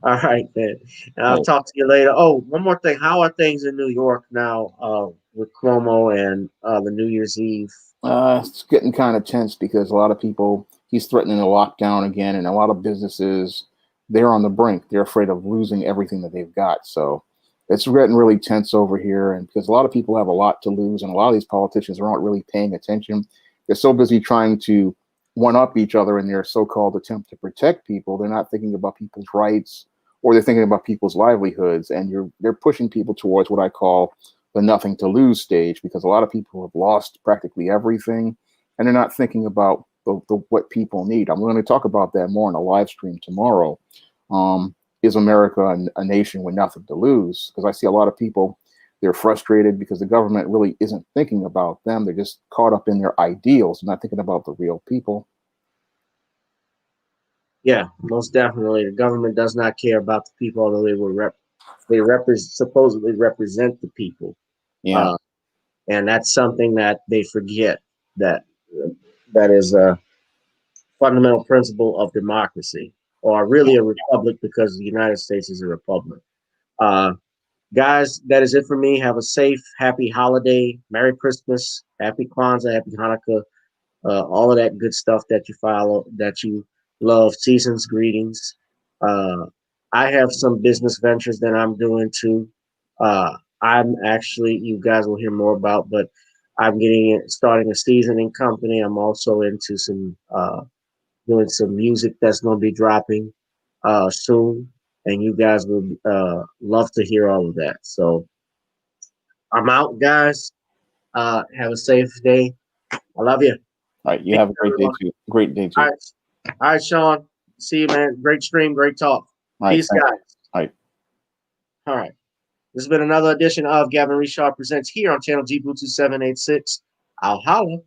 All right, man. And I'll Right. talk to you later. Oh, one more thing. How are things in New York now with Cuomo and the New Year's Eve? It's getting kind of tense because a lot of people, he's threatening a lockdown again, and a lot of businesses, they're on the brink. They're afraid of losing everything that they've got. So it's getting really tense over here, and because a lot of people have a lot to lose, and a lot of these politicians aren't really paying attention. They're so busy trying to one up each other in their so-called attempt to protect people. They're not thinking about people's rights, or they're thinking about people's livelihoods, and they're pushing people towards what I call the nothing to lose stage, because a lot of people have lost practically everything and they're not thinking about what people need. I'm going to talk about that more in a live stream tomorrow. Is America a nation with nothing to lose? Because I see a lot of people, they're frustrated because the government really isn't thinking about them. They're just caught up in their ideals, not thinking about the real people. Yeah, most definitely. The government does not care about the people, although supposedly represent the people. Yeah. Uh, and that's something that they forget that that is a fundamental principle of democracy, or really a republic, because the United States is a republic. Uh, guys, that is it for me. Have a safe, happy holiday, Merry Christmas, Happy Kwanzaa, Happy Hanukkah, all of that good stuff that you follow, that you love. Season's greetings. Uh, I have some business ventures that I'm doing too. I'm actually, you guys will hear more about, but starting a seasoning company. I'm also into some doing some music that's going to be dropping soon, and you guys will love to hear all of that. So I'm out, guys. Have a safe day. I love you. All right. You Peace, have a great day everyone. too. Great day All too. right. All right, Shawn. See you, man. Great stream, great talk. All right. Peace, Thank you. guys. All right. All right. This has been another edition of Gavin Reshaw Presents here on channel G Bluetooth 786. I'll holla.